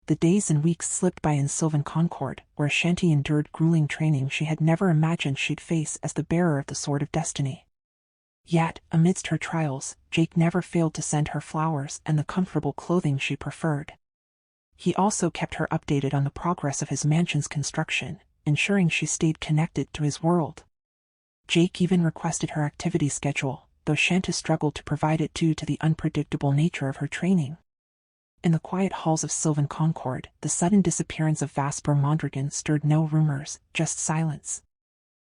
The days and weeks slipped by in Sylvan Concord, where Chanty endured grueling training she had never imagined she'd face as the bearer of the Sword of Destiny. Yet, amidst her trials, Jake never failed to send her flowers and the comfortable clothing she preferred. He also kept her updated on the progress of his mansion's construction, ensuring she stayed connected to his world. Jake even requested her activity schedule, though Chanty struggled to provide it due to the unpredictable nature of her training. In the quiet halls of Sylvan Concord, the sudden disappearance of Vasper Mondragon stirred no rumors, just silence.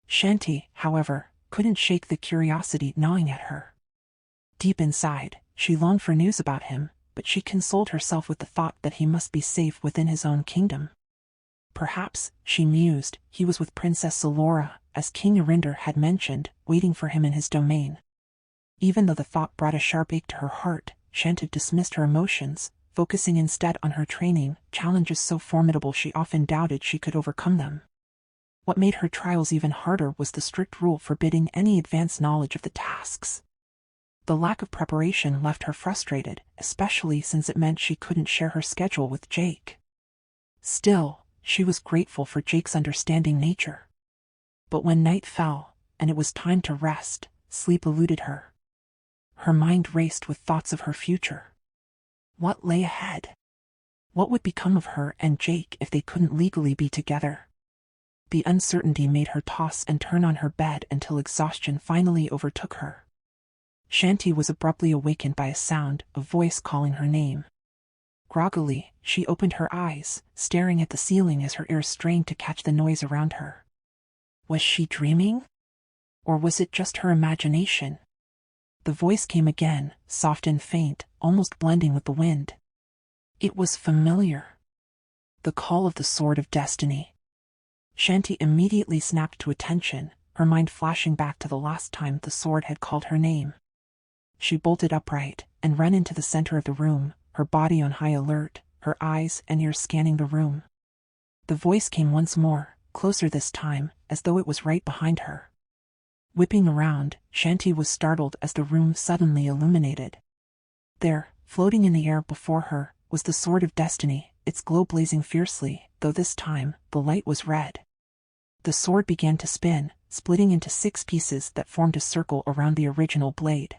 Chanty, however, couldn't shake the curiosity gnawing at her. Deep inside, she longed for news about him, but she consoled herself with the thought that he must be safe within his own kingdom. Perhaps, she mused, he was with Princess Zalora, as King Arinder had mentioned, waiting for him in his domain. Even though the thought brought a sharp ache to her heart, Chanty dismissed her emotions, focusing instead on her training, challenges so formidable she often doubted she could overcome them. What made her trials even harder was the strict rule forbidding any advanced knowledge of the tasks. The lack of preparation left her frustrated, especially since it meant she couldn't share her schedule with Jake. Still, she was grateful for Jake's understanding nature. But when night fell, and it was time to rest, sleep eluded her. Her mind raced with thoughts of her future. What lay ahead? What would become of her and Jake if they couldn't legally be together? The uncertainty made her toss and turn on her bed until exhaustion finally overtook her. Chanty was abruptly awakened by a sound, a voice calling her name. Groggily, she opened her eyes, staring at the ceiling as her ears strained to catch the noise around her. Was she dreaming? Or was it just her imagination? The voice came again, soft and faint, almost blending with the wind. It was familiar. The call of the Sword of Destiny. Chanty immediately snapped to attention, her mind flashing back to the last time the sword had called her name. She bolted upright, and ran into the center of the room, her body on high alert, her eyes and ears scanning the room. The voice came once more, closer this time, as though it was right behind her. Whipping around, Chanty was startled as the room suddenly illuminated. There, floating in the air before her, was the Sword of Destiny, its glow blazing fiercely, though this time, the light was red. The sword began to spin, splitting into 6 pieces that formed a circle around the original blade.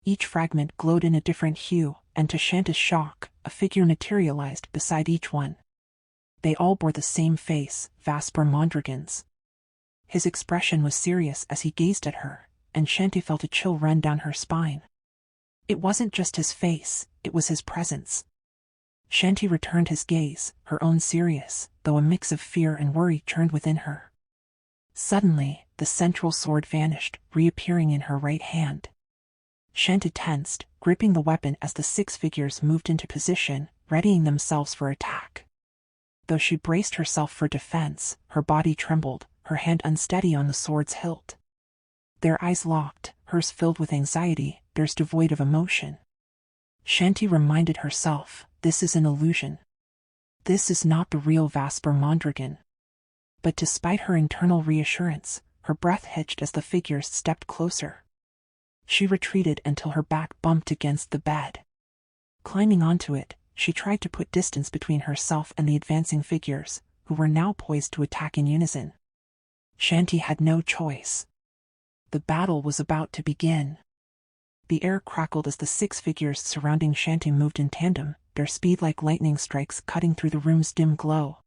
Each fragment glowed in a different hue, and to Chanty's shock, a figure materialized beside each one. They all bore the same face, Vasper Mondragon's. His expression was serious as he gazed at her, and Chanty felt a chill run down her spine. It wasn't just his face, it was his presence. Chanty returned his gaze, her own serious, though a mix of fear and worry churned within her. Suddenly, the central sword vanished, reappearing in her right hand. Chanty tensed, gripping the weapon as the 6 figures moved into position, readying themselves for attack. Though she braced herself for defense, her body trembled, her hand unsteady on the sword's hilt. Their eyes locked, hers filled with anxiety, theirs devoid of emotion. Chanty reminded herself, this is an illusion. This is not the real Vasper Mondragon. But despite her internal reassurance, her breath hitched as the figures stepped closer. She retreated until her back bumped against the bed. Climbing onto it, she tried to put distance between herself and the advancing figures, who were now poised to attack in unison. Chanty had no choice. The battle was about to begin. The air crackled as the 6 figures surrounding Chanty moved in tandem, their speed like lightning strikes cutting through the room's dim glow.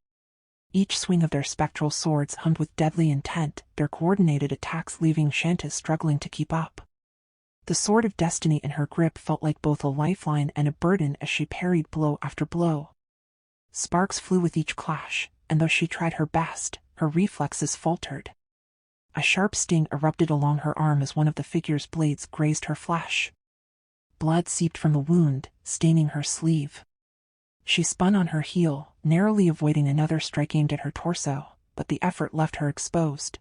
Each swing of their spectral swords hummed with deadly intent, their coordinated attacks leaving Chanty struggling to keep up. The Sword of Destiny in her grip felt like both a lifeline and a burden as she parried blow after blow. Sparks flew with each clash, and though she tried her best, her reflexes faltered. A sharp sting erupted along her arm as one of the figure's blades grazed her flesh. Blood seeped from the wound, staining her sleeve. She spun on her heel, narrowly avoiding another strike aimed at her torso, but the effort left her exposed.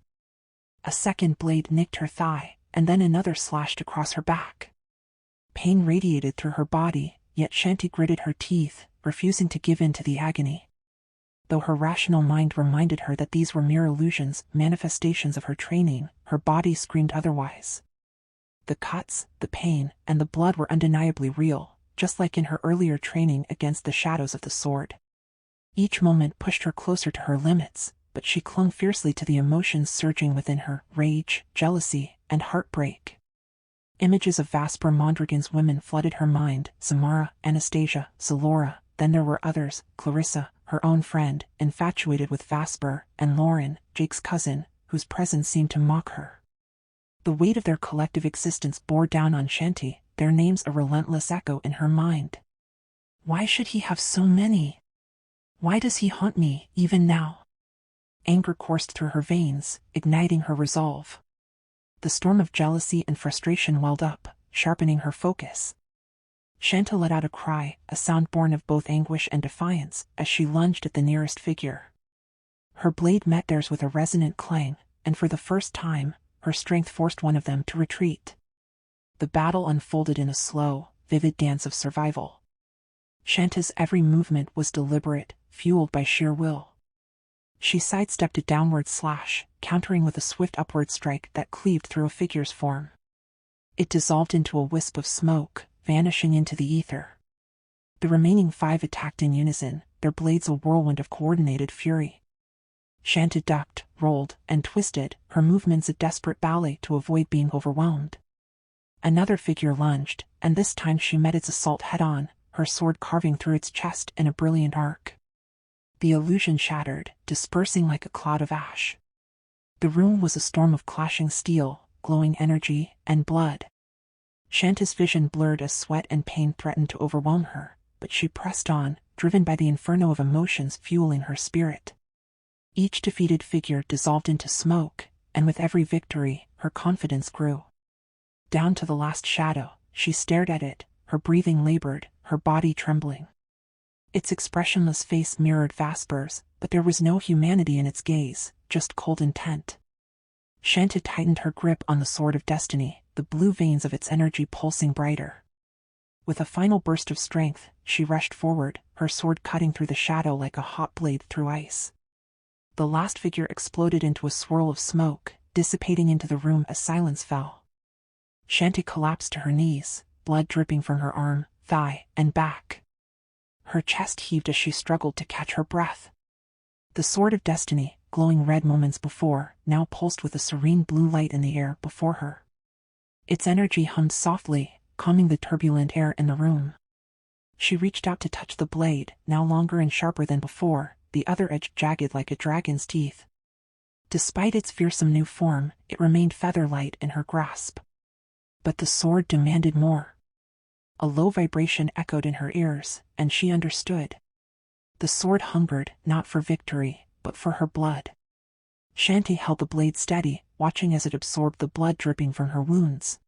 A second blade nicked her thigh, and then another slashed across her back. Pain radiated through her body, yet Chanty gritted her teeth, refusing to give in to the agony. Though her rational mind reminded her that these were mere illusions, manifestations of her training, her body screamed otherwise. The cuts, the pain, and the blood were undeniably real, just like in her earlier training against the shadows of the sword. Each moment pushed her closer to her limits, but she clung fiercely to the emotions surging within her: rage, jealousy, and heartbreak. Images of Vasper Mondragon's women flooded her mind: Samara, Anastasia, Zalora. Then there were others: Clarissa, her own friend, infatuated with Vasper, and Lauren, Jake's cousin, whose presence seemed to mock her. The weight of their collective existence bore down on Chanty, their names a relentless echo in her mind. Why should he have so many? Why does he haunt me, even now? Anger coursed through her veins, igniting her resolve. The storm of jealousy and frustration welled up, sharpening her focus. Chanty let out a cry, a sound born of both anguish and defiance, as she lunged at the nearest figure. Her blade met theirs with a resonant clang, and for the first time, her strength forced one of them to retreat. The battle unfolded in a slow, vivid dance of survival. Chanty's every movement was deliberate, fueled by sheer will. She sidestepped a downward slash, countering with a swift upward strike that cleaved through a figure's form. It dissolved into a wisp of smoke, vanishing into the ether. The remaining 5 attacked in unison, their blades a whirlwind of coordinated fury. Chanty ducked, rolled, and twisted, her movements a desperate ballet to avoid being overwhelmed. Another figure lunged, and this time she met its assault head-on, her sword carving through its chest in a brilliant arc. The illusion shattered, dispersing like a cloud of ash. The room was a storm of clashing steel, glowing energy, and blood. Chanty's vision blurred as sweat and pain threatened to overwhelm her, but she pressed on, driven by the inferno of emotions fueling her spirit. Each defeated figure dissolved into smoke, and with every victory, her confidence grew. Down to the last shadow, she stared at it, her breathing labored, her body trembling. Its expressionless face mirrored Vasper's, but there was no humanity in its gaze, just cold intent. Chanty tightened her grip on the sword of destiny, the blue veins of its energy pulsing brighter. With a final burst of strength, she rushed forward, her sword cutting through the shadow like a hot blade through ice. The last figure exploded into a swirl of smoke, dissipating into the room as silence fell. Chanty collapsed to her knees, blood dripping from her arm, thigh, and back. Her chest heaved as she struggled to catch her breath. The sword of destiny, glowing red moments before, now pulsed with a serene blue light in the air before her. Its energy hummed softly, calming the turbulent air in the room. She reached out to touch the blade, now longer and sharper than before, the other edge jagged like a dragon's teeth. Despite its fearsome new form, it remained feather-light in her grasp. But the sword demanded more. A low vibration echoed in her ears, and she understood. The sword hungered, not for victory, but for her blood. Chanty held the blade steady, watching as it absorbed the blood dripping from her wounds.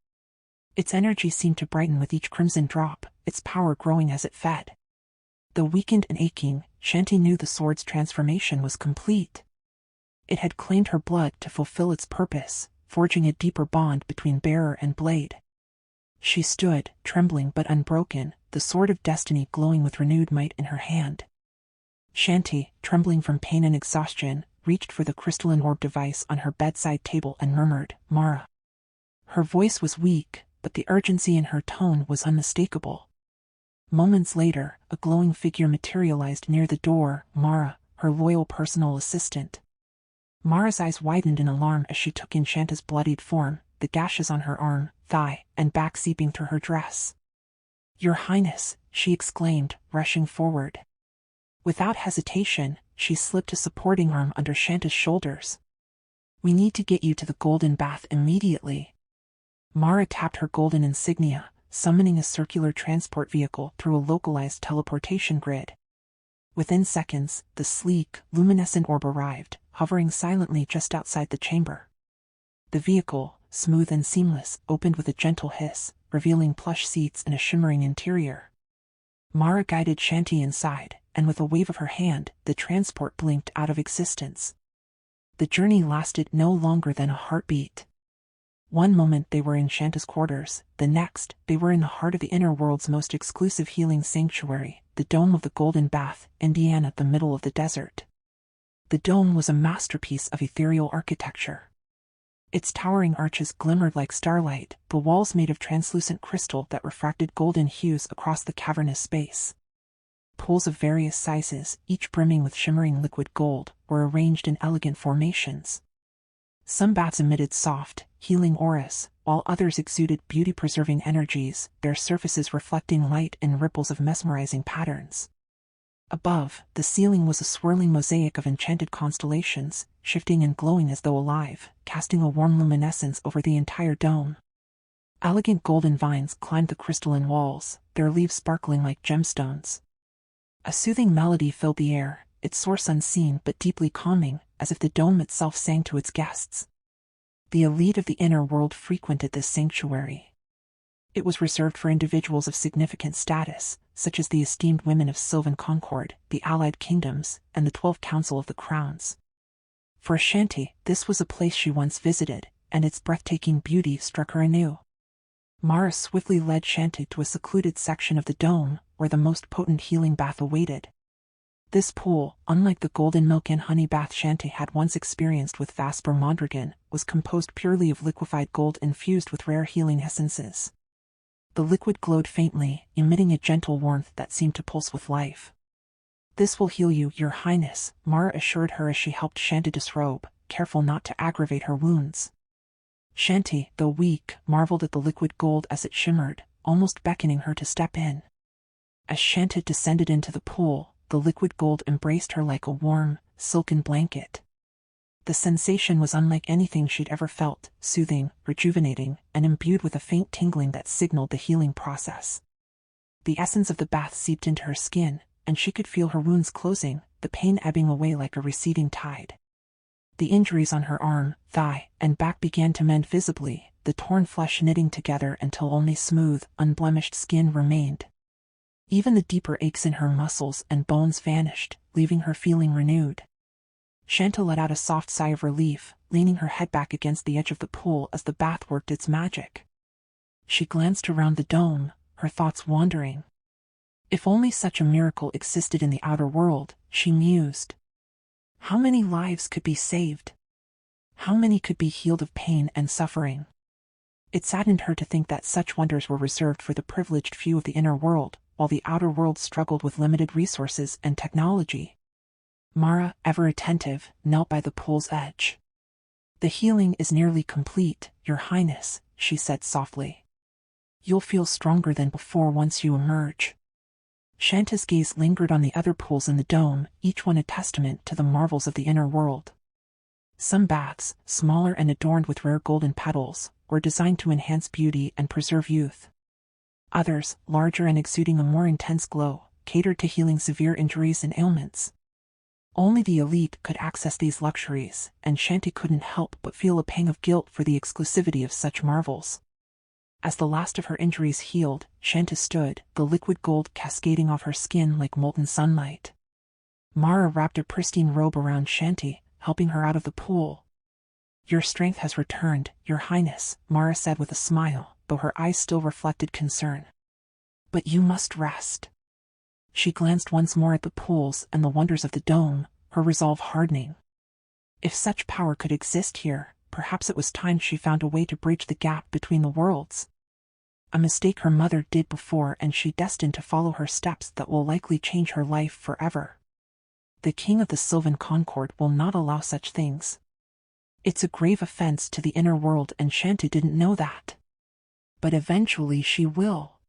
Its energy seemed to brighten with each crimson drop, its power growing as it fed. Though weakened and aching, Chanty knew the sword's transformation was complete. It had claimed her blood to fulfill its purpose, forging a deeper bond between bearer and blade. She stood, trembling but unbroken, the sword of destiny glowing with renewed might in her hand. Chanty, trembling from pain and exhaustion, reached for the crystalline orb device on her bedside table and murmured, "Mara." Her voice was weak, but the urgency in her tone was unmistakable. Moments later, a glowing figure materialized near the door, Mara, her loyal personal assistant. Mara's eyes widened in alarm as she took in Chanty's bloodied form, the gashes on her arm, thigh, and back seeping through her dress. "Your Highness," she exclaimed, rushing forward. Without hesitation, she slipped a supporting arm under Chanty's shoulders. "We need to get you to the Golden Bath immediately." Mara tapped her golden insignia, summoning a circular transport vehicle through a localized teleportation grid. Within seconds, the sleek, luminescent orb arrived, hovering silently just outside the chamber. The vehicle, smooth and seamless, opened with a gentle hiss, revealing plush seats and a shimmering interior. Mara guided Chanty inside, and with a wave of her hand, the transport blinked out of existence. The journey lasted no longer than a heartbeat. One moment they were in Chanty's quarters, the next, they were in the heart of the inner world's most exclusive healing sanctuary, the Dome of the Golden Bath, Indiana, the middle of the desert. The dome was a masterpiece of ethereal architecture. Its towering arches glimmered like starlight, the walls made of translucent crystal that refracted golden hues across the cavernous space. Pools of various sizes, each brimming with shimmering liquid gold, were arranged in elegant formations. Some baths emitted soft, healing auras, while others exuded beauty-preserving energies, their surfaces reflecting light in ripples of mesmerizing patterns. Above, the ceiling was a swirling mosaic of enchanted constellations, shifting and glowing as though alive, casting a warm luminescence over the entire dome. Elegant golden vines climbed the crystalline walls, their leaves sparkling like gemstones. A soothing melody filled the air, its source unseen but deeply calming, as if the dome itself sang to its guests. The elite of the inner world frequented this sanctuary. It was reserved for individuals of significant status, such as the esteemed women of Sylvan Concord, the allied kingdoms, and the 12th Council of the Crowns. For Chanty, this was a place she once visited, and its breathtaking beauty struck her anew. Mara swiftly led Chanty to a secluded section of the dome, where the most potent healing bath awaited. This pool, unlike the golden milk and honey bath Chanty had once experienced with Vasper Mondragon, was composed purely of liquefied gold infused with rare healing essences. The liquid glowed faintly, emitting a gentle warmth that seemed to pulse with life. "This will heal you, Your Highness," Mara assured her as she helped Chanty disrobe, careful not to aggravate her wounds. Chanty, though weak, marveled at the liquid gold as it shimmered, almost beckoning her to step in. As Chanty descended into the pool, the liquid gold embraced her like a warm, silken blanket. The sensation was unlike anything she'd ever felt, soothing, rejuvenating, and imbued with a faint tingling that signaled the healing process. The essence of the bath seeped into her skin, and she could feel her wounds closing, the pain ebbing away like a receding tide. The injuries on her arm, thigh, and back began to mend visibly, the torn flesh knitting together until only smooth, unblemished skin remained. Even the deeper aches in her muscles and bones vanished, leaving her feeling renewed. Chanty let out a soft sigh of relief, leaning her head back against the edge of the pool as the bath worked its magic. She glanced around the dome, her thoughts wandering. If only such a miracle existed in the outer world, she mused. How many lives could be saved? How many could be healed of pain and suffering? It saddened her to think that such wonders were reserved for the privileged few of the inner world, while the outer world struggled with limited resources and technology. Mara, ever attentive, knelt by the pool's edge. "The healing is nearly complete, Your Highness," she said softly. "You'll feel stronger than before once you emerge." Chanty's gaze lingered on the other pools in the dome, each one a testament to the marvels of the inner world. Some baths, smaller and adorned with rare golden petals, were designed to enhance beauty and preserve youth. Others, larger and exuding a more intense glow, catered to healing severe injuries and ailments. Only the elite could access these luxuries, and Chanty couldn't help but feel a pang of guilt for the exclusivity of such marvels. As the last of her injuries healed, Chanty stood, the liquid gold cascading off her skin like molten sunlight. Mara wrapped a pristine robe around Chanty, helping her out of the pool. "Your strength has returned, Your Highness," Mara said with a smile, though her eyes still reflected concern. "But you must rest." She glanced once more at the pools and the wonders of the dome, her resolve hardening. If such power could exist here, perhaps it was time she found a way to bridge the gap between the worlds. A mistake her mother did before, and she destined to follow her steps that will likely change her life forever. The king of the Sylvan Concord will not allow such things. It's a grave offense to the inner world, and Chanty didn't know that. But eventually she will.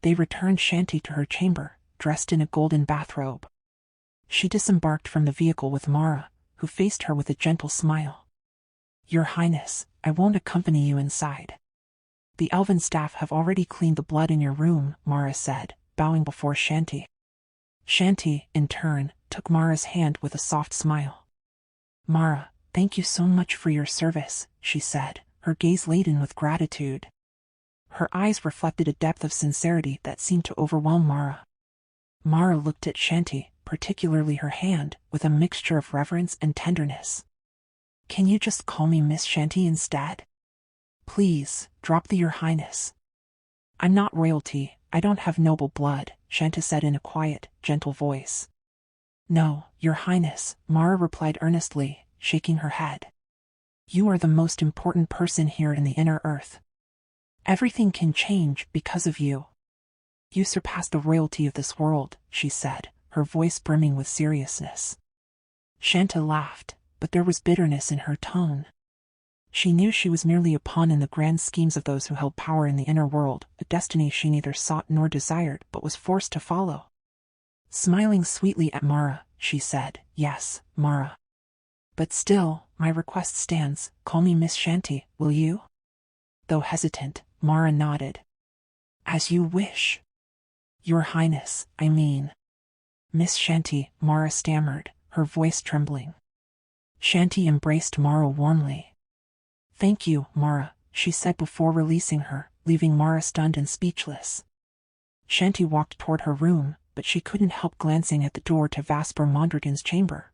They returned Chanty to her chamber, dressed in a golden bathrobe. She disembarked from the vehicle with Mara, who faced her with a gentle smile. "Your Highness, I won't accompany you inside. The elven staff have already cleaned the blood in your room," Mara said, bowing before Chanty. Chanty, in turn, took Mara's hand with a soft smile. "Mara, thank you so much for your service," she said, her gaze laden with gratitude. Her eyes reflected a depth of sincerity that seemed to overwhelm Mara. Mara looked at Chanty, particularly her hand, with a mixture of reverence and tenderness. "Can you just call me Miss Chanty instead? Please, drop the Your Highness. I'm not royalty, I don't have noble blood," Chanty said in a quiet, gentle voice. "No, Your Highness," Mara replied earnestly, shaking her head. "You are the most important person here in the inner earth. Everything can change because of you." You surpass the royalty of this world, she said, her voice brimming with seriousness. Chanty laughed, but there was bitterness in her tone. She knew she was merely a pawn in the grand schemes of those who held power in the inner world, a destiny she neither sought nor desired but was forced to follow. Smiling sweetly at Mara, she said, "Yes, Mara. But still, my request stands, call me Miss Chanty, will you?" Though hesitant, Mara nodded. "As you wish." "Your Highness, I mean." "Miss Chanty," Mara stammered, her voice trembling. Chanty embraced Mara warmly. "Thank you, Mara," she said before releasing her, leaving Mara stunned and speechless. Chanty walked toward her room, but she couldn't help glancing at the door to Vasper Mondragon's chamber.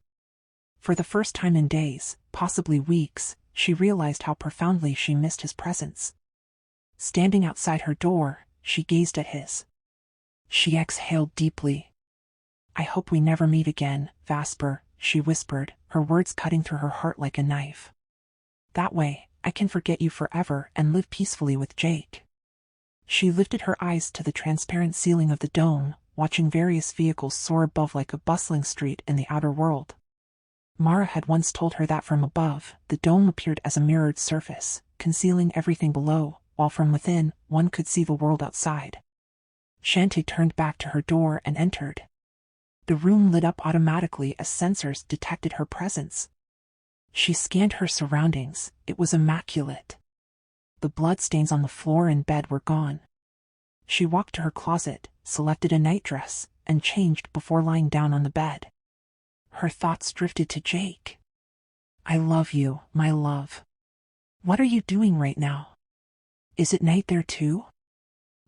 For the first time in days, possibly weeks, she realized how profoundly she missed his presence. Standing outside her door, she gazed at his. She exhaled deeply. "I hope we never meet again, Vasper," she whispered, her words cutting through her heart like a knife. "That way, I can forget you forever and live peacefully with Jake." She lifted her eyes to the transparent ceiling of the dome, watching various vehicles soar above like a bustling street in the outer world. Mara had once told her that from above, the dome appeared as a mirrored surface, concealing everything below, while from within, one could see the world outside. Chanty turned back to her door and entered. The room lit up automatically as sensors detected her presence. She scanned her surroundings. It was immaculate. The bloodstains on the floor and bed were gone. She walked to her closet, selected a nightdress, and changed before lying down on the bed. Her thoughts drifted to Jake. "I love you, my love. What are you doing right now? Is it night there too?"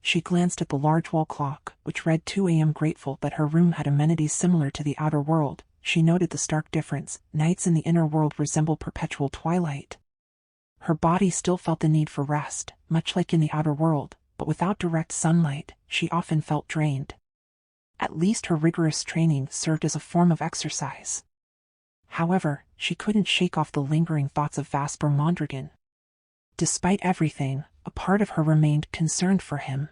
She glanced at the large wall clock, which read 2 a.m. Grateful that her room had amenities similar to the outer world, she noted the stark difference. Nights in the inner world resemble perpetual twilight. Her body still felt the need for rest, much like in the outer world, but without direct sunlight, she often felt drained. At least her rigorous training served as a form of exercise. However, she couldn't shake off the lingering thoughts of Vasper Mondragon. Despite everything, a part of her remained concerned for him.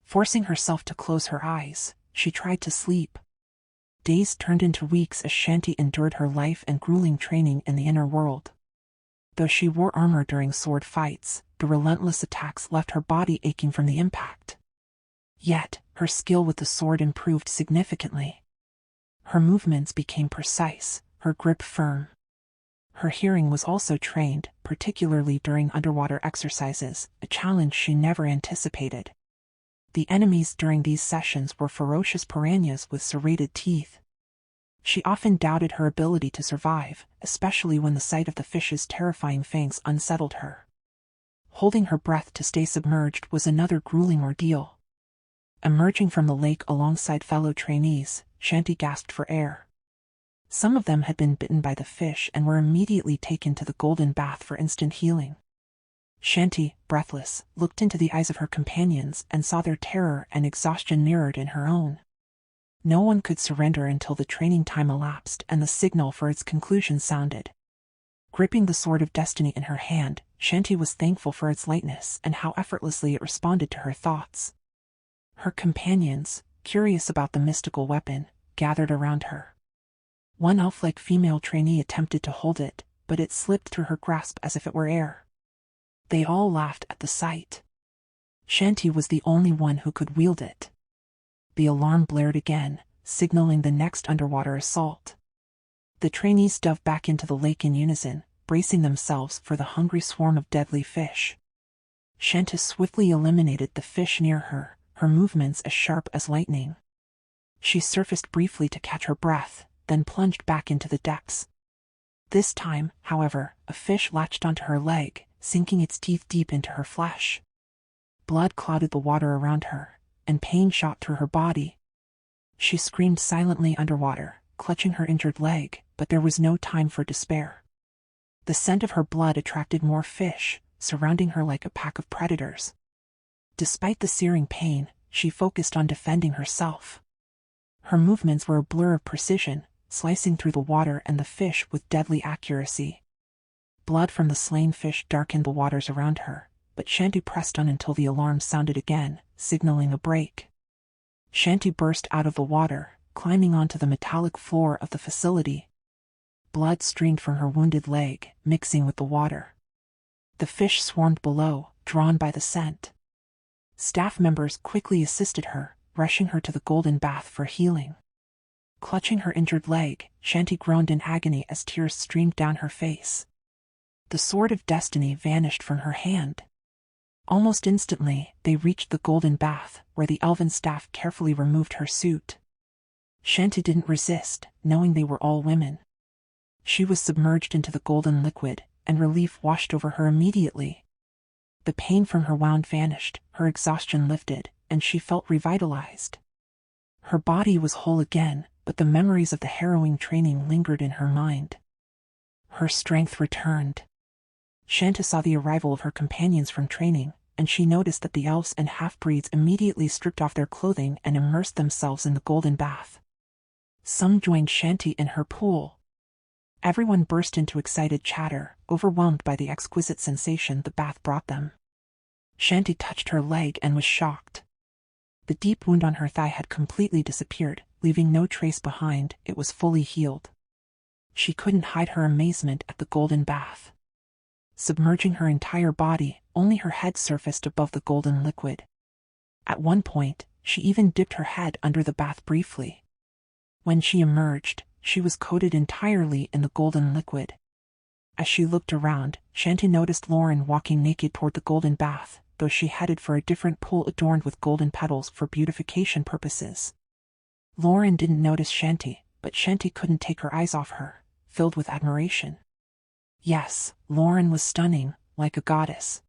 Forcing herself to close her eyes, she tried to sleep. Days turned into weeks as Chanty endured her life and grueling training in the inner world. Though she wore armor during sword fights, the relentless attacks left her body aching from the impact. Yet, her skill with the sword improved significantly. Her movements became precise, her grip firm. Her hearing was also trained, particularly during underwater exercises, a challenge she never anticipated. The enemies during these sessions were ferocious piranhas with serrated teeth. She often doubted her ability to survive, especially when the sight of the fish's terrifying fangs unsettled her. Holding her breath to stay submerged was another grueling ordeal. Emerging from the lake alongside fellow trainees, Chanty gasped for air. Some of them had been bitten by the fish and were immediately taken to the golden bath for instant healing. Chanty, breathless, looked into the eyes of her companions and saw their terror and exhaustion mirrored in her own. No one could surrender until the training time elapsed and the signal for its conclusion sounded. Gripping the sword of destiny in her hand, Chanty was thankful for its lightness and how effortlessly it responded to her thoughts. Her companions, curious about the mystical weapon, gathered around her. One elf-like female trainee attempted to hold it, but it slipped through her grasp as if it were air. They all laughed at the sight. Chanty was the only one who could wield it. The alarm blared again, signaling the next underwater assault. The trainees dove back into the lake in unison, bracing themselves for the hungry swarm of deadly fish. Chanty swiftly eliminated the fish near her, her movements as sharp as lightning. She surfaced briefly to catch her breath, then plunged back into the depths. This time, however, a fish latched onto her leg, sinking its teeth deep into her flesh. Blood clouded the water around her, and pain shot through her body. She screamed silently underwater, clutching her injured leg, but there was no time for despair. The scent of her blood attracted more fish, surrounding her like a pack of predators. Despite the searing pain, she focused on defending herself. Her movements were a blur of precision, slicing through the water and the fish with deadly accuracy. Blood from the slain fish darkened the waters around her, but Chanty pressed on until the alarm sounded again, signaling a break. Chanty burst out of the water, climbing onto the metallic floor of the facility. Blood streamed from her wounded leg, mixing with the water. The fish swarmed below, drawn by the scent. Staff members quickly assisted her, rushing her to the golden bath for healing. Clutching her injured leg, Chanty groaned in agony as tears streamed down her face. The sword of destiny vanished from her hand. Almost instantly, they reached the golden bath, where the elven staff carefully removed her suit. Chanty didn't resist, knowing they were all women. She was submerged into the golden liquid, and relief washed over her immediately. The pain from her wound vanished, her exhaustion lifted, and she felt revitalized. Her body was whole again, but the memories of the harrowing training lingered in her mind. Her strength returned. Chanty saw the arrival of her companions from training, and she noticed that the elves and half-breeds immediately stripped off their clothing and immersed themselves in the golden bath. Some joined Chanty in her pool. Everyone burst into excited chatter, overwhelmed by the exquisite sensation the bath brought them. Chanty touched her leg and was shocked. The deep wound on her thigh had completely disappeared, leaving no trace behind. It was fully healed. She couldn't hide her amazement at the golden bath. Submerging her entire body, only her head surfaced above the golden liquid. At one point, she even dipped her head under the bath briefly. When she emerged, she was coated entirely in the golden liquid. As she looked around, Chanty noticed Lauren walking naked toward the golden bath, though she headed for a different pool adorned with golden petals for beautification purposes. Lauren didn't notice Chanty, but Chanty couldn't take her eyes off her, filled with admiration. Yes, Lauren was stunning, like a goddess.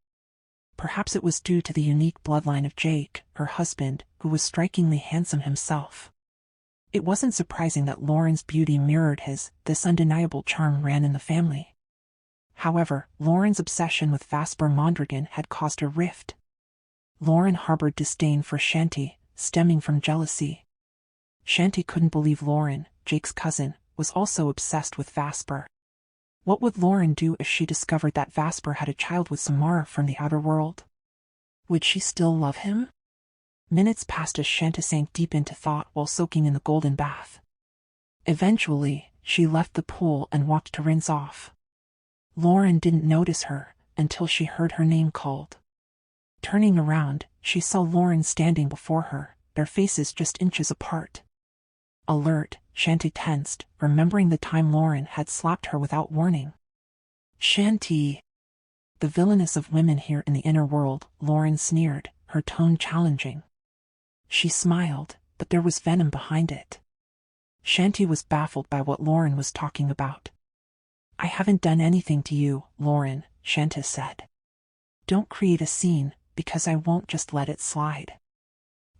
Perhaps it was due to the unique bloodline of Jake, her husband, who was strikingly handsome himself. It wasn't surprising that Lauren's beauty mirrored his. This undeniable charm ran in the family. However, Lauren's obsession with Vasper Mondragon had caused a rift. Lauren harbored disdain for Chanty, stemming from jealousy. Chanty couldn't believe Lauren, Jake's cousin, was also obsessed with Vasper. What would Lauren do if she discovered that Vasper had a child with Samara from the outer world? Would she still love him? Minutes passed as Chanty sank deep into thought while soaking in the golden bath. Eventually, she left the pool and walked to rinse off. Lauren didn't notice her until she heard her name called. Turning around, she saw Lauren standing before her, their faces just inches apart. Alert, Chanty tensed, remembering the time Lauren had slapped her without warning. Chanty! The villainess of women here in the inner world, Lauren sneered, her tone challenging. She smiled, but there was venom behind it. Chanty was baffled by what Lauren was talking about. I haven't done anything to you, Lauren, Chanty said. Don't create a scene, because I won't just let it slide.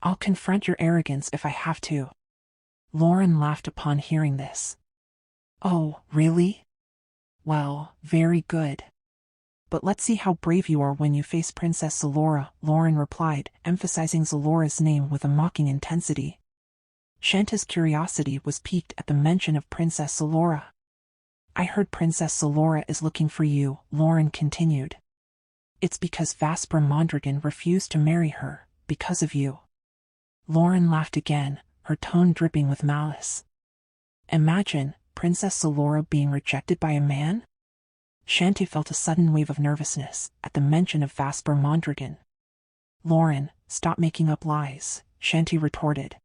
I'll confront your arrogance if I have to. Lauren laughed upon hearing this. Oh, really? Well, very good. But let's see how brave you are when you face Princess Zalora, Lauren replied, emphasizing Zalora's name with a mocking intensity. Chanty's curiosity was piqued at the mention of Princess Zalora. I heard Princess Zalora is looking for you, Lauren continued. It's because Vasper Mondragon refused to marry her, because of you. Lauren laughed again, her tone dripping with malice. Imagine, Princess Zalora being rejected by a man? Chanty felt a sudden wave of nervousness at the mention of Vasper Mondragon. Lauren, stop making up lies, Chanty retorted.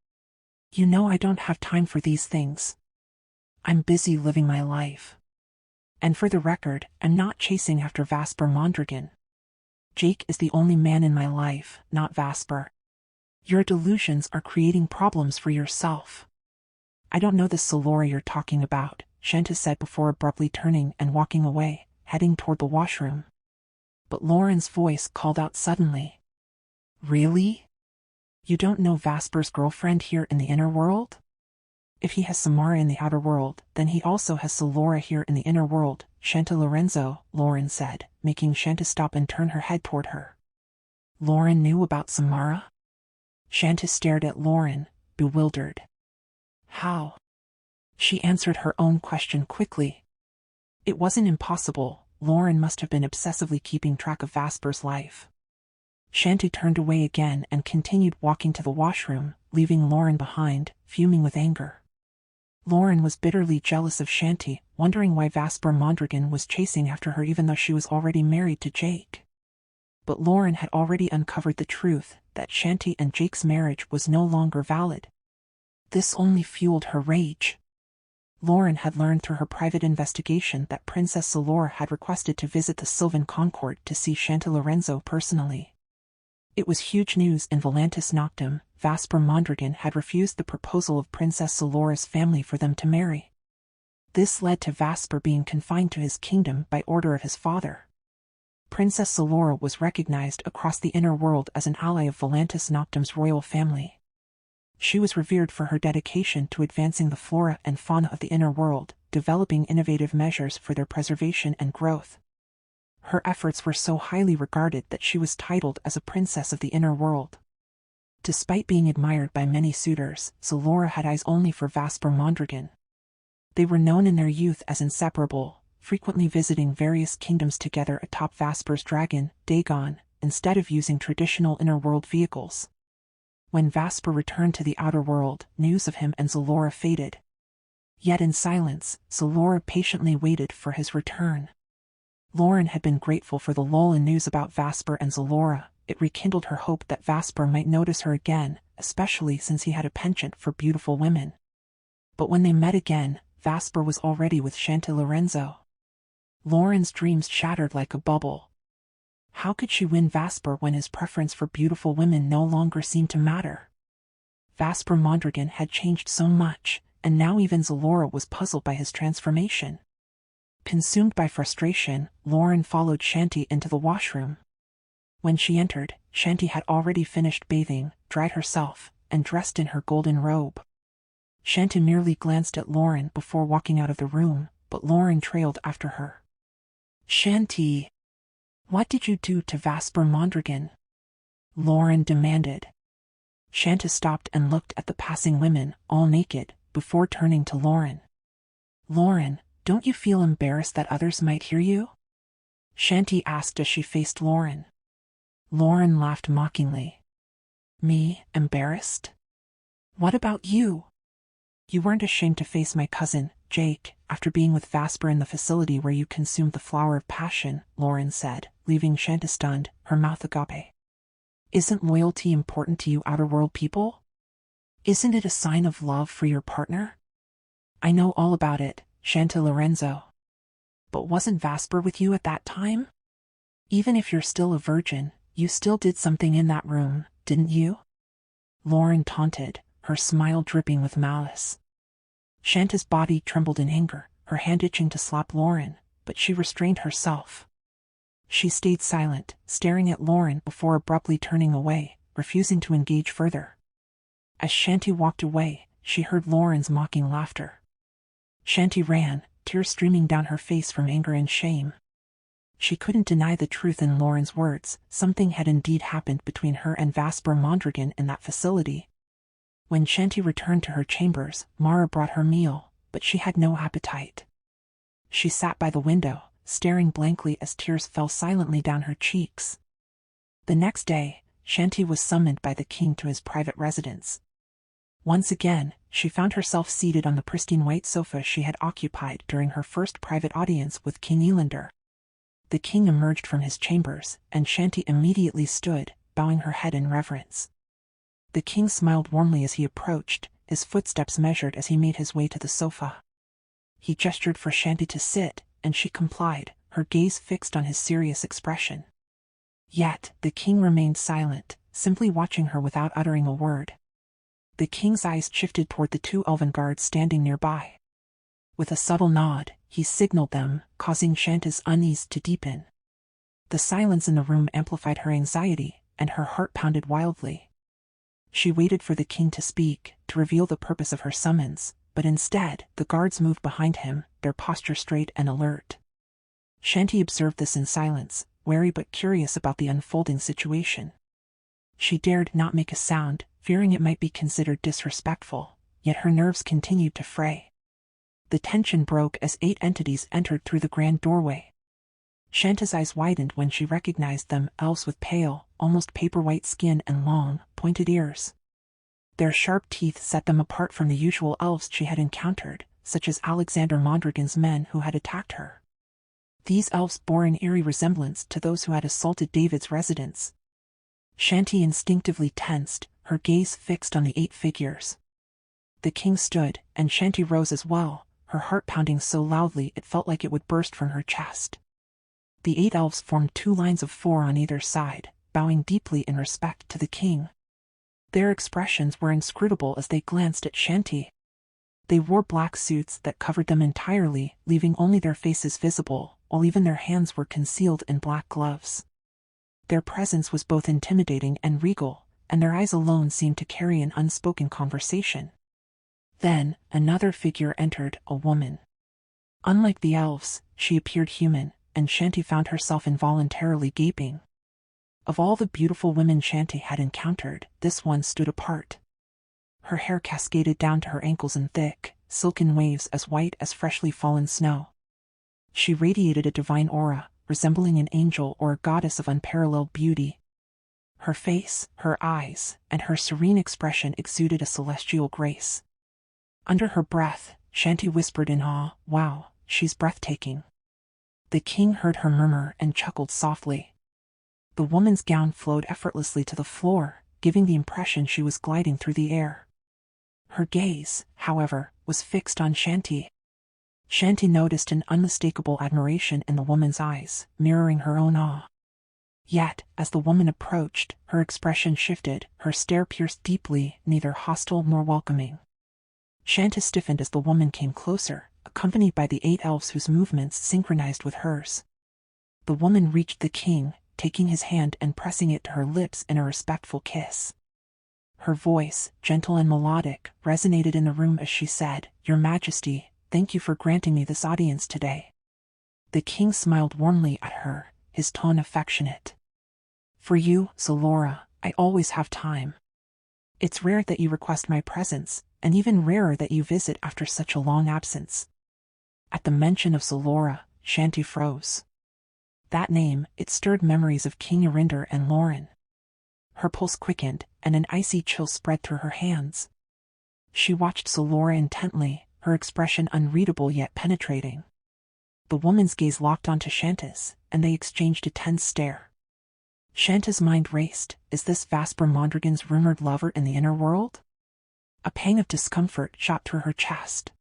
You know I don't have time for these things. I'm busy living my life. And for the record, I'm not chasing after Vasper Mondragon. Jake is the only man in my life, not Vasper. Your delusions are creating problems for yourself. I don't know this Zalora you're talking about, Chanty said before abruptly turning and walking away, heading toward the washroom. But Lauren's voice called out suddenly. Really? You don't know Vasper's girlfriend here in the inner world? If he has Samara in the outer world, then he also has Zalora here in the inner world, Don Lorenzo, Lauren said, making Chanty stop and turn her head toward her. Lauren knew about Samara? Chanty stared at Lauren, bewildered. How? She answered her own question quickly. It wasn't impossible, Lauren must have been obsessively keeping track of Vasper's life. Chanty turned away again and continued walking to the washroom, leaving Lauren behind, fuming with anger. Lauren was bitterly jealous of Chanty, wondering why Vasper Mondragon was chasing after her even though she was already married to Jake. But Lauren had already uncovered the truth, that Chanty and Jake's marriage was no longer valid. This only fueled her rage. Lauren had learned through her private investigation that Princess Zalora had requested to visit the Sylvan Concord to see Don Lorenzo personally. It was huge news in Velantis Noctem. Vasper Mondragon had refused the proposal of Princess Zalora's family for them to marry. This led to Vasper being confined to his kingdom by order of his father. Princess Zalora was recognized across the inner world as an ally of Velantis Noctem's royal family. She was revered for her dedication to advancing the flora and fauna of the inner world, developing innovative measures for their preservation and growth. Her efforts were so highly regarded that she was titled as a princess of the inner world. Despite being admired by many suitors, Zalora had eyes only for Vasper Mondragon. They were known in their youth as inseparable, frequently visiting various kingdoms together atop Vasper's dragon, Dagon, instead of using traditional inner world vehicles. When Vasper returned to the outer world, news of him and Zalora faded. Yet in silence, Zalora patiently waited for his return. Lauren had been grateful for the lull in news about Vasper and Zalora. It rekindled her hope that Vasper might notice her again, especially since he had a penchant for beautiful women. But when they met again, Vasper was already with Don Lorenzo. Lauren's dreams shattered like a bubble. How could she win Vasper when his preference for beautiful women no longer seemed to matter? Vasper Mondragon had changed so much, and now even Zalora was puzzled by his transformation. Consumed by frustration, Lauren followed Chanty into the washroom. When she entered, Chanty had already finished bathing, dried herself, and dressed in her golden robe. Chanty merely glanced at Lauren before walking out of the room, but Lauren trailed after her. "Chanty, what did you do to Vasper Mondragon?" Lauren demanded. Chanty stopped and looked at the passing women, all naked, before turning to Lauren. "Lauren, don't you feel embarrassed that others might hear you?" Chanty asked as she faced Lauren. Lauren laughed mockingly. "Me, embarrassed? What about you? You weren't ashamed to face my cousin, Jake, after being with Vasper in the facility where you consumed the flower of passion," Lauren said, leaving Chanty stunned, her mouth agape. "Isn't loyalty important to you outer world people? Isn't it a sign of love for your partner?" "I know all about it, Don Lorenzo. But wasn't Vasper with you at that time? Even if you're still a virgin, you still did something in that room, didn't you?" Lauren taunted, her smile dripping with malice. Chanty's body trembled in anger, her hand itching to slap Lauren, but she restrained herself. She stayed silent, staring at Lauren before abruptly turning away, refusing to engage further. As Chanty walked away, she heard Lauren's mocking laughter. Chanty ran, tears streaming down her face from anger and shame. She couldn't deny the truth in Lauren's words. Something had indeed happened between her and Vasper Mondragon in that facility. When Chanty returned to her chambers, Mara brought her meal, but she had no appetite. She sat by the window, staring blankly as tears fell silently down her cheeks. The next day, Chanty was summoned by the king to his private residence. Once again, she found herself seated on the pristine white sofa she had occupied during her first private audience with King Elander. The king emerged from his chambers, and Chanty immediately stood, bowing her head in reverence. The king smiled warmly as he approached, his footsteps measured as he made his way to the sofa. He gestured for Chanty to sit, and she complied, her gaze fixed on his serious expression. Yet, the king remained silent, simply watching her without uttering a word. The king's eyes shifted toward the two elven guards standing nearby. With a subtle nod, he signaled them, causing Chanty's unease to deepen. The silence in the room amplified her anxiety, and her heart pounded wildly. She waited for the king to speak, to reveal the purpose of her summons, but instead, the guards moved behind him, their posture straight and alert. Chanty observed this in silence, wary but curious about the unfolding situation. She dared not make a sound, fearing it might be considered disrespectful, yet her nerves continued to fray. The tension broke as 8 entities entered through the grand doorway. Shanty's eyes widened when she recognized them, elves with pale, almost paper-white skin and long, pointed ears. Their sharp teeth set them apart from the usual elves she had encountered, such as Alexander Mondragon's men who had attacked her. These elves bore an eerie resemblance to those who had assaulted David's residence. Chanty instinctively tensed, her gaze fixed on the 8 figures. The king stood, and Chanty rose as well, her heart pounding so loudly it felt like it would burst from her chest. The 8 elves formed 2 lines of 4 on either side, bowing deeply in respect to the king. Their expressions were inscrutable as they glanced at Chanty. They wore black suits that covered them entirely, leaving only their faces visible, while even their hands were concealed in black gloves. Their presence was both intimidating and regal, and their eyes alone seemed to carry an unspoken conversation. Then, another figure entered, a woman. Unlike the elves, she appeared human, and Chanty found herself involuntarily gaping. Of all the beautiful women Chanty had encountered, this one stood apart. Her hair cascaded down to her ankles in thick, silken waves as white as freshly fallen snow. She radiated a divine aura, resembling an angel or a goddess of unparalleled beauty. Her face, her eyes, and her serene expression exuded a celestial grace. Under her breath, Chanty whispered in awe, "Wow, she's breathtaking." The king heard her murmur and chuckled softly. The woman's gown flowed effortlessly to the floor, giving the impression she was gliding through the air. Her gaze, however, was fixed on Chanty. Chanty noticed an unmistakable admiration in the woman's eyes, mirroring her own awe. Yet, as the woman approached, her expression shifted, her stare pierced deeply, neither hostile nor welcoming. Chanty stiffened as the woman came closer, accompanied by the 8 elves whose movements synchronized with hers. The woman reached the king, taking his hand and pressing it to her lips in a respectful kiss. Her voice, gentle and melodic, resonated in the room as she said, "Your Majesty, thank you for granting me this audience today." The king smiled warmly at her, his tone affectionate. "For you, Zalora, I always have time. It's rare that you request my presence, and even rarer that you visit after such a long absence." At the mention of Zalora, Chanty froze. That name, it stirred memories of King Arinder and Lauren. Her pulse quickened, and an icy chill spread through her hands. She watched Zalora intently, her expression unreadable yet penetrating. The woman's gaze locked onto Chanty's, and they exchanged a tense stare. Chanty's mind raced. Is this Vasper Mondragon's rumored lover in the inner world? A pang of discomfort shot through her chest.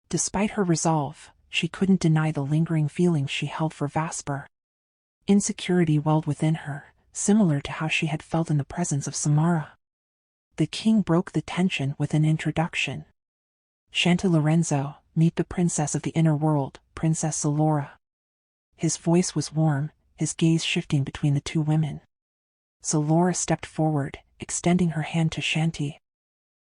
Despite her resolve, she couldn't deny the lingering feelings she held for Vasper. Insecurity welled within her, similar to how she had felt in the presence of Samara. The king broke the tension with an introduction. "Don Lorenzo, meet the princess of the inner world, Princess Zalora." His voice was warm, his gaze shifting between the 2 women. Zalora stepped forward, extending her hand to Chanty.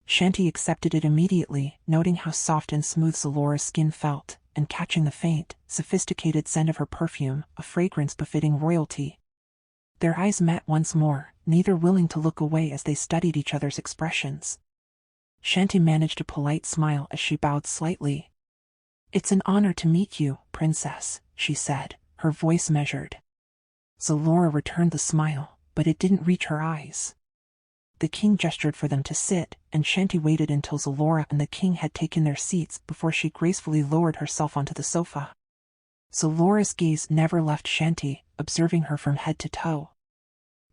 Chanty accepted it immediately, noting how soft and smooth Zalora's skin felt, and catching the faint, sophisticated scent of her perfume, a fragrance befitting royalty. Their eyes met once more, neither willing to look away as they studied each other's expressions. Chanty managed a polite smile as she bowed slightly. "It's an honor to meet you, princess," she said, her voice measured. Zalora returned the smile, but it didn't reach her eyes. The king gestured for them to sit, and Chanty waited until Zalora and the king had taken their seats before she gracefully lowered herself onto the sofa. Zalora's gaze never left Chanty, observing her from head to toe.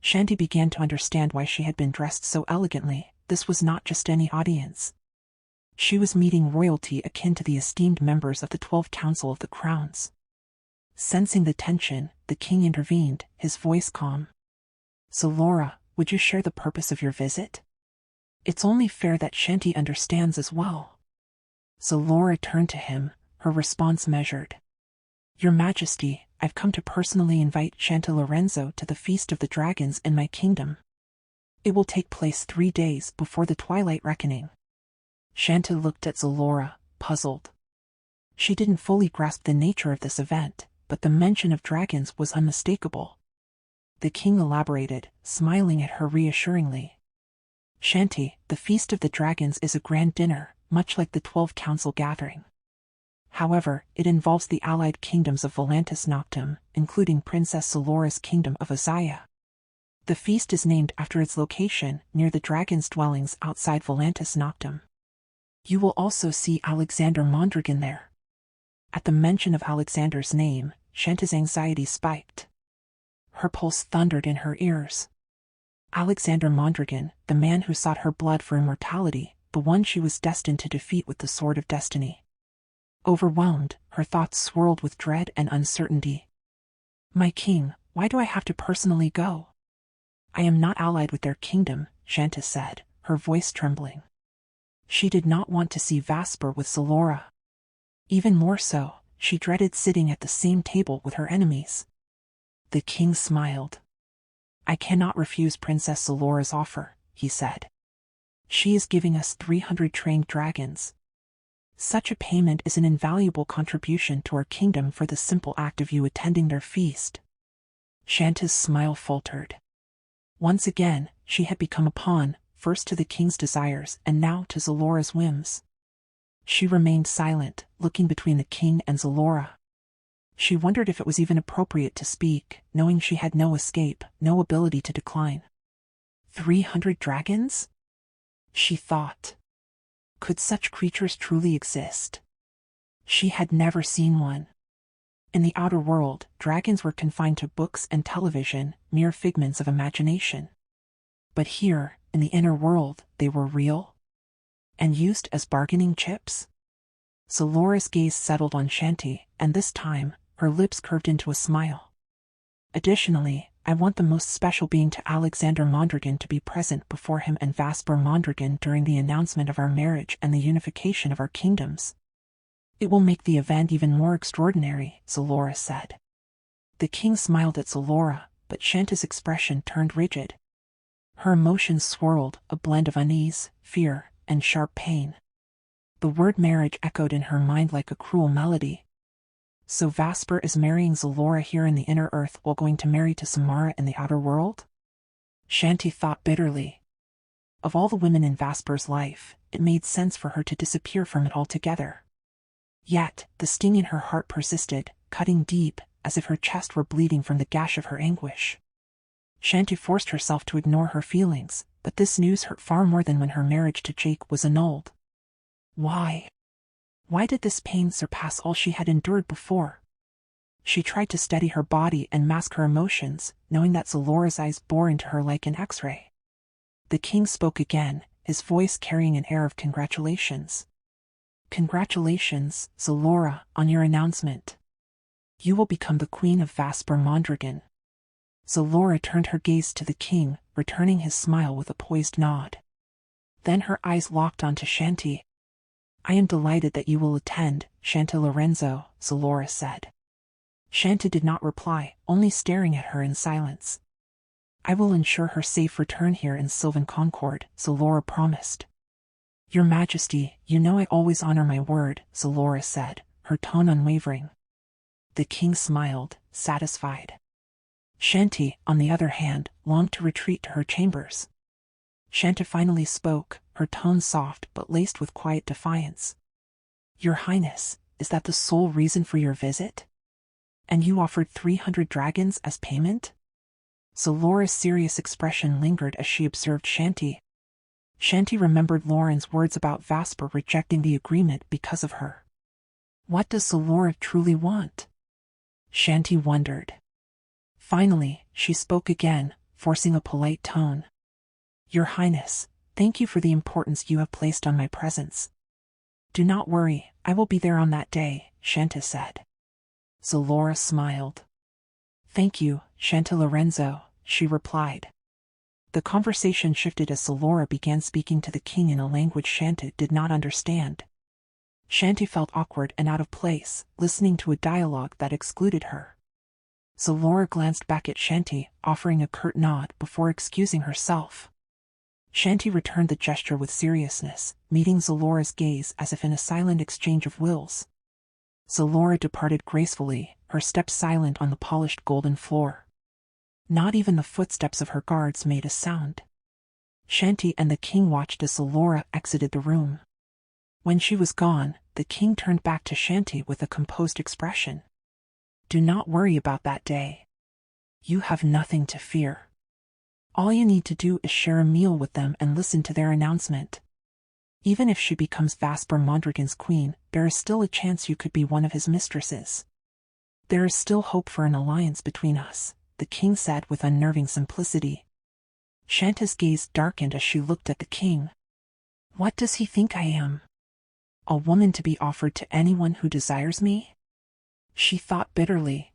Chanty began to understand why she had been dressed so elegantly. This was not just any audience. She was meeting royalty akin to the esteemed members of the 12th Council of the Crowns. Sensing the tension, the king intervened, his voice calm. "Zalora, would you share the purpose of your visit? It's only fair that Chanty understands as well." Zalora turned to him, her response measured. "Your Majesty, I've come to personally invite Don Lorenzo to the Feast of the Dragons in my kingdom. It will take place 3 days before the Twilight Reckoning." Chanty looked at Zalora, puzzled. She didn't fully grasp the nature of this event, but the mention of dragons was unmistakable. The king elaborated, smiling at her reassuringly. "Chanty, the Feast of the Dragons is a grand dinner, much like the 12 Council gathering. However, it involves the allied kingdoms of Velantis Noctem, including Princess Zalora's kingdom of Azaya. The feast is named after its location, near the dragon's dwellings outside Velantis Noctem. You will also see Alexander Mondragon there. At the mention of Alexander's name, Chanty's anxiety spiked. Her pulse thundered in her ears. Alexander Mondragon, the man who sought her blood for immortality, the one she was destined to defeat with the sword of destiny. Overwhelmed, her thoughts swirled with dread and uncertainty. My king, why do I have to personally go? I am not allied with their kingdom, Chanty said, her voice trembling. She did not want to see Vasper with Zalora. Even more so, she dreaded sitting at the same table with her enemies. The king smiled. I cannot refuse Princess Zalora's offer, he said. She is giving us 300 trained dragons. Such a payment is an invaluable contribution to our kingdom for the simple act of you attending their feast. Chanty's smile faltered. Once again, she had become a pawn, first to the king's desires and now to Zalora's whims. She remained silent, looking between the king and Zalora. She wondered if it was even appropriate to speak, knowing she had no escape, no ability to decline. 300 dragons? She thought. Could such creatures truly exist? She had never seen one. In the outer world, dragons were confined to books and television, mere figments of imagination. But here, in the inner world, they were real? And used as bargaining chips? Zalora's gaze settled on Chanty, and this time, her lips curved into a smile. Additionally, I want the most special being to Alexander Mondragon to be present before him and Vasper Mondragon during the announcement of our marriage and the unification of our kingdoms. It will make the event even more extraordinary, Zalora said. The king smiled at Zalora, but Chanty's expression turned rigid. Her emotions swirled, a blend of unease, fear, and sharp pain. The word marriage echoed in her mind like a cruel melody. So Vasper is marrying Zalora here in the inner earth while going to marry to Samara in the outer world? Chanty thought bitterly. Of all the women in Vasper's life, it made sense for her to disappear from it altogether. Yet, the sting in her heart persisted, cutting deep, as if her chest were bleeding from the gash of her anguish. Chanty forced herself to ignore her feelings, but this news hurt far more than when her marriage to Jake was annulled. Why? Why did this pain surpass all she had endured before? She tried to steady her body and mask her emotions, knowing that Zalora's eyes bore into her like an X-ray. The king spoke again, his voice carrying an air of congratulations. Congratulations, Zalora, on your announcement. You will become the queen of Vasper Mondragon. Zalora turned her gaze to the king, returning his smile with a poised nod. Then her eyes locked onto Chanty. I am delighted that you will attend, Don Lorenzo, Zalora said. Chanty did not reply, only staring at her in silence. I will ensure her safe return here in Sylvan Concord, Zalora promised. Your Majesty, you know I always honor my word, Zalora said, her tone unwavering. The king smiled, satisfied. Chanty, on the other hand, longed to retreat to her chambers. Chanty finally spoke, her tone soft but laced with quiet defiance. Your Highness, is that the sole reason for your visit? And you offered 300 dragons as payment? Zalora's serious expression lingered as she observed Chanty. Chanty remembered Lauren's words about Vasper rejecting the agreement because of her. What does Zalora truly want? Chanty wondered. Finally, she spoke again, forcing a polite tone. Your Highness, thank you for the importance you have placed on my presence. Do not worry, I will be there on that day, Chanty said. Zalora smiled. Thank you, Don Lorenzo, she replied. The conversation shifted as Zalora began speaking to the king in a language Chanty did not understand. Chanty felt awkward and out of place, listening to a dialogue that excluded her. Zalora glanced back at Chanty, offering a curt nod before excusing herself. Chanty returned the gesture with seriousness, meeting Zalora's gaze as if in a silent exchange of wills. Zalora departed gracefully, her steps silent on the polished golden floor. Not even the footsteps of her guards made a sound. Chanty and the king watched as Zalora exited the room. When she was gone, the king turned back to Chanty with a composed expression. Do not worry about that day. You have nothing to fear. All you need to do is share a meal with them and listen to their announcement. Even if she becomes Vasper Mondragon's queen, there is still a chance you could be one of his mistresses. There is still hope for an alliance between us, the king said with unnerving simplicity. Chanty's gaze darkened as she looked at the king. What does he think I am? A woman to be offered to anyone who desires me? She thought bitterly.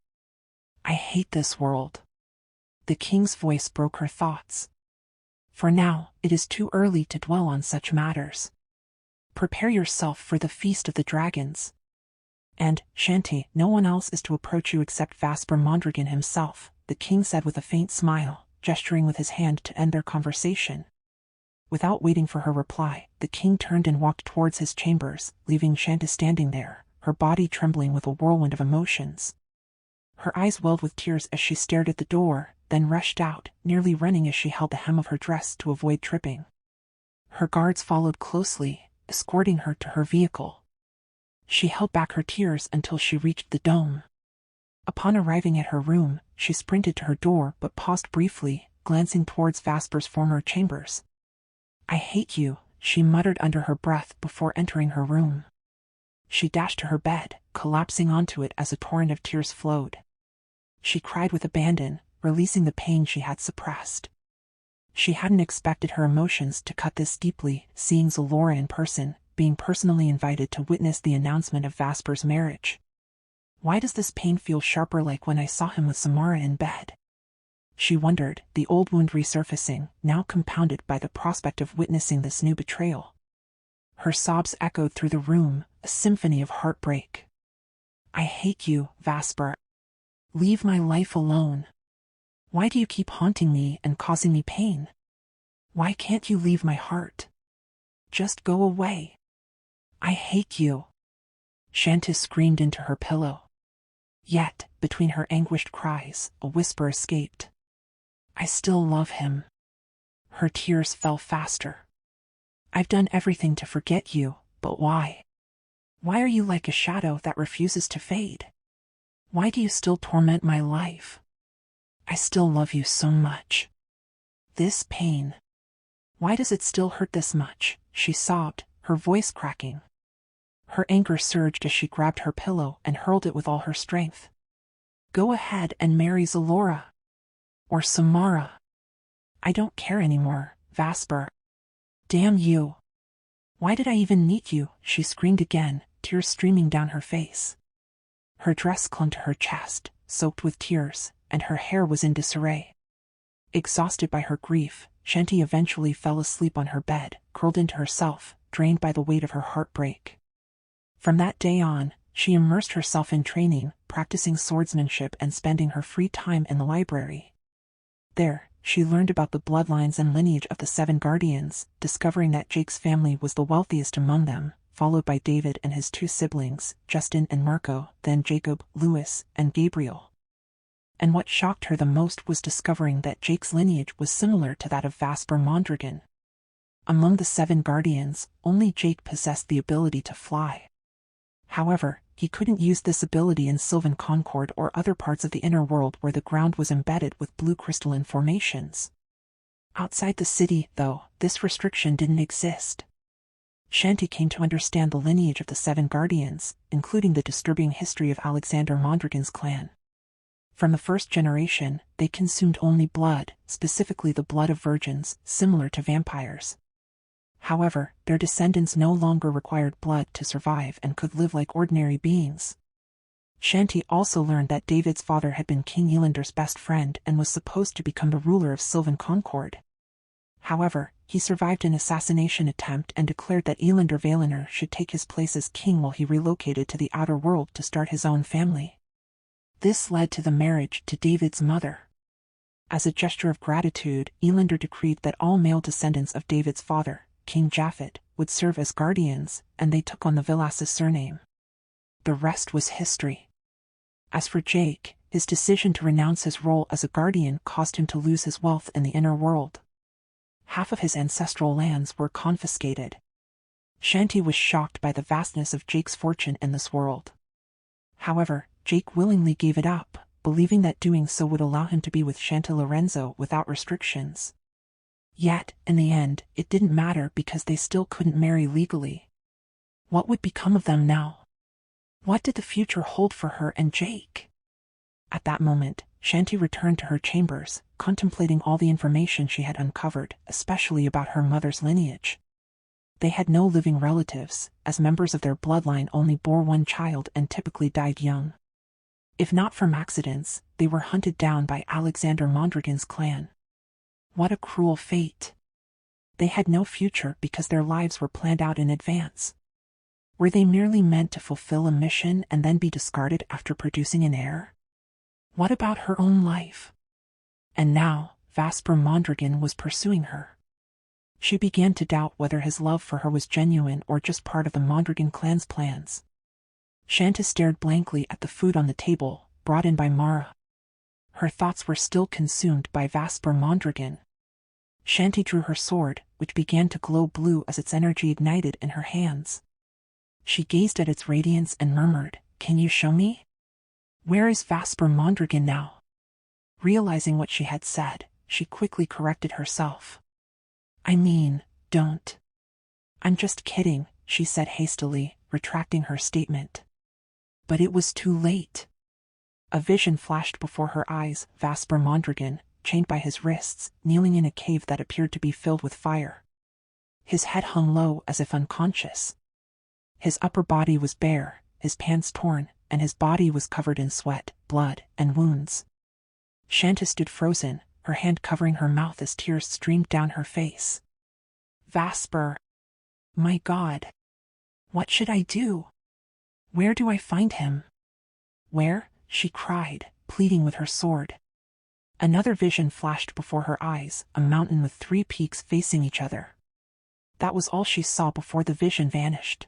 I hate this world. The king's voice broke her thoughts. For now, it is too early to dwell on such matters. Prepare yourself for the feast of the dragons. And, Chanty, no one else is to approach you except Vasper Mondragon himself, the king said with a faint smile, gesturing with his hand to end their conversation. Without waiting for her reply, the king turned and walked towards his chambers, leaving Chanty standing there, her body trembling with a whirlwind of emotions. Her eyes welled with tears as she stared at the door, then rushed out, nearly running as she held the hem of her dress to avoid tripping. Her guards followed closely, escorting her to her vehicle. She held back her tears until she reached the dome. Upon arriving at her room, she sprinted to her door but paused briefly, glancing towards Vasper's former chambers. I hate you, she muttered under her breath before entering her room. She dashed to her bed, collapsing onto it as a torrent of tears flowed. She cried with abandon, releasing the pain she had suppressed. She hadn't expected her emotions to cut this deeply, seeing Zalora in person, being personally invited to witness the announcement of Vasper's marriage. Why does this pain feel sharper like when I saw him with Samara in bed? She wondered, the old wound resurfacing, now compounded by the prospect of witnessing this new betrayal. Her sobs echoed through the room, a symphony of heartbreak. I hate you, Vasper. Leave my life alone. Why do you keep haunting me and causing me pain? Why can't you leave my heart? Just go away. I hate you. Chanty screamed into her pillow. Yet, between her anguished cries, a whisper escaped. I still love him. Her tears fell faster. I've done everything to forget you, but why? Why are you like a shadow that refuses to fade? Why do you still torment my life? I still love you so much. This pain. Why does it still hurt this much? She sobbed, her voice cracking. Her anger surged as she grabbed her pillow and hurled it with all her strength. Go ahead and marry Zalora. Or Samara. I don't care anymore, Vasper. Damn you. Why did I even meet you? She screamed again, tears streaming down her face. Her dress clung to her chest, soaked with tears, and her hair was in disarray. Exhausted by her grief, Chanty eventually fell asleep on her bed, curled into herself, drained by the weight of her heartbreak. From that day on, she immersed herself in training, practicing swordsmanship and spending her free time in the library. There, she learned about the bloodlines and lineage of the 7 guardians, discovering that Jake's family was the wealthiest among them, followed by David and his 2 siblings, Justin and Marco, then Jacob, Louis, and Gabriel. And what shocked her the most was discovering that Jake's lineage was similar to that of Vasper Mondragon. Among the 7 guardians, only Jake possessed the ability to fly. However, he couldn't use this ability in Sylvan Concord or other parts of the inner world where the ground was embedded with blue crystalline formations. Outside the city, though, this restriction didn't exist. Chanty came to understand the lineage of the 7 guardians, including the disturbing history of Alexander Mondragon's clan. From the first generation, they consumed only blood, specifically the blood of virgins, similar to vampires. However, their descendants no longer required blood to survive and could live like ordinary beings. Chanty also learned that David's father had been King Elander's best friend and was supposed to become the ruler of Sylvan Concord. However, he survived an assassination attempt and declared that Elander Valener should take his place as king while he relocated to the outer world to start his own family. This led to the marriage to David's mother. As a gesture of gratitude, Elander decreed that all male descendants of David's father, King Japhet, would serve as guardians, and they took on the Velantis surname. The rest was history. As for Jake, his decision to renounce his role as a guardian caused him to lose his wealth in the inner world. Half of his ancestral lands were confiscated. Chanty was shocked by the vastness of Jake's fortune in this world. However, Jake willingly gave it up, believing that doing so would allow him to be with Don Lorenzo without restrictions. Yet, in the end, it didn't matter because they still couldn't marry legally. What would become of them now? What did the future hold for her and Jake? At that moment, Chanty returned to her chambers, contemplating all the information she had uncovered, especially about her mother's lineage. They had no living relatives, as members of their bloodline only bore one child and typically died young. If not from accidents, they were hunted down by Alexander Mondragon's clan. What a cruel fate. They had no future because their lives were planned out in advance. Were they merely meant to fulfill a mission and then be discarded after producing an heir? What about her own life? And now, Vasper Mondragon was pursuing her. She began to doubt whether his love for her was genuine or just part of the Mondragon clan's plans. Chanty stared blankly at the food on the table, brought in by Mara. Her thoughts were still consumed by Vasper Mondragon. Chanty drew her sword, which began to glow blue as its energy ignited in her hands. She gazed at its radiance and murmured, "Can you show me? Where is Vasper Mondragon now?" Realizing what she had said, she quickly corrected herself. "I mean, don't." "I'm just kidding," she said hastily, retracting her statement. But it was too late. A vision flashed before her eyes, Vasper Mondragon, chained by his wrists, kneeling in a cave that appeared to be filled with fire. His head hung low as if unconscious. His upper body was bare, his pants torn, and his body was covered in sweat, blood, and wounds. Chanty stood frozen, her hand covering her mouth as tears streamed down her face. "Vasper! My God! What should I do? Where do I find him?" "Where?" she cried, pleading with her sword. Another vision flashed before her eyes, a mountain with 3 peaks facing each other. That was all she saw before the vision vanished.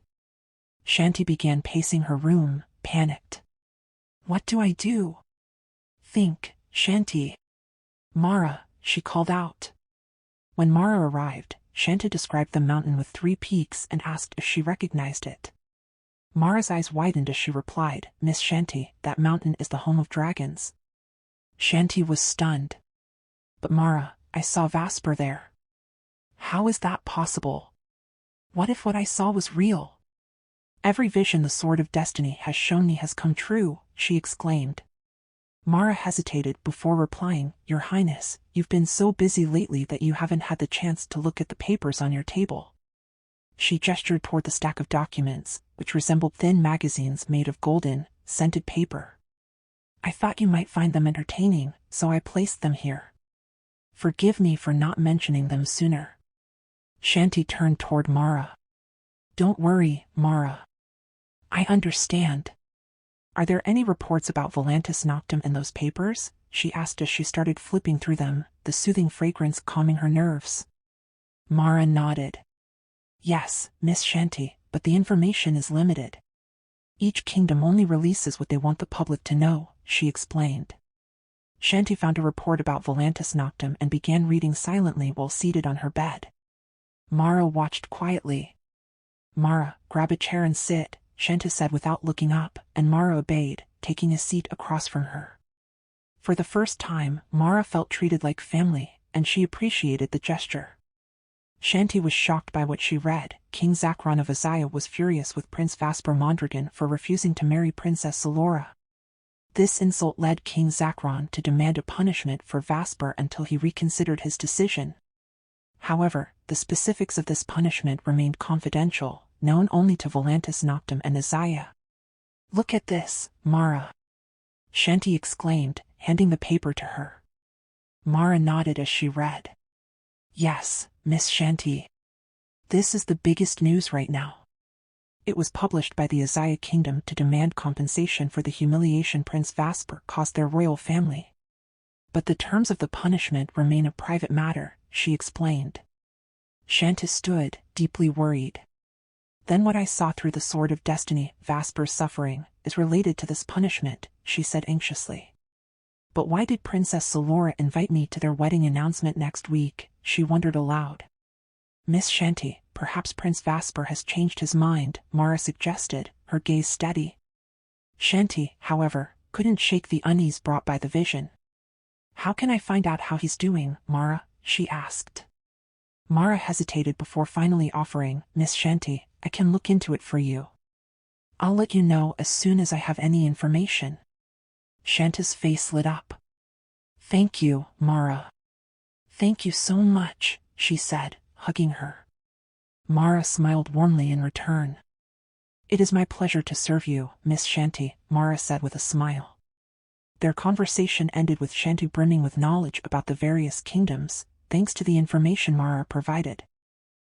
Chanty began pacing her room, panicked. "What do I do? Think, Chanty." "Mara," she called out. When Mara arrived, Chanty described the mountain with 3 peaks and asked if she recognized it. Mara's eyes widened as she replied, "Miss Chanty, that mountain is the home of dragons." Chanty was stunned. "But Mara, I saw Vasper there." "How is that possible? What if what I saw was real?" "Every vision the Sword of Destiny has shown me has come true," she exclaimed. Mara hesitated before replying, "Your Highness, you've been so busy lately that you haven't had the chance to look at the papers on your table." She gestured toward the stack of documents, which resembled thin magazines made of golden, scented paper. "I thought you might find them entertaining, so I placed them here. Forgive me for not mentioning them sooner." Chanty turned toward Mara. "Don't worry, Mara. I understand. Are there any reports about Velantis Noctem in those papers?" she asked as she started flipping through them, the soothing fragrance calming her nerves. Mara nodded. "Yes, Miss Chanty, but the information is limited. Each kingdom only releases what they want the public to know," she explained. Chanty found a report about Velantis Noctem and began reading silently while seated on her bed. Mara watched quietly. "Mara, grab a chair and sit," Chanty said without looking up, and Mara obeyed, taking a seat across from her. For the first time, Mara felt treated like family, and she appreciated the gesture. Chanty was shocked by what she read. King Zachron of Azaya was furious with Prince Vasper Mondragon for refusing to marry Princess Zalora. This insult led King Zachron to demand a punishment for Vasper until he reconsidered his decision. However, the specifics of this punishment remained confidential, known only to Velantis Noctem and Azaya. "Look at this, Mara," Chanty exclaimed, handing the paper to her. Mara nodded as she read. "Yes, Miss Chanty. This is the biggest news right now. It was published by the Azaya Kingdom to demand compensation for the humiliation Prince Vasper caused their royal family. But the terms of the punishment remain a private matter," she explained. Chanty stood, deeply worried. "Then what I saw through the Sword of Destiny, Vasper's suffering, is related to this punishment," she said anxiously. "But why did Princess Zalora invite me to their wedding announcement next week?" she wondered aloud. "Miss Chanty, perhaps Prince Vasper has changed his mind, Mara suggested, her gaze steady. Chanty, however, couldn't shake the unease brought by the vision. How can I find out how he's doing, Mara? She asked. Mara hesitated before finally offering, Miss Chanty, I can look into it for you. I'll let you know as soon as I have any information. Chanty's face lit up. Thank you, Mara. Thank you so much, she said, hugging her. Mara smiled warmly in return. It is my pleasure to serve you, Miss Chanty, Mara said with a smile. Their conversation ended with Chanty brimming with knowledge about the various kingdoms, thanks to the information Mara provided.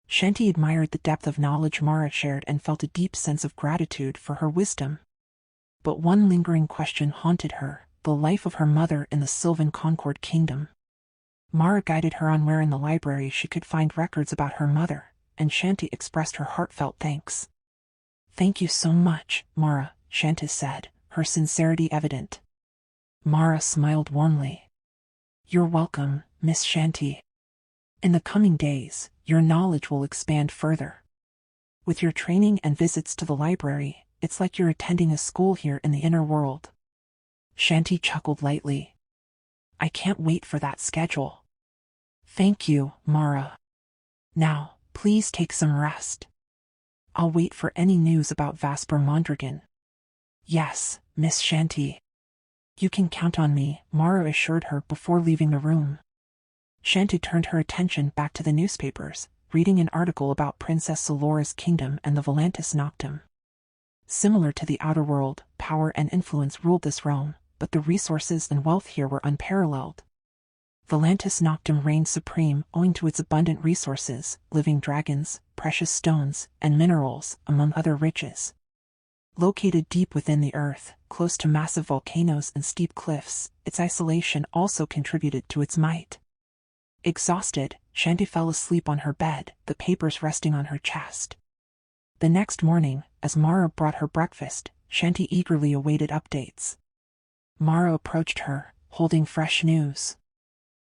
Chanty admired the depth of knowledge Mara shared and felt a deep sense of gratitude for her wisdom. But one lingering question haunted her, the life of her mother in the Sylvan Concord Kingdom. Mara guided her on where in the library she could find records about her mother, and Chanty expressed her heartfelt thanks. Thank you so much, Mara, Chanty said, her sincerity evident. Mara smiled warmly. You're welcome, Miss Chanty. In the coming days, your knowledge will expand further. With your training and visits to the library, it's like you're attending a school here in the inner world. Chanty chuckled lightly. I can't wait for that schedule. Thank you, Mara. Now, please take some rest. I'll wait for any news about Vasper Mondragon. Yes, Miss Chanty. You can count on me, Mara assured her before leaving the room. Chanty turned her attention back to the newspapers, reading an article about Princess Zalora's kingdom and the Velantis Noctem. Similar to the outer world, power and influence ruled this realm, but the resources and wealth here were unparalleled. Velantis Noctem reigned supreme owing to its abundant resources, living dragons, precious stones, and minerals, among other riches. Located deep within the earth, close to massive volcanoes and steep cliffs, its isolation also contributed to its might. Exhausted, Chanty fell asleep on her bed, the papers resting on her chest. The next morning, as Mara brought her breakfast, Chanty eagerly awaited updates. Mara approached her, holding fresh news.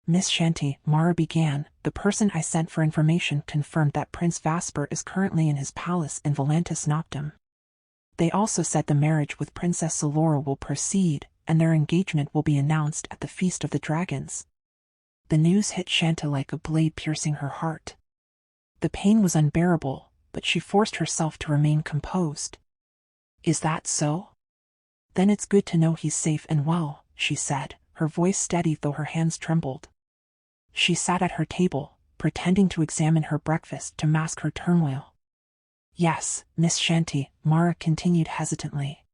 Miss Chanty, Mara began, the person I sent for information confirmed that Prince Vasper is currently in his palace in Velantis Noctem. They also said the marriage with Princess Zalora will proceed, and their engagement will be announced at the Feast of the Dragons. The news hit Chanty like a blade piercing her heart. The pain was unbearable, but she forced herself to remain composed. Is that so? Then it's good to know he's safe and well, she said, her voice steady though her hands trembled. She sat at her table, pretending to examine her breakfast to mask her turmoil. Yes, Miss Chanty, Mara continued hesitantly.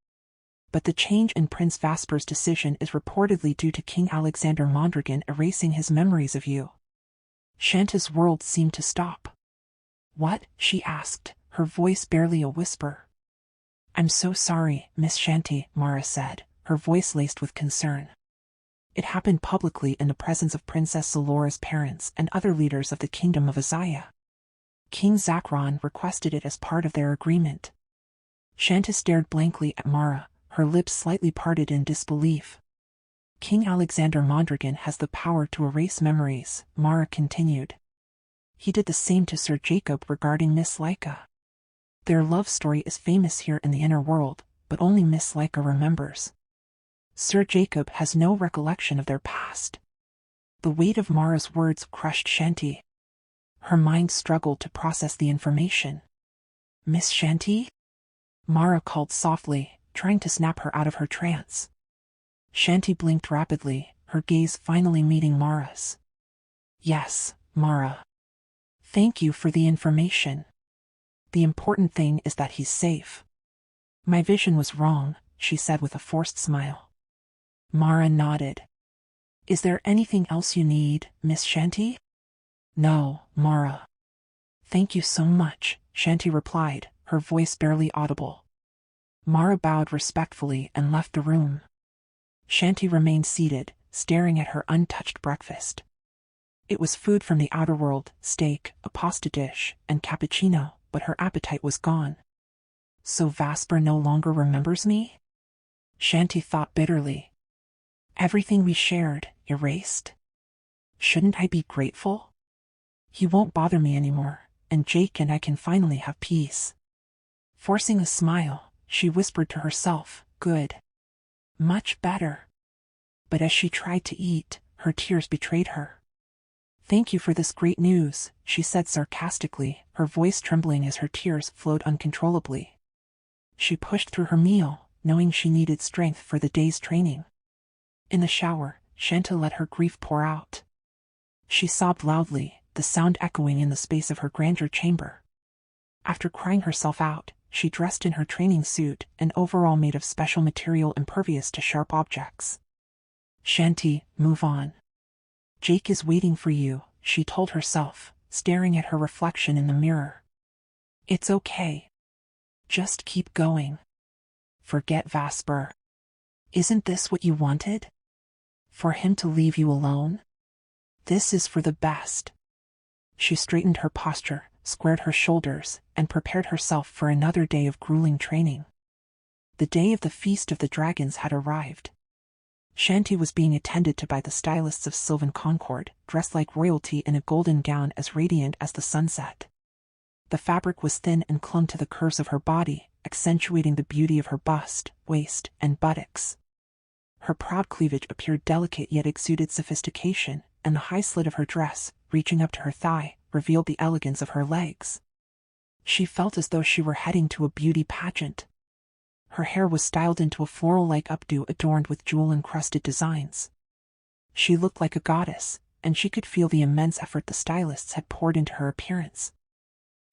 But the change in Prince Vasper's decision is reportedly due to King Alexander Mondragon erasing his memories of you. Chanty's world seemed to stop. What? She asked, her voice barely a whisper. I'm so sorry, Miss Chanty, Mara said, her voice laced with concern. It happened publicly in the presence of Princess Zalora's parents and other leaders of the Kingdom of Azaya. King Zakron requested it as part of their agreement. Chanty stared blankly at Mara, her lips slightly parted in disbelief. King Alexander Mondragon has the power to erase memories, Mara continued. He did the same to Sir Jacob regarding Miss Laika. Their love story is famous here in the inner world, but only Miss Laika remembers. Sir Jacob has no recollection of their past. The weight of Mara's words crushed Chanty. Her mind struggled to process the information. Miss Chanty? Mara called softly, trying to snap her out of her trance. Chanty blinked rapidly, her gaze finally meeting Mara's. Yes, Mara. Thank you for the information. The important thing is that he's safe. My vision was wrong, she said with a forced smile. Mara nodded. Is there anything else you need, Miss Chanty? No, Mara. Thank you so much, Chanty replied, her voice barely audible. Mara bowed respectfully and left the room. Chanty remained seated, staring at her untouched breakfast. It was food from the outer world, steak, a pasta dish, and cappuccino, but her appetite was gone. So Vasper no longer remembers me? Chanty thought bitterly. Everything we shared, erased? Shouldn't I be grateful? He won't bother me anymore, and Jake and I can finally have peace." Forcing a smile, she whispered to herself, "Good. Much better." But as she tried to eat, her tears betrayed her. "Thank you for this great news," she said sarcastically, her voice trembling as her tears flowed uncontrollably. She pushed through her meal, knowing she needed strength for the day's training. In the shower, Chanty let her grief pour out. She sobbed loudly, the sound echoing in the space of her grandeur chamber. After crying herself out, she dressed in her training suit, an overall made of special material impervious to sharp objects. "Chanty, move on. Jake is waiting for you," she told herself, staring at her reflection in the mirror. "It's okay. Just keep going. Forget Vasper. Isn't this what you wanted? For him to leave you alone? This is for the best." She straightened her posture, squared her shoulders, and prepared herself for another day of grueling training. The day of the Feast of the Dragons had arrived. Chanty was being attended to by the stylists of Sylvan Concord, dressed like royalty in a golden gown as radiant as the sunset. The fabric was thin and clung to the curves of her body, accentuating the beauty of her bust, waist, and buttocks. Her proud cleavage appeared delicate yet exuded sophistication, and the high slit of her dress, reaching up to her thigh, revealed the elegance of her legs. She felt as though she were heading to a beauty pageant. Her hair was styled into a floral-like updo adorned with jewel-encrusted designs. She looked like a goddess, and she could feel the immense effort the stylists had poured into her appearance.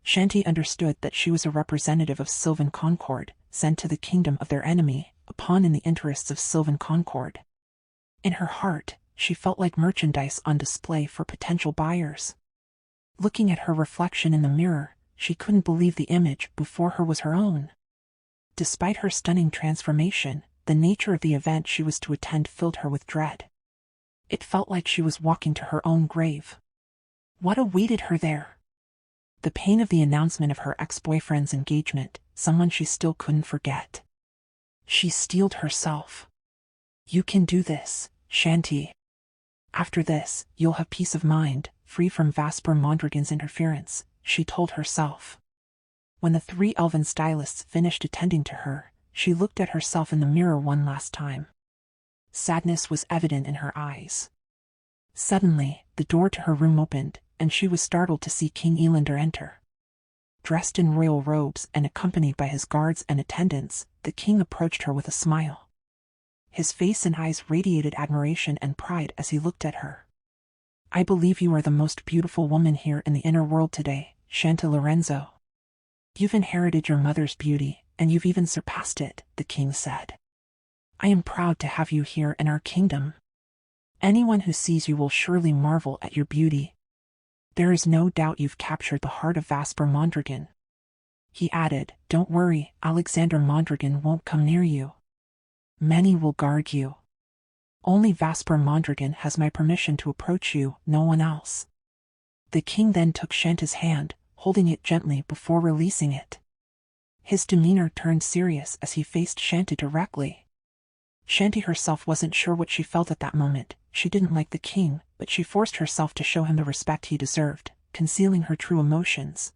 Chanty understood that she was a representative of Sylvan Concord, sent to the kingdom of their enemy, a pawn in the interests of Sylvan Concord. In her heart, she felt like merchandise on display for potential buyers. Looking at her reflection in the mirror, she couldn't believe the image before her was her own. Despite her stunning transformation, the nature of the event she was to attend filled her with dread. It felt like she was walking to her own grave. What awaited her there? The pain of the announcement of her ex-boyfriend's engagement, someone she still couldn't forget. She steeled herself. "You can do this, Chanty. After this, you'll have peace of mind, free from Vasper Mondragon's interference," she told herself. When the 3 elven stylists finished attending to her, she looked at herself in the mirror one last time. Sadness was evident in her eyes. Suddenly, the door to her room opened, and she was startled to see King Elander enter. Dressed in royal robes and accompanied by his guards and attendants, the king approached her with a smile. His face and eyes radiated admiration and pride as he looked at her. "I believe you are the most beautiful woman here in the inner world today, Don Lorenzo. You've inherited your mother's beauty, and you've even surpassed it," the king said. "I am proud to have you here in our kingdom. Anyone who sees you will surely marvel at your beauty. There is no doubt you've captured the heart of Vasper Mondragon." He added, "Don't worry, Alexander Mondragon won't come near you. Many will guard you. Only Vasper Mondragon has my permission to approach you, no one else." The king then took Chanty's hand, holding it gently before releasing it. His demeanor turned serious as he faced Chanty directly. Chanty herself wasn't sure what she felt at that moment. She didn't like the king, but she forced herself to show him the respect he deserved, concealing her true emotions.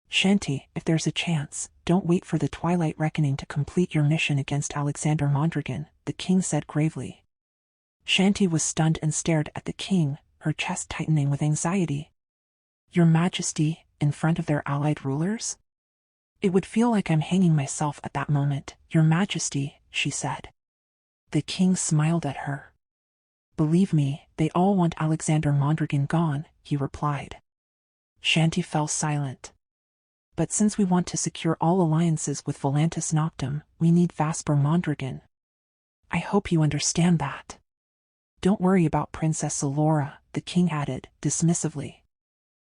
"Chanty, if there's a chance, don't wait for the Twilight Reckoning to complete your mission against Alexander Mondragon," the king said gravely. Chanty was stunned and stared at the king, her chest tightening with anxiety. "Your Majesty, in front of their allied rulers? It would feel like I'm hanging myself at that moment, Your Majesty," she said. The king smiled at her. "Believe me, they all want Alexander Mondragon gone," he replied. Chanty fell silent. "But since we want to secure all alliances with Velantis Noctem, we need Vasper Mondragon. I hope you understand that. Don't worry about Princess Zalora," the king added, dismissively.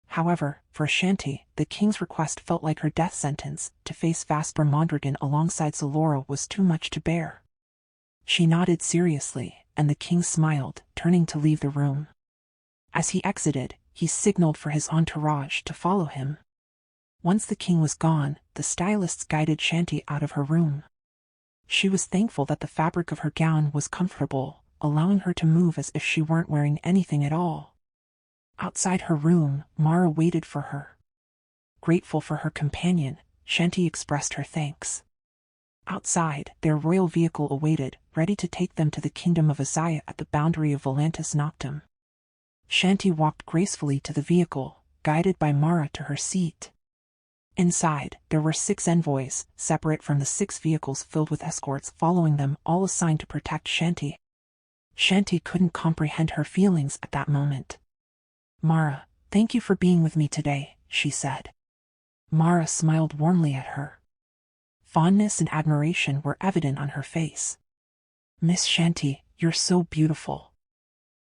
However, for Chanty, the king's request felt like her death sentence. To face Vasper Mondragon alongside Zalora was too much to bear. She nodded seriously, and the king smiled, turning to leave the room. As he exited, he signaled for his entourage to follow him. Once the king was gone, the stylists guided Chanty out of her room. She was thankful that the fabric of her gown was comfortable, allowing her to move as if she weren't wearing anything at all. Outside her room, Mara waited for her. Grateful for her companion, Chanty expressed her thanks. Outside, their royal vehicle awaited, ready to take them to the kingdom of Isaiah at the boundary of Velantis Noctem. Chanty walked gracefully to the vehicle, guided by Mara to her seat. Inside, there were 6 envoys, separate from the 6 vehicles filled with escorts following them, all assigned to protect Chanty. Chanty couldn't comprehend her feelings at that moment. "Mara, thank you for being with me today," she said. Mara smiled warmly at her. Fondness and admiration were evident on her face. "Miss Chanty, you're so beautiful.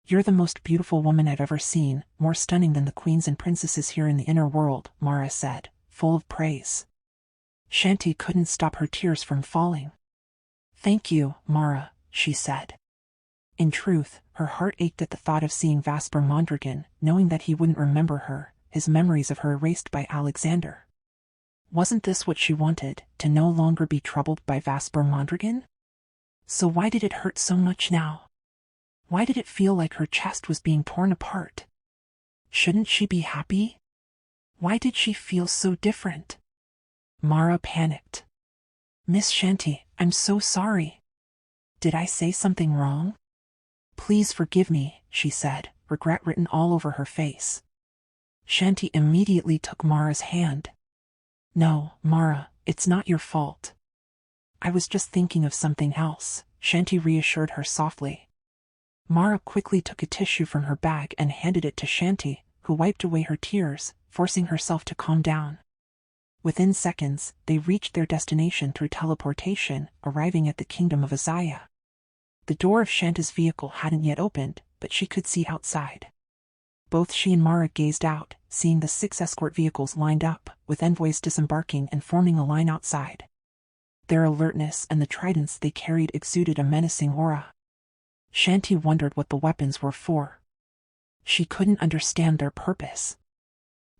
You're the most beautiful woman I've ever seen, more stunning than the queens and princesses here in the inner world," Mara said, full of praise. Chanty couldn't stop her tears from falling. "Thank you, Mara," she said. In truth, her heart ached at the thought of seeing Vasper Mondragon, knowing that he wouldn't remember her, his memories of her erased by Alexander. Wasn't this what she wanted, to no longer be troubled by Vasper Mondragon? So why did it hurt so much now? Why did it feel like her chest was being torn apart? Shouldn't she be happy? Why did she feel so different? Mara panicked. "Miss Chanty, I'm so sorry. Did I say something wrong? Please forgive me," she said, regret written all over her face. Chanty immediately took Mara's hand. "No, Mara, it's not your fault. I was just thinking of something else," Chanty reassured her softly. Mara quickly took a tissue from her bag and handed it to Chanty, who wiped away her tears, forcing herself to calm down. Within seconds, they reached their destination through teleportation, arriving at the kingdom of Isaiah. The door of Chanty's vehicle hadn't yet opened, but she could see outside. Both she and Mara gazed out, seeing the 6 escort vehicles lined up, with envoys disembarking and forming a line outside. Their alertness and the tridents they carried exuded a menacing aura. Chanty wondered what the weapons were for. She couldn't understand their purpose.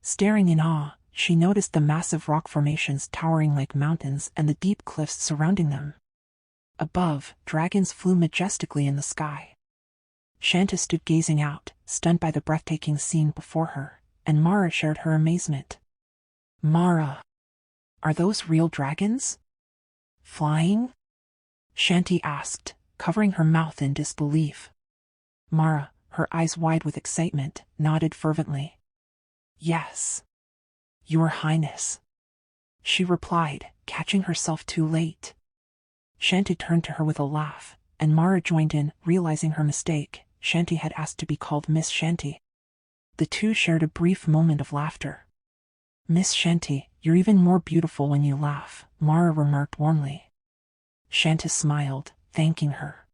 Staring in awe, she noticed the massive rock formations towering like mountains and the deep cliffs surrounding them. Above, dragons flew majestically in the sky. Chanty stood gazing out, stunned by the breathtaking scene before her, and Mara shared her amazement. "Mara, are those real dragons? Flying?" Chanty asked, covering her mouth in disbelief. Mara, her eyes wide with excitement, nodded fervently. "Yes, Your Highness," she replied, catching herself too late. Chanty turned to her with a laugh, and Mara joined in, realizing her mistake. Chanty had asked to be called Miss Chanty. The two shared a brief moment of laughter. "Miss Chanty, you're even more beautiful when you laugh," Mara remarked warmly. Chanty smiled, thanking her.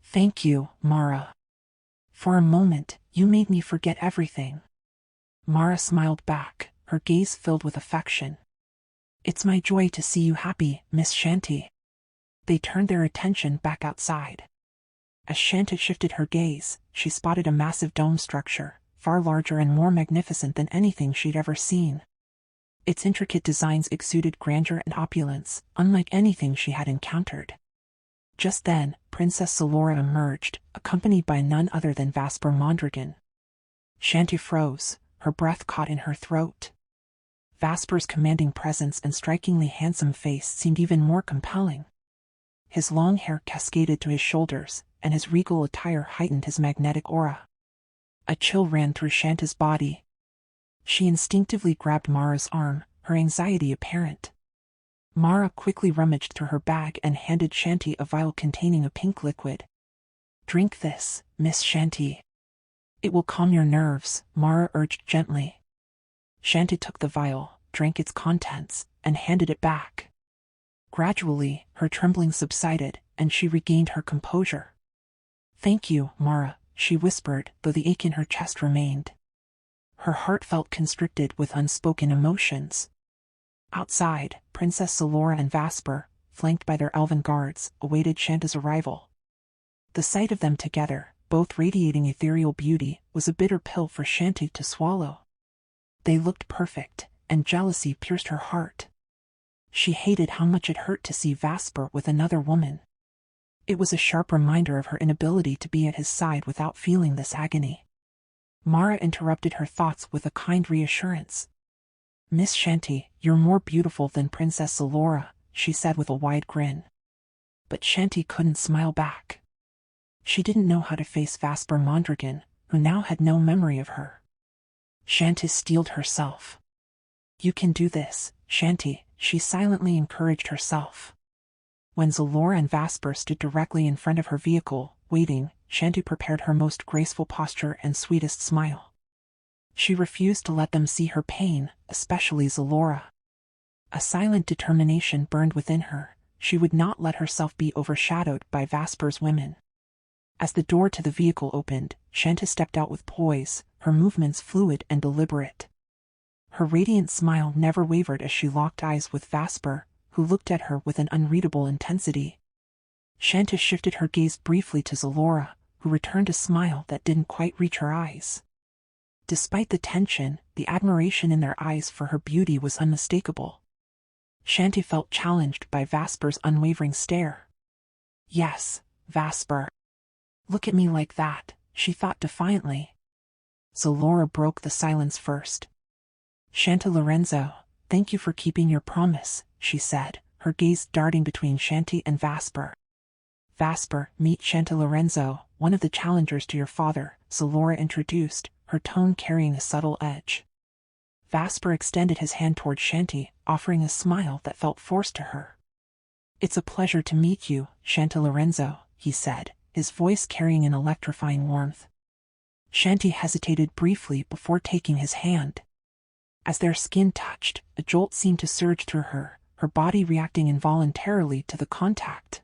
"Thank you, Mara. For a moment, you made me forget everything." Mara smiled back, her gaze filled with affection. "It's my joy to see you happy, Miss Chanty." They turned their attention back outside. As Chanty shifted her gaze, she spotted a massive dome structure, far larger and more magnificent than anything she'd ever seen. Its intricate designs exuded grandeur and opulence, unlike anything she had encountered. Just then, Princess Zalora emerged, accompanied by none other than Vasper Mondragon. Chanty froze, her breath caught in her throat. Vasper's commanding presence and strikingly handsome face seemed even more compelling. His long hair cascaded to his shoulders, and his regal attire heightened his magnetic aura. A chill ran through Chanty's body. She instinctively grabbed Mara's arm, her anxiety apparent. Mara quickly rummaged through her bag and handed Chanty a vial containing a pink liquid. "Drink this, Miss Chanty. It will calm your nerves," Mara urged gently. Chanty took the vial, drank its contents, and handed it back. Gradually, her trembling subsided, and she regained her composure. "Thank you, Mara," she whispered, though the ache in her chest remained. Her heart felt constricted with unspoken emotions. Outside, Princess Zalora and Vasper, flanked by their elven guards, awaited Chanty's arrival. The sight of them together, both radiating ethereal beauty, was a bitter pill for Chanty to swallow. They looked perfect, and jealousy pierced her heart. She hated how much it hurt to see Vasper with another woman. It was a sharp reminder of her inability to be at his side without feeling this agony. Mara interrupted her thoughts with a kind reassurance. Miss Chanty, you're more beautiful than Princess Zalora, she said with a wide grin. But Chanty couldn't smile back. She didn't know how to face Vasper Mondragon, who now had no memory of her. Chanty steeled herself. You can do this, Chanty, she silently encouraged herself. When Zalora and Vasper stood directly in front of her vehicle, waiting, Chanty prepared her most graceful posture and sweetest smile. She refused to let them see her pain, especially Zalora. A silent determination burned within her. She would not let herself be overshadowed by Vasper's women. As the door to the vehicle opened, Chanty stepped out with poise, her movements fluid and deliberate. Her radiant smile never wavered as she locked eyes with Vasper, who looked at her with an unreadable intensity. Chanty shifted her gaze briefly to Zalora, who returned a smile that didn't quite reach her eyes. Despite the tension, the admiration in their eyes for her beauty was unmistakable. Chanty felt challenged by Vasper's unwavering stare. Yes, Vasper. Look at me like that, she thought defiantly. Zalora broke the silence first. Don Lorenzo, thank you for keeping your promise, she said, her gaze darting between Chanty and Vasper. Vasper, meet Don Lorenzo, one of the challengers to your father, Zalora introduced, her tone carrying a subtle edge. Vasper extended his hand toward Chanty, offering a smile that felt forced to her. It's a pleasure to meet you, Don Lorenzo, he said, his voice carrying an electrifying warmth. Chanty hesitated briefly before taking his hand. As their skin touched, a jolt seemed to surge through her, her body reacting involuntarily to the contact.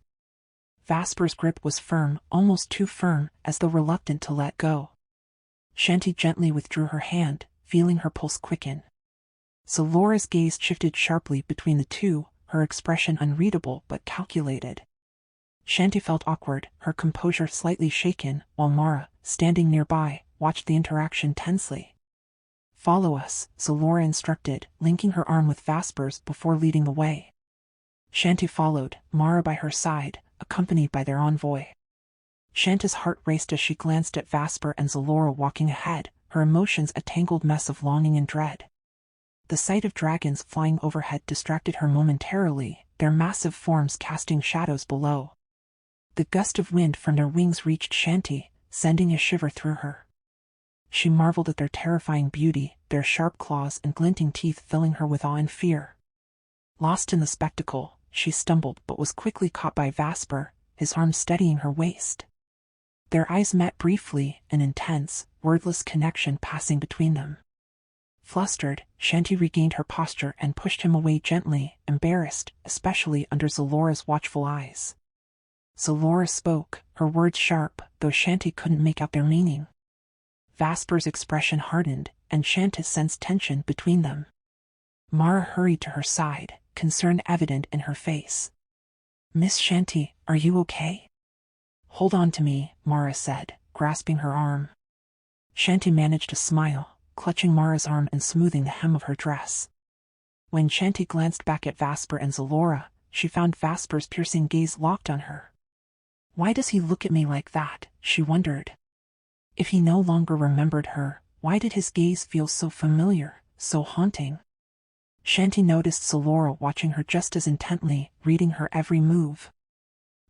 Vasper's grip was firm, almost too firm, as though reluctant to let go. Chanty gently withdrew her hand, feeling her pulse quicken. Zalora's gaze shifted sharply between the two, her expression unreadable but calculated. Chanty felt awkward, her composure slightly shaken, while Mara, standing nearby, watched the interaction tensely. Follow us, Zalora instructed, linking her arm with Vasper's before leading the way. Chanty followed, Mara by her side, accompanied by their envoy. Chanty's heart raced as she glanced at Vasper and Zalora walking ahead, her emotions a tangled mess of longing and dread. The sight of dragons flying overhead distracted her momentarily, their massive forms casting shadows below. The gust of wind from their wings reached Chanty, sending a shiver through her. She marveled at their terrifying beauty, their sharp claws and glinting teeth filling her with awe and fear. Lost in the spectacle, she stumbled but was quickly caught by Vasper, his arm steadying her waist. Their eyes met briefly, an intense, wordless connection passing between them. Flustered, Chanty regained her posture and pushed him away gently, embarrassed, especially under Zalora's watchful eyes. Zalora spoke, her words sharp, though Chanty couldn't make out their meaning. Vasper's expression hardened, and Chanty sensed tension between them. Mara hurried to her side, concern evident in her face. Miss Chanty, are you okay? Hold on to me, Mara said, grasping her arm. Chanty managed a smile, clutching Mara's arm and smoothing the hem of her dress. When Chanty glanced back at Vasper and Zalora, she found Vasper's piercing gaze locked on her. Why does he look at me like that, she wondered. If he no longer remembered her, why did his gaze feel so familiar, so haunting? Chanty noticed Zalora watching her just as intently, reading her every move.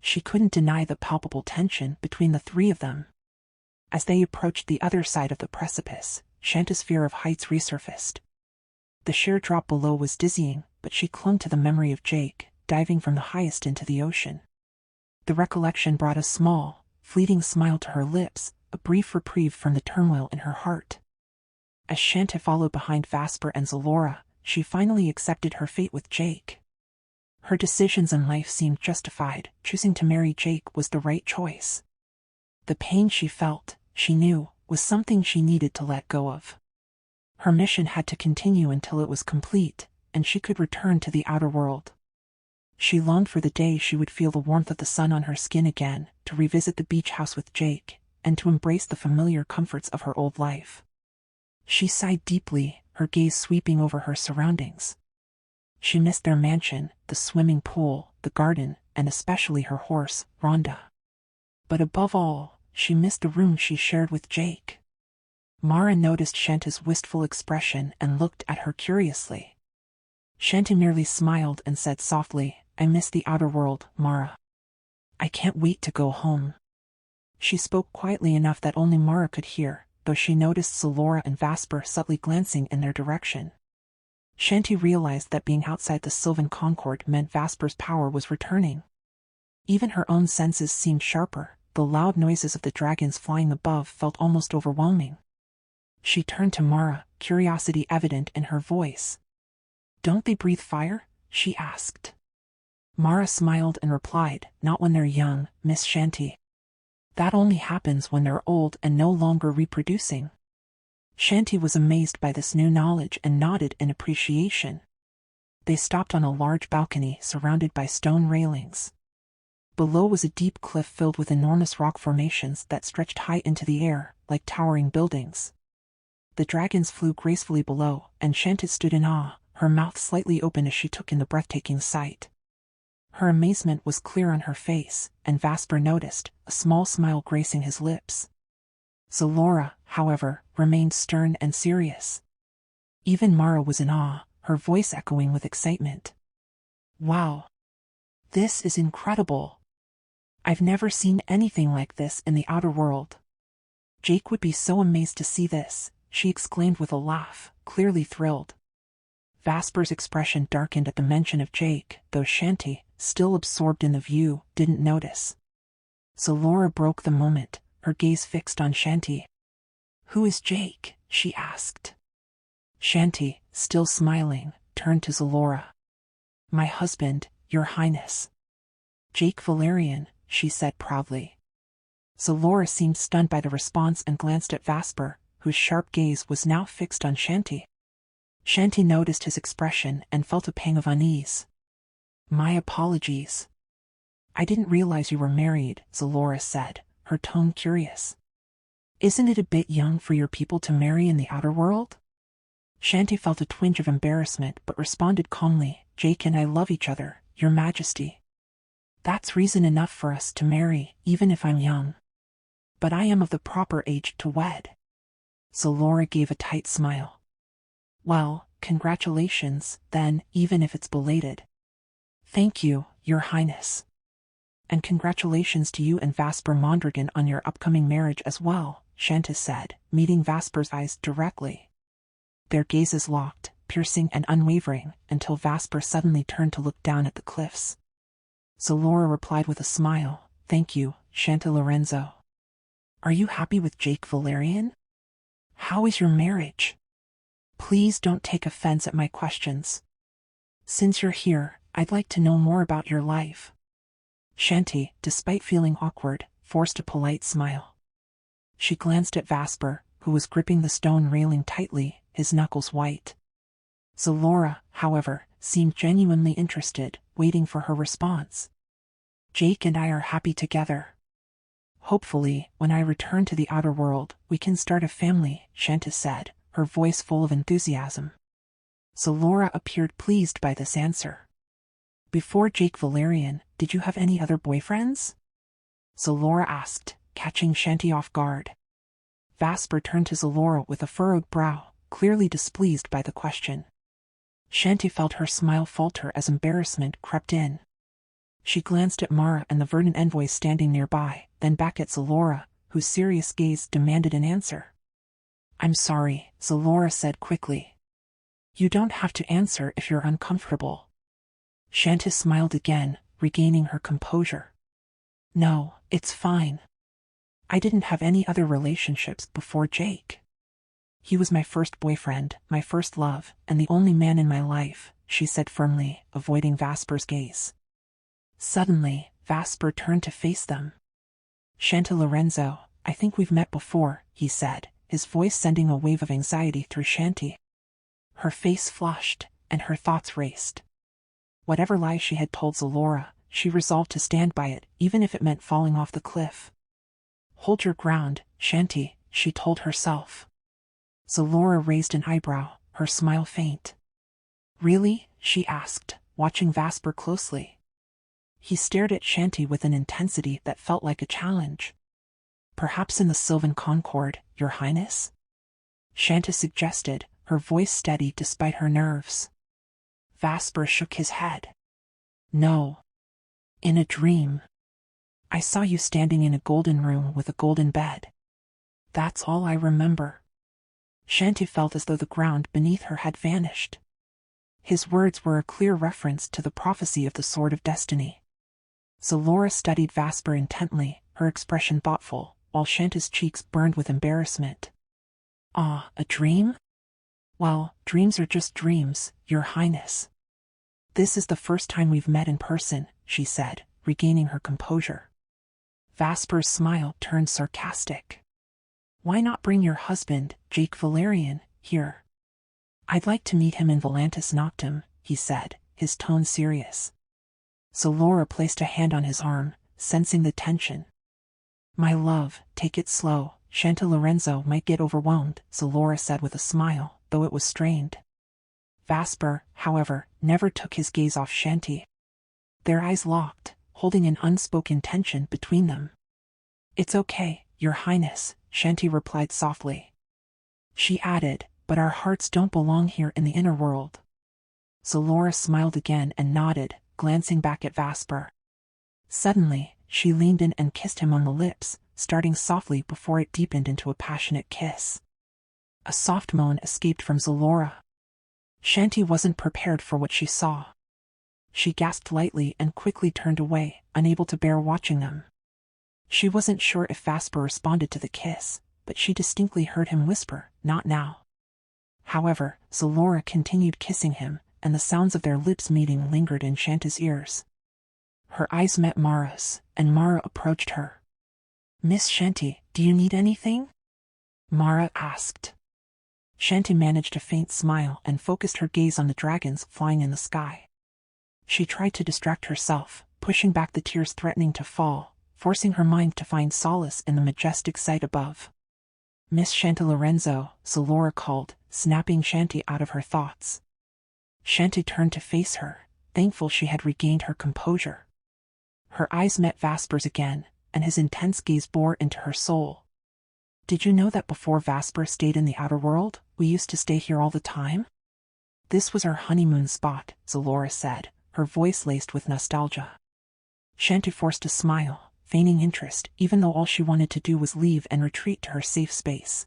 She couldn't deny the palpable tension between the three of them. As they approached the other side of the precipice, Chanty's fear of heights resurfaced. The sheer drop below was dizzying, but she clung to the memory of Jake, diving from the highest into the ocean. The recollection brought a small, fleeting smile to her lips, a brief reprieve from the turmoil in her heart. As Chanty followed behind Vasper and Zalora, she finally accepted her fate with Jake. Her decisions in life seemed justified, choosing to marry Jake was the right choice. The pain she felt, she knew, was something she needed to let go of. Her mission had to continue until it was complete, and she could return to the outer world. She longed for the day she would feel the warmth of the sun on her skin again, to revisit the beach house with Jake, and to embrace the familiar comforts of her old life. She sighed deeply, her gaze sweeping over her surroundings. She missed their mansion, the swimming pool, the garden, and especially her horse, Rhonda. But above all, she missed the room she shared with Jake. Mara noticed Shanty's wistful expression and looked at her curiously. Chanty merely smiled and said softly, "I miss the outer world, Mara. I can't wait to go home." She spoke quietly enough that only Mara could hear, though she noticed Zalora and Vasper subtly glancing in their direction. Chanty realized that being outside the Sylvan Concord meant Vasper's power was returning. Even her own senses seemed sharper. The loud noises of the dragons flying above felt almost overwhelming. She turned to Mara, curiosity evident in her voice. "Don't they breathe fire?" she asked. Mara smiled and replied, "Not when they're young, Miss Chanty. That only happens when they're old and no longer reproducing." Chanty was amazed by this new knowledge and nodded in appreciation. They stopped on a large balcony surrounded by stone railings. Below was a deep cliff filled with enormous rock formations that stretched high into the air, like towering buildings. The dragons flew gracefully below, and Chanty stood in awe, her mouth slightly open as she took in the breathtaking sight. Her amazement was clear on her face, and Vasper noticed, a small smile gracing his lips. Zalora, however, remained stern and serious. Even Mara was in awe, her voice echoing with excitement. "Wow! This is incredible! I've never seen anything like this in the outer world. Jake would be so amazed to see this," she exclaimed with a laugh, clearly thrilled. Vasper's expression darkened at the mention of Jake, though Chanty, still absorbed in the view, didn't notice. Zalora broke the moment, her gaze fixed on Chanty. "Who is Jake?" she asked. Chanty, still smiling, turned to Zalora. "My husband, Your Highness. Jake Valerian," she said proudly. Zalora seemed stunned by the response and glanced at Vasper, whose sharp gaze was now fixed on Chanty. Chanty noticed his expression and felt a pang of unease. "My apologies. I didn't realize you were married," Zalora said, her tone curious. "Isn't it a bit young for your people to marry in the outer world?" Chanty felt a twinge of embarrassment but responded calmly, "Jake and I love each other, Your Majesty. That's reason enough for us to marry, even if I'm young. But I am of the proper age to wed." Zalora gave a tight smile. "Well, congratulations, then, even if it's belated." "Thank you, Your Highness. And congratulations to you and Vasper Mondragon on your upcoming marriage as well," Chanty said, meeting Vasper's eyes directly. Their gazes locked, piercing and unwavering, until Vasper suddenly turned to look down at the cliffs. Zalora replied with a smile, "Thank you, Don Lorenzo. Are you happy with Jake Valerian? How is your marriage? Please don't take offense at my questions. Since you're here, I'd like to know more about your life." Chanty, despite feeling awkward, forced a polite smile. She glanced at Vasper, who was gripping the stone railing tightly, his knuckles white. Zalora, however, seemed genuinely interested, waiting for her response. "Jake and I are happy together. Hopefully, when I return to the outer world, we can start a family," Chanty said, her voice full of enthusiasm. Zalora appeared pleased by this answer. "Before Jake Valerian, did you have any other boyfriends?" Zalora asked, catching Chanty off guard. Vasper turned to Zalora with a furrowed brow, clearly displeased by the question. Chanty felt her smile falter as embarrassment crept in. She glanced at Mara and the verdant envoy standing nearby, then back at Zalora, whose serious gaze demanded an answer. "I'm sorry," Zalora said quickly. "You don't have to answer if you're uncomfortable." Chanty smiled again, regaining her composure. "No, it's fine. I didn't have any other relationships before Jake. He was my first boyfriend, my first love, and the only man in my life," she said firmly, avoiding Vasper's gaze. Suddenly, Vasper turned to face them. "Don Lorenzo, I think we've met before," he said, his voice sending a wave of anxiety through Chanty. Her face flushed, and her thoughts raced. Whatever lie she had told Zalora, she resolved to stand by it, even if it meant falling off the cliff. "Hold your ground, Chanty," she told herself. Zalora raised an eyebrow, her smile faint. "Really?" she asked, watching Vasper closely. He stared at Chanty with an intensity that felt like a challenge. "Perhaps in the Sylvan Concord, Your Highness?" Chanty suggested, her voice steady despite her nerves. Vasper shook his head. No. In a dream. I saw you standing in a golden room with a golden bed. That's all I remember. Chanty felt as though the ground beneath her had vanished. His words were a clear reference to the prophecy of the Sword of Destiny. Zalora studied Vasper intently, her expression thoughtful, while Chanty's cheeks burned with embarrassment. Ah, a dream? Well, dreams are just dreams, Your Highness. This is the first time we've met in person, she said, regaining her composure. Vasper's smile turned sarcastic. Why not bring your husband, Jake Valerian, here? I'd like to meet him in Velantis Noctem, he said, his tone serious. Zalora placed a hand on his arm, sensing the tension. My love, take it slow, Don Lorenzo might get overwhelmed, Zalora said with a smile, though it was strained. Vasper, however, never took his gaze off Chanty. Their eyes locked, holding an unspoken tension between them. It's okay, Your Highness, Chanty replied softly. She added, but our hearts don't belong here in the inner world. Zalora smiled again and nodded, glancing back at Vasper. Suddenly, she leaned in and kissed him on the lips, starting softly before it deepened into a passionate kiss. A soft moan escaped from Zalora. Chanty wasn't prepared for what she saw. She gasped lightly and quickly turned away, unable to bear watching them. She wasn't sure if Vasper responded to the kiss, but she distinctly heard him whisper, not now. However, Zalora continued kissing him, and the sounds of their lips meeting lingered in Chanty's ears. Her eyes met Mara's, and Mara approached her. Miss Chanty, do you need anything? Mara asked. Chanty managed a faint smile and focused her gaze on the dragons flying in the sky. She tried to distract herself, pushing back the tears threatening to fall, forcing her mind to find solace in the majestic sight above. Miss Don Lorenzo, Zalora called, snapping Chanty out of her thoughts. Chanty turned to face her, thankful she had regained her composure. Her eyes met Vasper's again, and his intense gaze bore into her soul. Did you know that before Vasper stayed in the outer world, we used to stay here all the time? This was our honeymoon spot, Zalora said, her voice laced with nostalgia. Chanty forced a smile, feigning interest, even though all she wanted to do was leave and retreat to her safe space.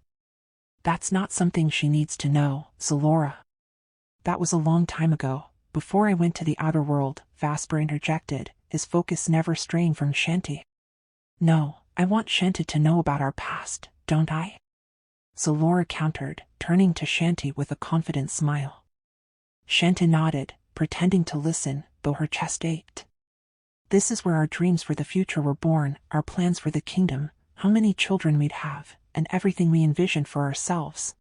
That's not something she needs to know, Zalora. That was a long time ago, before I went to the outer world, Vasper interjected, his focus never straying from Chanty. No, I want Chanty to know about our past, don't I? Zalora countered, turning to Chanty with a confident smile. Chanty nodded, pretending to listen, though her chest ached. This is where our dreams for the future were born, our plans for the kingdom, how many children we'd have, and everything we envisioned for ourselves.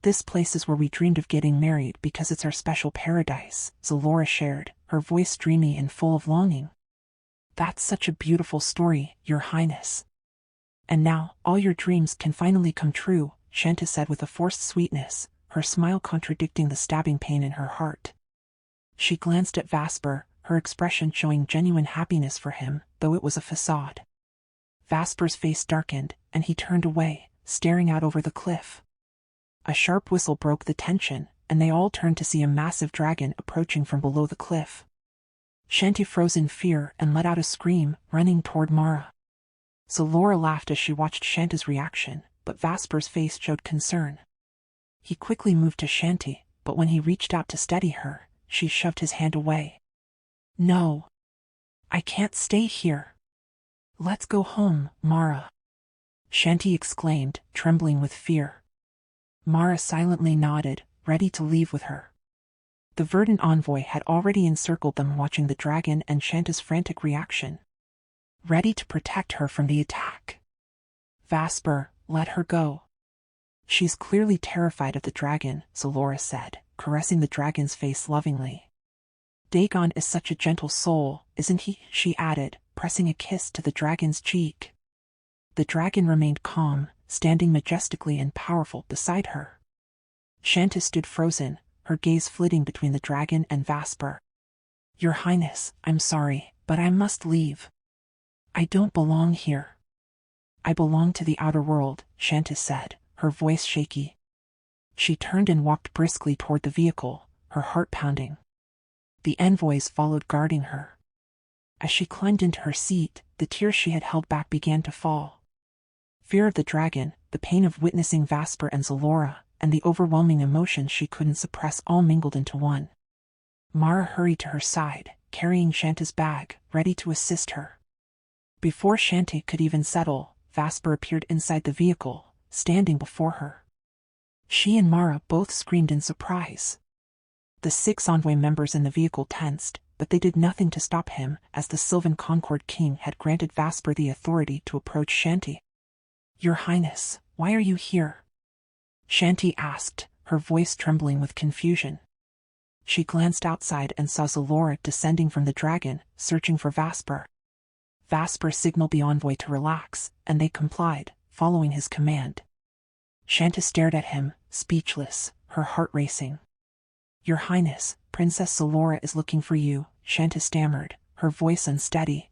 This place is where we dreamed of getting married because it's our special paradise, Zalora shared, her voice dreamy and full of longing. That's such a beautiful story, Your Highness. And now, all your dreams can finally come true, Chanty said with a forced sweetness, her smile contradicting the stabbing pain in her heart. She glanced at Vasper, her expression showing genuine happiness for him, though it was a facade. Vasper's face darkened, and he turned away, staring out over the cliff. A sharp whistle broke the tension, and they all turned to see a massive dragon approaching from below the cliff. Chanty froze in fear and let out a scream, running toward Mara. Zalora laughed as she watched Chanty's reaction, but Vasper's face showed concern. He quickly moved to Chanty, but when he reached out to steady her, she shoved his hand away. No. I can't stay here. Let's go home, Mara. Chanty exclaimed, trembling with fear. Mara silently nodded, ready to leave with her. The verdant envoy had already encircled them, watching the dragon and Chanty's frantic reaction, ready to protect her from the attack. Vasper, let her go. She's clearly terrified of the dragon, Zalora said, caressing the dragon's face lovingly. Dagon is such a gentle soul, isn't he? She added, pressing a kiss to the dragon's cheek. The dragon remained calm, standing majestically and powerful beside her. Chanty stood frozen, her gaze flitting between the dragon and Vasper. Your Highness, I'm sorry, but I must leave. I don't belong here. I belong to the outer world, Chanty said, her voice shaky. She turned and walked briskly toward the vehicle, her heart pounding. The envoys followed, guarding her. As she climbed into her seat, the tears she had held back began to fall. Fear of the dragon, the pain of witnessing Vasper and Zalora, and the overwhelming emotions she couldn't suppress all mingled into one. Mara hurried to her side, carrying Chanty's bag, ready to assist her. Before Chanty could even settle, Vasper appeared inside the vehicle, standing before her. She and Mara both screamed in surprise. The 6 envoy members in the vehicle tensed, but they did nothing to stop him, as the Sylvan Concord King had granted Vasper the authority to approach Chanty. "Your Highness, why are you here?" Chanty asked, her voice trembling with confusion. She glanced outside and saw Zalora descending from the dragon, searching for Vasper. Vasper signaled the envoy to relax, and they complied, following his command. Chanty stared at him, speechless, her heart racing. "Your Highness, Princess Zalora is looking for you," Chanty stammered, her voice unsteady.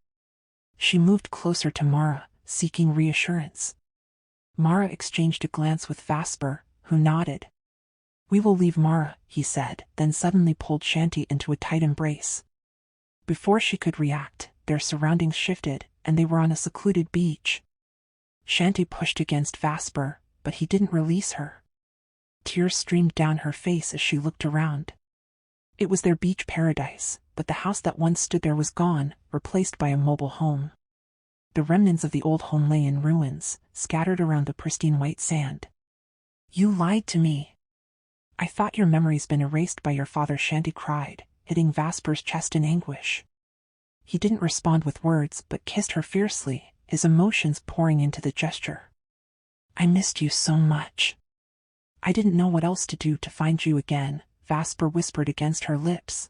She moved closer to Mara, seeking reassurance. Mara exchanged a glance with Vasper, who nodded. "We will leave Mara," he said, then suddenly pulled Chanty into a tight embrace. Before she could react, their surroundings shifted, and they were on a secluded beach. Chanty pushed against Vasper, but he didn't release her. Tears streamed down her face as she looked around. It was their beach paradise, but the house that once stood there was gone, replaced by a mobile home. The remnants of the old home lay in ruins, scattered around the pristine white sand. "You lied to me. I thought your memory's been erased by your father," Chanty cried, hitting Vasper's chest in anguish. He didn't respond with words but kissed her fiercely, his emotions pouring into the gesture. "I missed you so much. I didn't know what else to do to find you again," Vasper whispered against her lips.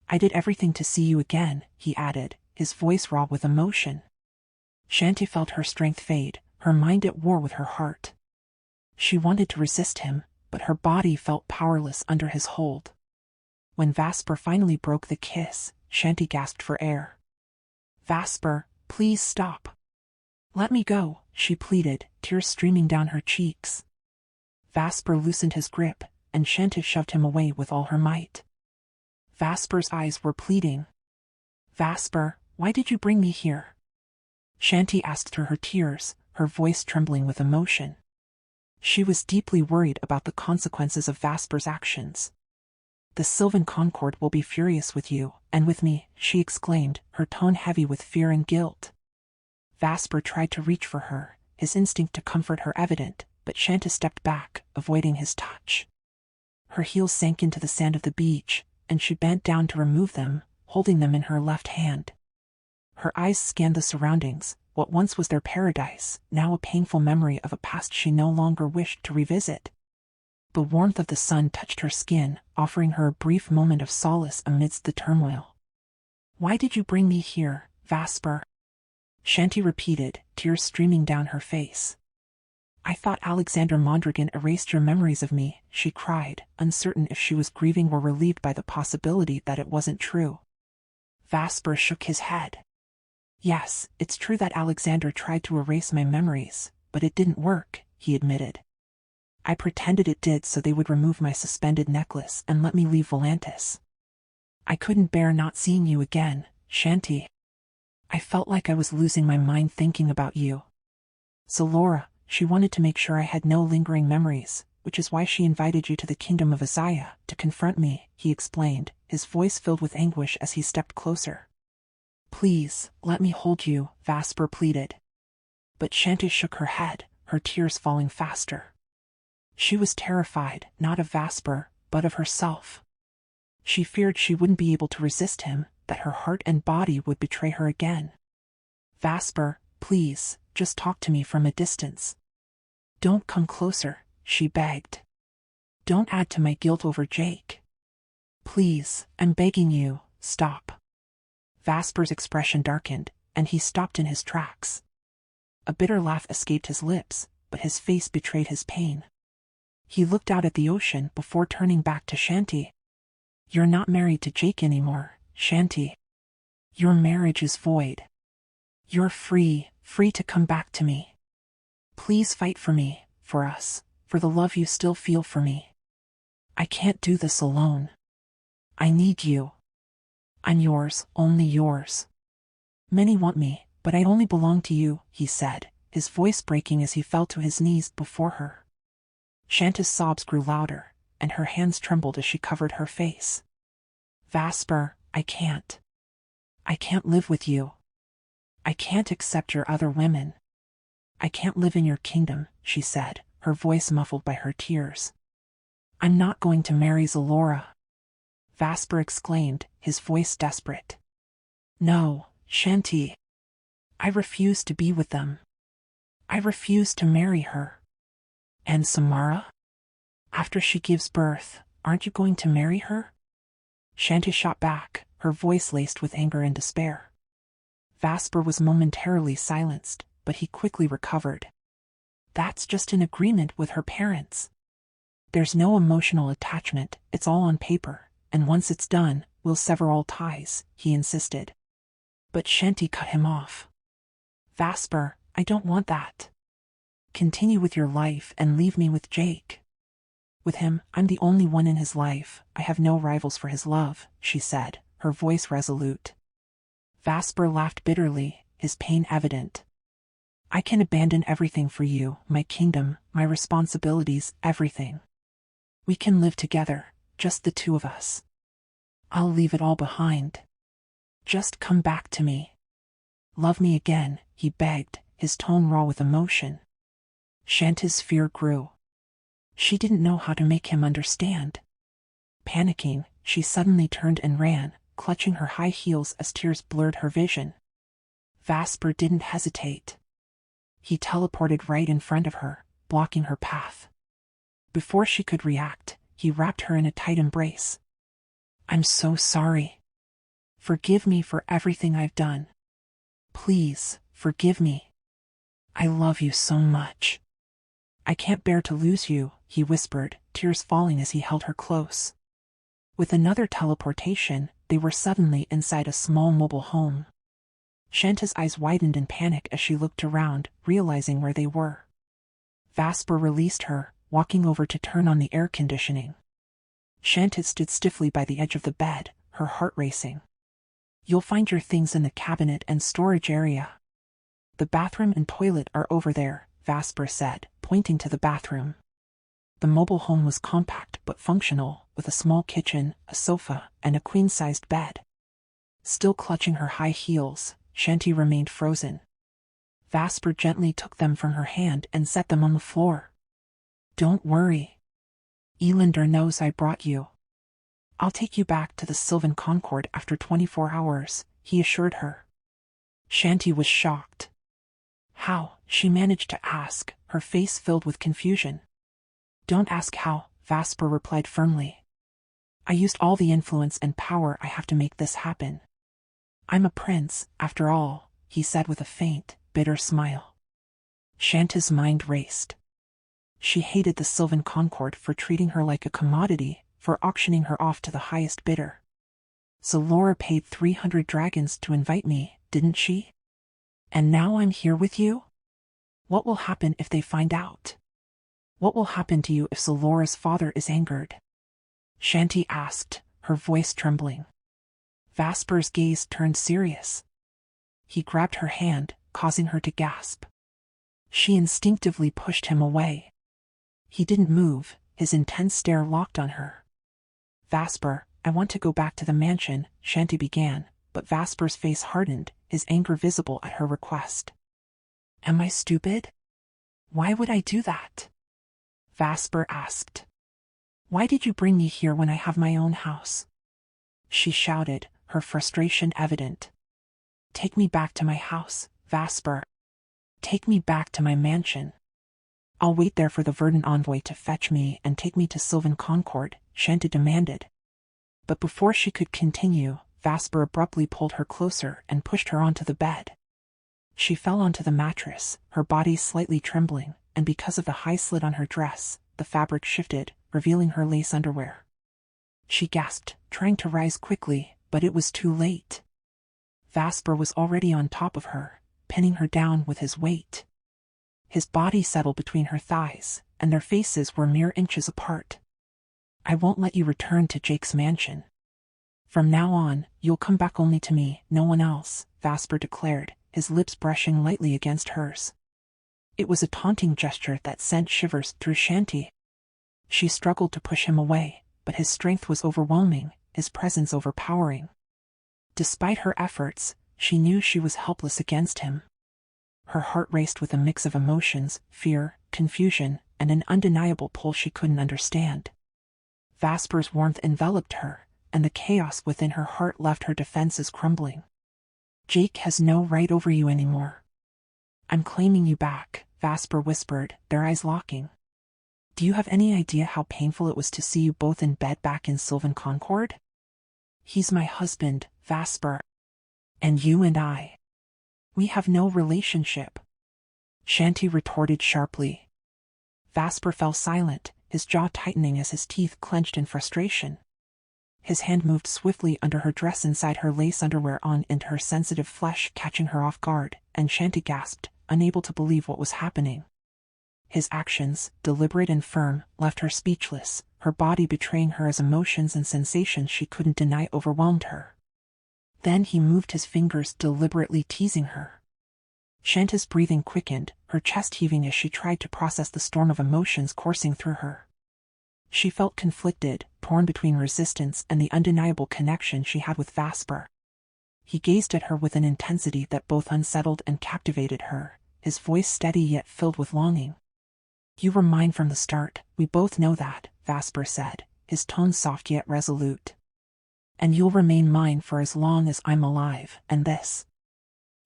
"I did everything to see you again," he added, his voice raw with emotion. Chanty felt her strength fade, her mind at war with her heart. She wanted to resist him, but her body felt powerless under his hold. When Vasper finally broke the kiss, Chanty gasped for air. "Vasper, please stop. Let me go," she pleaded, tears streaming down her cheeks. Vasper loosened his grip, and Chanty shoved him away with all her might. Vasper's eyes were pleading. "Vasper, why did you bring me here?" Chanty asked through her tears, her voice trembling with emotion. She was deeply worried about the consequences of Vasper's actions. "The Sylvan Concord will be furious with you, and with me," she exclaimed, her tone heavy with fear and guilt. Vasper tried to reach for her, his instinct to comfort her evident, but Chanty stepped back, avoiding his touch. Her heels sank into the sand of the beach, and she bent down to remove them, holding them in her left hand. Her eyes scanned the surroundings, what once was their paradise, now a painful memory of a past she no longer wished to revisit. The warmth of the sun touched her skin, offering her a brief moment of solace amidst the turmoil. "Why did you bring me here, Vasper?" Chanty repeated, tears streaming down her face. "I thought Alexander Mondragon erased your memories of me," she cried, uncertain if she was grieving or relieved by the possibility that it wasn't true. Vasper shook his head. "Yes, it's true that Alexander tried to erase my memories, but it didn't work," he admitted. "I pretended it did so they would remove my suspended necklace and let me leave Velantis. I couldn't bear not seeing you again, Chanty. I felt like I was losing my mind thinking about you. Zalora, she wanted to make sure I had no lingering memories, which is why she invited you to the kingdom of Isaiah to confront me," he explained, his voice filled with anguish as he stepped closer. "Please, let me hold you," Vasper pleaded. But Chanty shook her head, her tears falling faster. She was terrified, not of Vasper, but of herself. She feared she wouldn't be able to resist him, that her heart and body would betray her again. "Vasper, please, just talk to me from a distance. Don't come closer," she begged. "Don't add to my guilt over Jake. Please, I'm begging you, stop." Vasper's expression darkened, and he stopped in his tracks. A bitter laugh escaped his lips, but his face betrayed his pain. He looked out at the ocean before turning back to Chanty. "You're not married to Jake anymore, Chanty. Your marriage is void. You're free to come back to me. Please fight for me, for us, for the love you still feel for me. I can't do this alone. I need you. I'm yours, only yours. Many want me, but I only belong to you, he said, his voice breaking as he fell to his knees before her. Chanty's sobs grew louder, and her hands trembled as she covered her face. Vasper, I can't. I can't live with you. I can't accept your other women. I can't live in your kingdom, she said, her voice muffled by her tears. I'm not going to marry Zalora. Vasper exclaimed, his voice desperate. No, Chanty. I refuse to be with them. I refuse to marry her. And Samara? After she gives birth, aren't you going to marry her? Chanty shot back, her voice laced with anger and despair. Vasper was momentarily silenced, but he quickly recovered. That's just an agreement with her parents. There's no emotional attachment, it's all on paper, and once it's done, we'll sever all ties, he insisted. But Chanty cut him off. Vasper, I don't want that. Continue with your life and leave me with Jake. With him, I'm the only one in his life, I have no rivals for his love, she said, her voice resolute. Vasper laughed bitterly, his pain evident. I can abandon everything for you, my kingdom, my responsibilities, everything. We can live together, just the two of us. I'll leave it all behind. Just come back to me. Love me again, he begged, his tone raw with emotion. Chanty's fear grew. She didn't know how to make him understand. Panicking, she suddenly turned and ran, clutching her high heels as tears blurred her vision. Vasper didn't hesitate. He teleported right in front of her, blocking her path. Before she could react, he wrapped her in a tight embrace. I'm so sorry. Forgive me for everything I've done. Please, forgive me. I love you so much. I can't bear to lose you, he whispered, tears falling as he held her close. With another teleportation, they were suddenly inside a small mobile home. Chanty's eyes widened in panic as she looked around, realizing where they were. Vasper released her, walking over to turn on the air conditioning. Chanty stood stiffly by the edge of the bed, her heart racing. You'll find your things in the cabinet and storage area. The bathroom and toilet are over there, Vasper said, pointing to the bathroom. The mobile home was compact but functional, with a small kitchen, a sofa, and a queen-sized bed. Still clutching her high heels, Chanty remained frozen. Vasper gently took them from her hand and set them on the floor. Don't worry. Elander knows I brought you. I'll take you back to the Sylvan Concord after 24 hours, he assured her. Chanty was shocked. How, she managed to ask, her face filled with confusion. Don't ask how, Vasper replied firmly. I used all the influence and power I have to make this happen. I'm a prince, after all, he said with a faint, bitter smile. Chanty's mind raced. She hated the Sylvan Concord for treating her like a commodity, for auctioning her off to the highest bidder. Zalora paid 300 dragons to invite me, didn't she? And now I'm here with you? What will happen if they find out? What will happen to you if Zalora's father is angered? Chanty asked, her voice trembling. Vasper's gaze turned serious. He grabbed her hand, causing her to gasp. She instinctively pushed him away. He didn't move, his intense stare locked on her. Vasper, I want to go back to the mansion, Chanty began, but Vasper's face hardened, his anger visible at her request. Am I stupid? Why would I do that? Vasper asked. Why did you bring me here when I have my own house? She shouted, her frustration evident. Take me back to my house, Vasper. Take me back to my mansion. I'll wait there for the Verdant envoy to fetch me and take me to Sylvan Concord, Chanty demanded. But before she could continue, Vasper abruptly pulled her closer and pushed her onto the bed. She fell onto the mattress, her body slightly trembling, and because of the high slit on her dress, the fabric shifted, revealing her lace underwear. She gasped, trying to rise quickly, but it was too late. Vasper was already on top of her, pinning her down with his weight. His body settled between her thighs, and their faces were mere inches apart. "I won't let you return to Jake's mansion. From now on, you'll come back only to me, no one else," Vasper declared, his lips brushing lightly against hers. It was a taunting gesture that sent shivers through Chanty. She struggled to push him away, but his strength was overwhelming, his presence overpowering. Despite her efforts, she knew she was helpless against him. Her heart raced with a mix of emotions, fear, confusion, and an undeniable pull she couldn't understand. Vasper's warmth enveloped her, and the chaos within her heart left her defenses crumbling. "Jake has no right over you anymore. I'm claiming you back," Vasper whispered, their eyes locking. "Do you have any idea how painful it was to see you both in bed back in Sylvan Concord?" "He's my husband, Vasper. And you and I. We have no relationship," Chanty retorted sharply. Vasper fell silent, his jaw tightening as his teeth clenched in frustration. His hand moved swiftly under her dress inside her lace underwear on into her sensitive flesh, catching her off guard, and Chanty gasped, unable to believe what was happening. His actions, deliberate and firm, left her speechless, her body betraying her as emotions and sensations she couldn't deny overwhelmed her. Then he moved his fingers, deliberately teasing her. Chanty's breathing quickened, her chest heaving as she tried to process the storm of emotions coursing through her. She felt conflicted, torn between resistance and the undeniable connection she had with Vasper. He gazed at her with an intensity that both unsettled and captivated her, his voice steady yet filled with longing. "You were mine from the start, we both know that," Vasper said, his tone soft yet resolute. "And you'll remain mine for as long as I'm alive, and this,"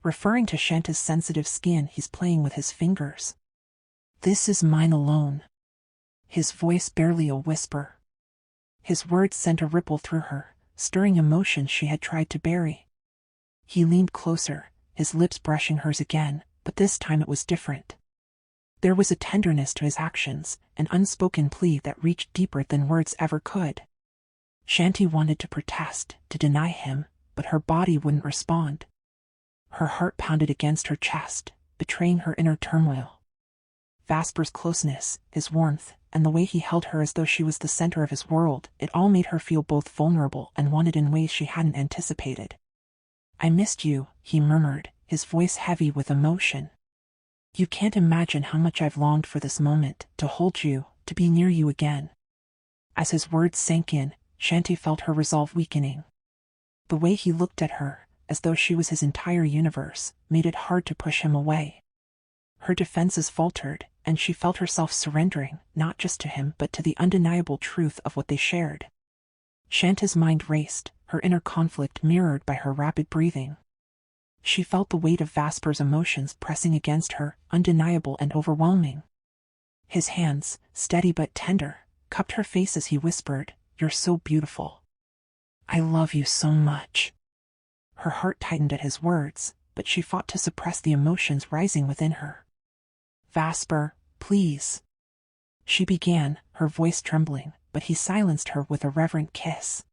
referring to Chanty's sensitive skin, he's playing with his fingers, "this is mine alone." His voice barely a whisper. His words sent a ripple through her, stirring emotions she had tried to bury. He leaned closer, his lips brushing hers again, but this time it was different. There was a tenderness to his actions, an unspoken plea that reached deeper than words ever could. Chanty wanted to protest, to deny him, but her body wouldn't respond. Her heart pounded against her chest, betraying her inner turmoil. Vasper's closeness, his warmth, and the way he held her as though she was the center of his world, it all made her feel both vulnerable and wanted in ways she hadn't anticipated. "I missed you," he murmured, his voice heavy with emotion. "You can't imagine how much I've longed for this moment, to hold you, to be near you again." As his words sank in, Chanty felt her resolve weakening. The way he looked at her, as though she was his entire universe, made it hard to push him away. Her defenses faltered, and she felt herself surrendering, not just to him but to the undeniable truth of what they shared. Chanty's mind raced, her inner conflict mirrored by her rapid breathing. She felt the weight of Vasper's emotions pressing against her, undeniable and overwhelming. His hands, steady but tender, cupped her face as he whispered, "You're so beautiful. I love you so much." Her heart tightened at his words, but she fought to suppress the emotions rising within her. "Vasper, please," she began, her voice trembling, but he silenced her with a reverent kiss.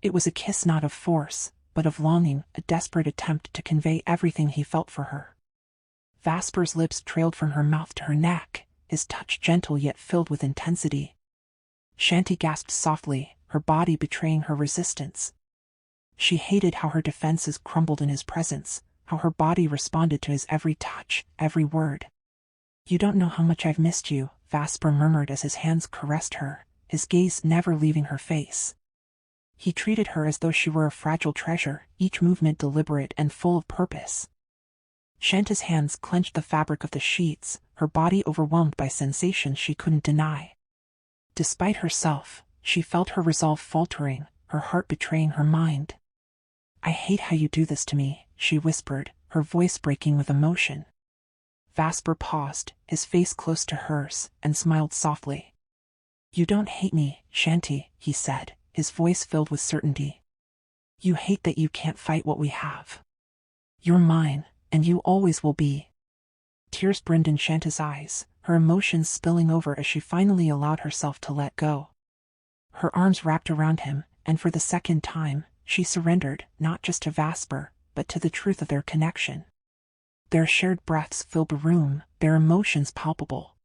It was a kiss not of force, but of longing, a desperate attempt to convey everything he felt for her. Vasper's lips trailed from her mouth to her neck, his touch gentle yet filled with intensity. Chanty gasped softly, her body betraying her resistance. She hated how her defenses crumbled in his presence, how her body responded to his every touch, every word. "You don't know how much I've missed you," Vasper murmured as his hands caressed her, his gaze never leaving her face. He treated her as though she were a fragile treasure, each movement deliberate and full of purpose. Chanty's hands clenched the fabric of the sheets, her body overwhelmed by sensations she couldn't deny. Despite herself, she felt her resolve faltering, her heart betraying her mind. "I hate how you do this to me," she whispered, her voice breaking with emotion. Vasper paused, his face close to hers, and smiled softly. "You don't hate me, Chanty," he said, his voice filled with certainty. "You hate that you can't fight what we have. You're mine, and you always will be." Tears brimmed in Chanty's eyes, her emotions spilling over as she finally allowed herself to let go. Her arms wrapped around him, and for the second time, she surrendered, not just to Vasper, but to the truth of their connection. Their shared breaths filled the room, their emotions palpable.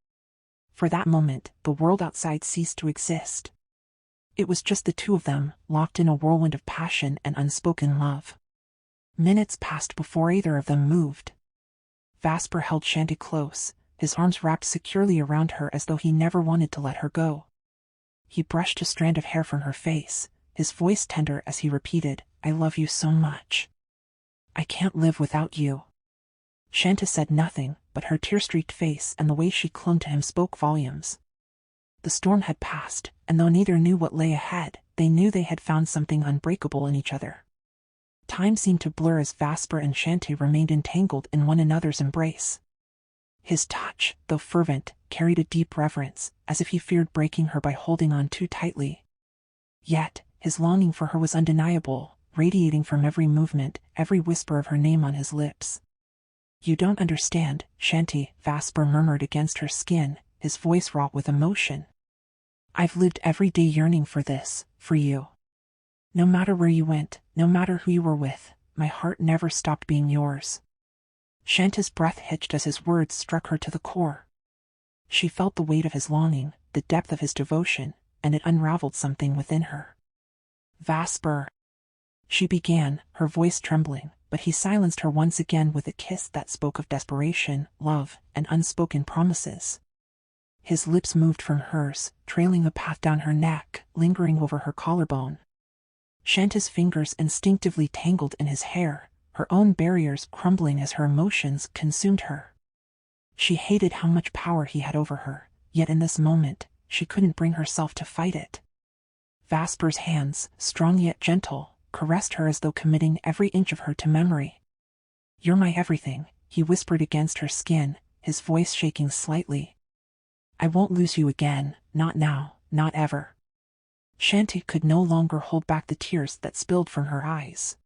For that moment, the world outside ceased to exist. It was just the two of them, locked in a whirlwind of passion and unspoken love. Minutes passed before either of them moved. Vasper held Chanty close, his arms wrapped securely around her as though he never wanted to let her go. He brushed a strand of hair from her face, his voice tender as he repeated, "I love you so much. I can't live without you." Chanty said nothing, but her tear-streaked face and the way she clung to him spoke volumes. The storm had passed, and though neither knew what lay ahead, they knew they had found something unbreakable in each other. Time seemed to blur as Vasper and Chanty remained entangled in one another's embrace. His touch, though fervent, carried a deep reverence, as if he feared breaking her by holding on too tightly. Yet, his longing for her was undeniable, radiating from every movement, every whisper of her name on his lips. "You don't understand, Chanty," Vasper murmured against her skin, his voice wrought with emotion. "I've lived every day yearning for this, for you. No matter where you went, no matter who you were with, my heart never stopped being yours." Chanty's breath hitched as his words struck her to the core. She felt the weight of his longing, the depth of his devotion, and it unraveled something within her. "Vasper," she began, her voice trembling, but he silenced her once again with a kiss that spoke of desperation, love, and unspoken promises. His lips moved from hers, trailing a path down her neck, lingering over her collarbone. Chanty's fingers instinctively tangled in his hair, her own barriers crumbling as her emotions consumed her. She hated how much power he had over her, yet in this moment, she couldn't bring herself to fight it. Vasper's hands, strong yet gentle, caressed her as though committing every inch of her to memory. "You're my everything," he whispered against her skin, his voice shaking slightly. "I won't lose you again, not now, not ever." Chanty could no longer hold back the tears that spilled from her eyes.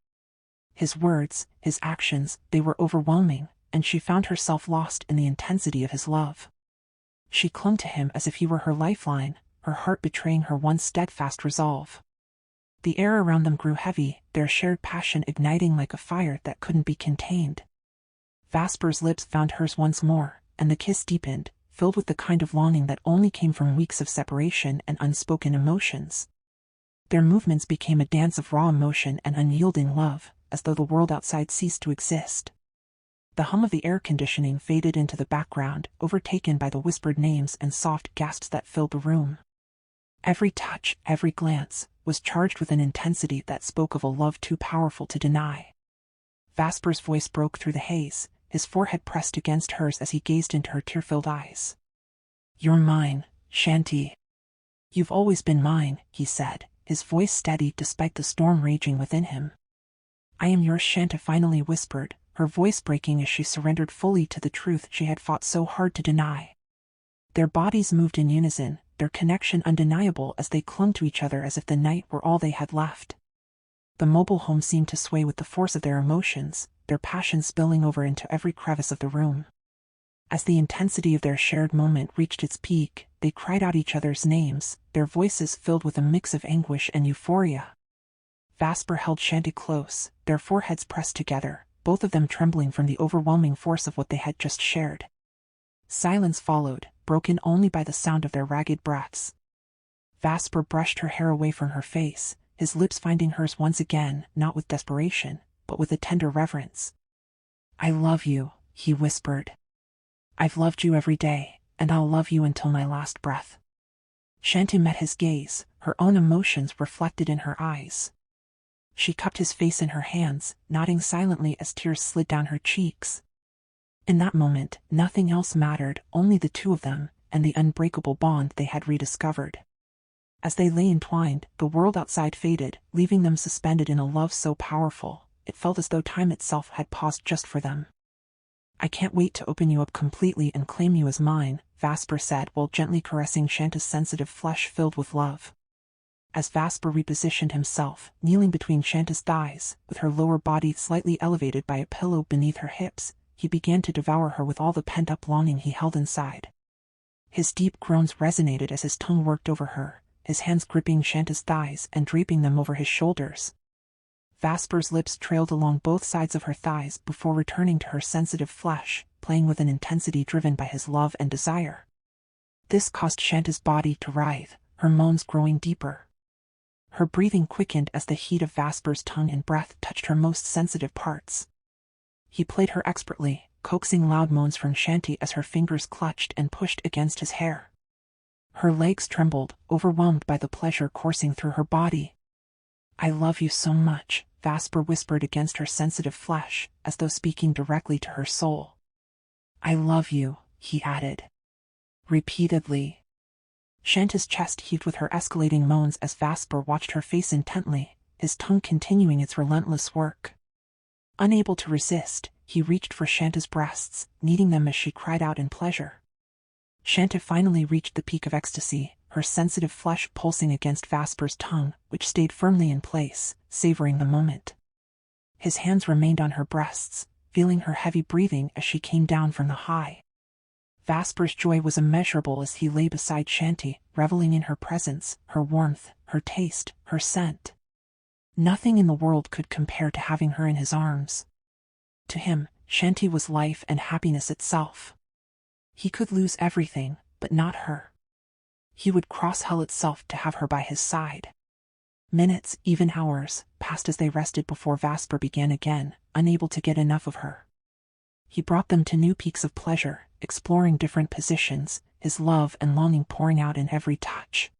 His words, his actions, they were overwhelming, and she found herself lost in the intensity of his love. She clung to him as if he were her lifeline, her heart betraying her once steadfast resolve. The air around them grew heavy, their shared passion igniting like a fire that couldn't be contained. Vasper's lips found hers once more, and the kiss deepened, filled with the kind of longing that only came from weeks of separation and unspoken emotions. Their movements became a dance of raw emotion and unyielding love, as though the world outside ceased to exist. The hum of the air conditioning faded into the background, overtaken by the whispered names and soft gasps that filled the room. Every touch, every glance, was charged with an intensity that spoke of a love too powerful to deny. Vasper's voice broke through the haze, his forehead pressed against hers as he gazed into her tear-filled eyes. "You're mine, Chanty. You've always been mine," he said, his voice steady despite the storm raging within him. "I am yours," Chanty finally whispered, her voice breaking as she surrendered fully to the truth she had fought so hard to deny. Their bodies moved in unison, their connection undeniable as they clung to each other as if the night were all they had left. The mobile home seemed to sway with the force of their emotions, their passion spilling over into every crevice of the room. As the intensity of their shared moment reached its peak, they cried out each other's names, their voices filled with a mix of anguish and euphoria. Vasper held Chanty close, their foreheads pressed together, both of them trembling from the overwhelming force of what they had just shared. Silence followed, broken only by the sound of their ragged breaths. Vasper brushed her hair away from her face, his lips finding hers once again, not with desperation, but with a tender reverence. "I love you," he whispered. "I've loved you every day, and I'll love you until my last breath." Chanty met his gaze, her own emotions reflected in her eyes. She cupped his face in her hands, nodding silently as tears slid down her cheeks. In that moment, nothing else mattered, only the two of them, and the unbreakable bond they had rediscovered. As they lay entwined, the world outside faded, leaving them suspended in a love so powerful, it felt as though time itself had paused just for them. "I can't wait to open you up completely and claim you as mine," Vasper said while gently caressing Chanty's sensitive flesh filled with love. As Vasper repositioned himself, kneeling between Chanty's thighs, with her lower body slightly elevated by a pillow beneath her hips, he began to devour her with all the pent-up longing he held inside. His deep groans resonated as his tongue worked over her, his hands gripping Chanty's thighs and draping them over his shoulders. Vasper's lips trailed along both sides of her thighs before returning to her sensitive flesh, playing with an intensity driven by his love and desire. This caused Chanty's body to writhe, her moans growing deeper. Her breathing quickened as the heat of Vasper's tongue and breath touched her most sensitive parts. He played her expertly, coaxing loud moans from Chanty as her fingers clutched and pushed against his hair. Her legs trembled, overwhelmed by the pleasure coursing through her body. "I love you so much," Vasper whispered against her sensitive flesh, as though speaking directly to her soul. "I love you," he added. Repeatedly. Chanty's chest heaved with her escalating moans as Vasper watched her face intently, his tongue continuing its relentless work. Unable to resist, he reached for Chanty's breasts, kneading them as she cried out in pleasure. Chanty finally reached the peak of ecstasy, her sensitive flesh pulsing against Vasper's tongue, which stayed firmly in place, savoring the moment. His hands remained on her breasts, feeling her heavy breathing as she came down from the high. Vasper's joy was immeasurable as he lay beside Chanty, reveling in her presence, her warmth, her taste, her scent. Nothing in the world could compare to having her in his arms. To him, Chanty was life and happiness itself. He could lose everything, but not her. He would cross hell itself to have her by his side. Minutes, even hours, passed as they rested before Vasper began again, unable to get enough of her. He brought them to new peaks of pleasure, exploring different positions, his love and longing pouring out in every touch.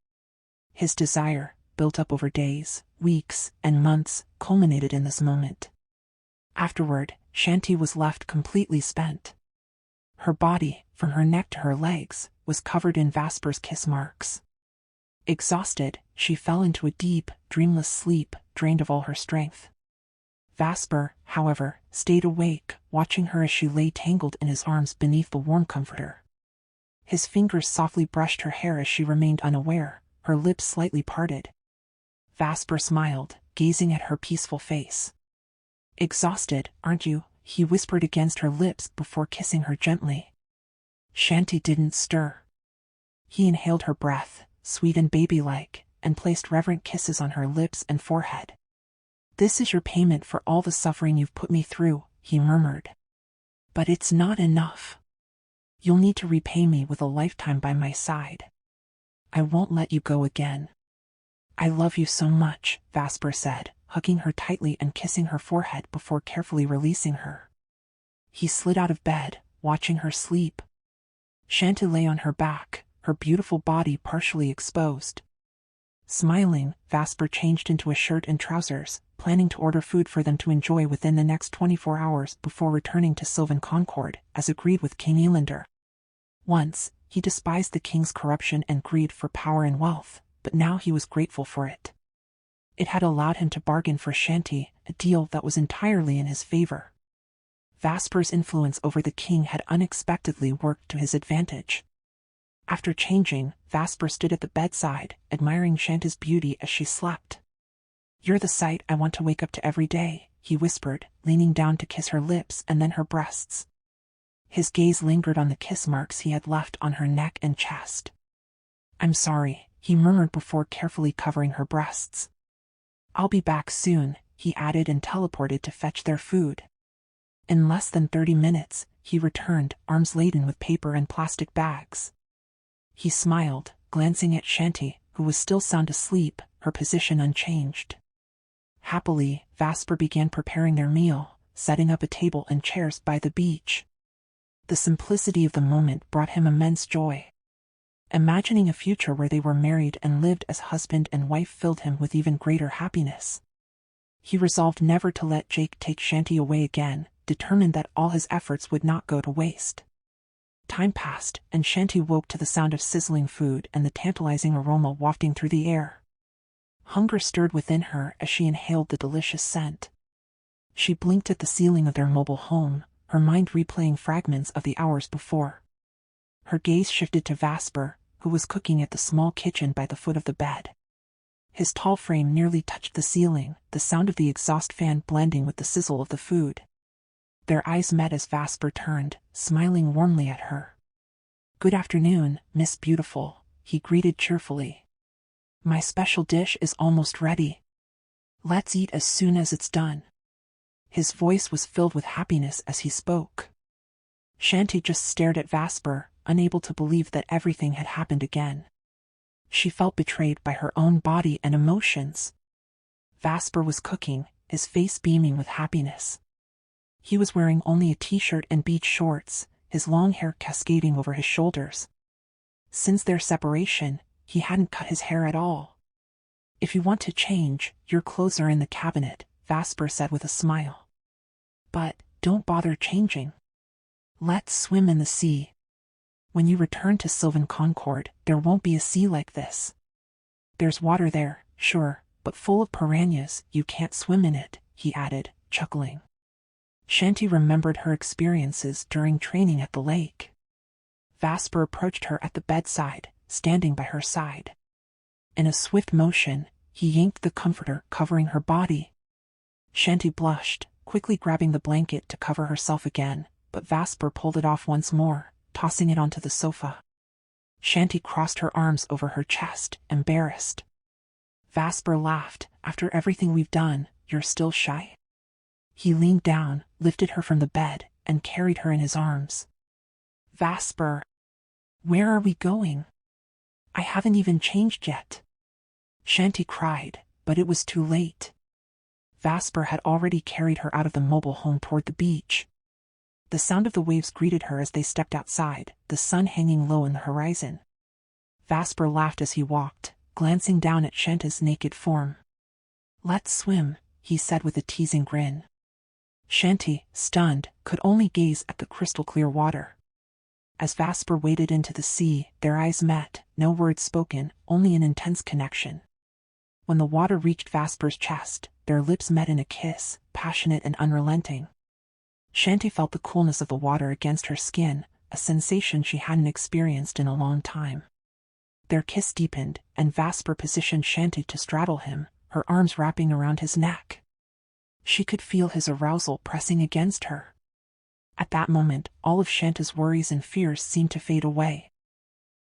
His desire, built up over days, weeks, and months, culminated in this moment. Afterward, Chanty was left completely spent. Her body, from her neck to her legs, was covered in Vasper's kiss marks. Exhausted, she fell into a deep, dreamless sleep, drained of all her strength. Vasper, however, stayed awake, watching her as she lay tangled in his arms beneath the warm comforter. His fingers softly brushed her hair as she remained unaware, her lips slightly parted. Vasper smiled, gazing at her peaceful face. "Exhausted, aren't you?" he whispered against her lips before kissing her gently. Chanty didn't stir. He inhaled her breath, sweet and baby-like, and placed reverent kisses on her lips and forehead. "This is your payment for all the suffering you've put me through," he murmured. "But it's not enough. You'll need to repay me with a lifetime by my side. I won't let you go again." "I love you so much," Vasper said, hugging her tightly and kissing her forehead before carefully releasing her. He slid out of bed, watching her sleep. Chanty lay on her back, her beautiful body partially exposed. Smiling, Vasper changed into a shirt and trousers, planning to order food for them to enjoy within the next 24 hours before returning to Sylvan Concord, as agreed with King Elander. Once, he despised the king's corruption and greed for power and wealth, but now he was grateful for it. It had allowed him to bargain for Chanty, a deal that was entirely in his favor. Vasper's influence over the king had unexpectedly worked to his advantage. After changing, Vasper stood at the bedside, admiring Chanty's beauty as she slept. "You're the sight I want to wake up to every day," he whispered, leaning down to kiss her lips and then her breasts. His gaze lingered on the kiss marks he had left on her neck and chest. "I'm sorry," he murmured before carefully covering her breasts. "I'll be back soon," he added and teleported to fetch their food. In less than 30 minutes, he returned, arms laden with paper and plastic bags. He smiled, glancing at Chanty, who was still sound asleep, her position unchanged. Happily, Vasper began preparing their meal, setting up a table and chairs by the beach. The simplicity of the moment brought him immense joy. Imagining a future where they were married and lived as husband and wife filled him with even greater happiness. He resolved never to let Jake take Chanty away again, determined that all his efforts would not go to waste. Time passed, and Chanty woke to the sound of sizzling food and the tantalizing aroma wafting through the air. Hunger stirred within her as she inhaled the delicious scent. She blinked at the ceiling of their mobile home, her mind replaying fragments of the hours before. Her gaze shifted to Vasper, who was cooking at the small kitchen by the foot of the bed. His tall frame nearly touched the ceiling, the sound of the exhaust fan blending with the sizzle of the food. Their eyes met as Vasper turned, smiling warmly at her. "Good afternoon, Miss Beautiful," he greeted cheerfully. "My special dish is almost ready. Let's eat as soon as it's done." His voice was filled with happiness as he spoke. Chanty just stared at Vasper, unable to believe that everything had happened again. She felt betrayed by her own body and emotions. Vasper was cooking, his face beaming with happiness. He was wearing only a t-shirt and beach shorts, his long hair cascading over his shoulders. Since their separation, he hadn't cut his hair at all. "If you want to change, your clothes are in the cabinet," Vasper said with a smile. "But don't bother changing. Let's swim in the sea. When you return to Sylvan Concord, there won't be a sea like this. There's water there, sure, but full of piranhas, you can't swim in it," he added, chuckling. Chanty remembered her experiences during training at the lake. Vasper approached her at the bedside, standing by her side. In a swift motion, he yanked the comforter covering her body. Chanty blushed, quickly grabbing the blanket to cover herself again, but Vasper pulled it off once more, tossing it onto the sofa. Chanty crossed her arms over her chest, embarrassed. Vasper laughed. "After everything we've done, you're still shy?" He leaned down, lifted her from the bed, and carried her in his arms. "Vasper, where are we going? I haven't even changed yet." Chanty cried, but it was too late. Vasper had already carried her out of the mobile home toward the beach. The sound of the waves greeted her as they stepped outside, the sun hanging low in the horizon. Vasper laughed as he walked, glancing down at Chanty's naked form. "Let's swim," he said with a teasing grin. Chanty, stunned, could only gaze at the crystal-clear water. As Vasper waded into the sea, their eyes met, no words spoken, only an intense connection. When the water reached Vasper's chest, their lips met in a kiss, passionate and unrelenting. Chanty felt the coolness of the water against her skin, a sensation she hadn't experienced in a long time. Their kiss deepened, and Vasper positioned Chanty to straddle him, her arms wrapping around his neck. She could feel his arousal pressing against her. At that moment, all of Chanty's worries and fears seemed to fade away.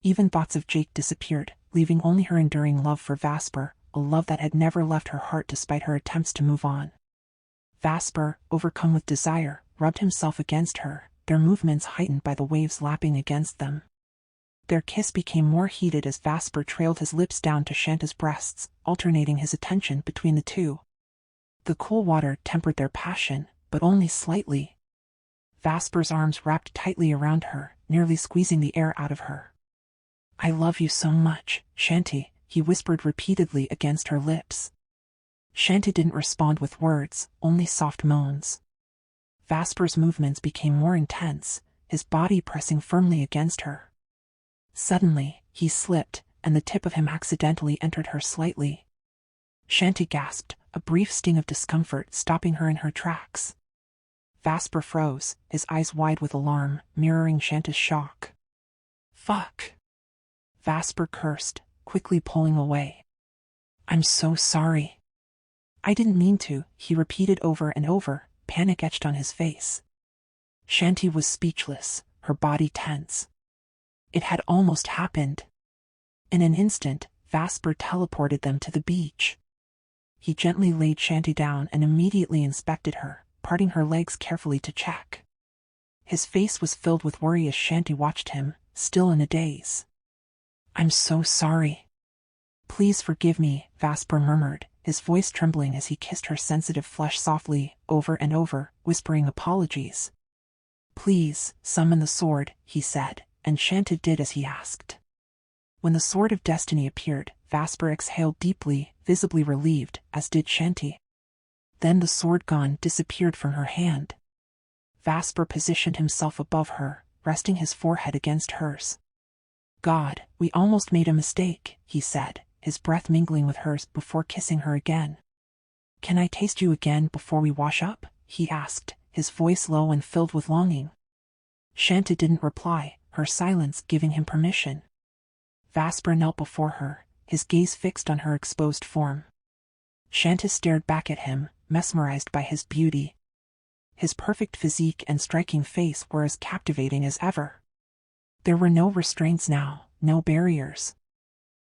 Even thoughts of Jake disappeared, leaving only her enduring love for Vasper, a love that had never left her heart despite her attempts to move on. Vasper, overcome with desire, rubbed himself against her, their movements heightened by the waves lapping against them. Their kiss became more heated as Vasper trailed his lips down to Chanty's breasts, alternating his attention between the two. The cool water tempered their passion, but only slightly. Vasper's arms wrapped tightly around her, nearly squeezing the air out of her. "I love you so much, Chanty," he whispered repeatedly against her lips. Chanty didn't respond with words, only soft moans. Vasper's movements became more intense, his body pressing firmly against her. Suddenly, he slipped, and the tip of him accidentally entered her slightly. Chanty gasped, a brief sting of discomfort stopping her in her tracks. Vasper froze, his eyes wide with alarm, mirroring Chanty's shock. "Fuck!" Vasper cursed, quickly pulling away. "I'm so sorry." "I didn't mean to," he repeated over and over, panic etched on his face. Chanty was speechless, her body tense. It had almost happened. In an instant, Vasper teleported them to the beach. He gently laid Chanty down and immediately inspected her, parting her legs carefully to check. His face was filled with worry as Chanty watched him, still in a daze. "I'm so sorry." "Please forgive me," Vasper murmured, his voice trembling as he kissed her sensitive flesh softly, over and over, whispering apologies. "Please, summon the sword," he said, and Chanty did as he asked. When the sword of destiny appeared, Vasper exhaled deeply, visibly relieved, as did Chanty. Then the sword gone disappeared from her hand. Vasper positioned himself above her, resting his forehead against hers. "God, we almost made a mistake," he said, his breath mingling with hers before kissing her again. "Can I taste you again before we wash up?" he asked, his voice low and filled with longing. Chanty didn't reply, her silence giving him permission. Vasper knelt before her, his gaze fixed on her exposed form. Chanty stared back at him, mesmerized by his beauty. His perfect physique and striking face were as captivating as ever. There were no restraints now, no barriers.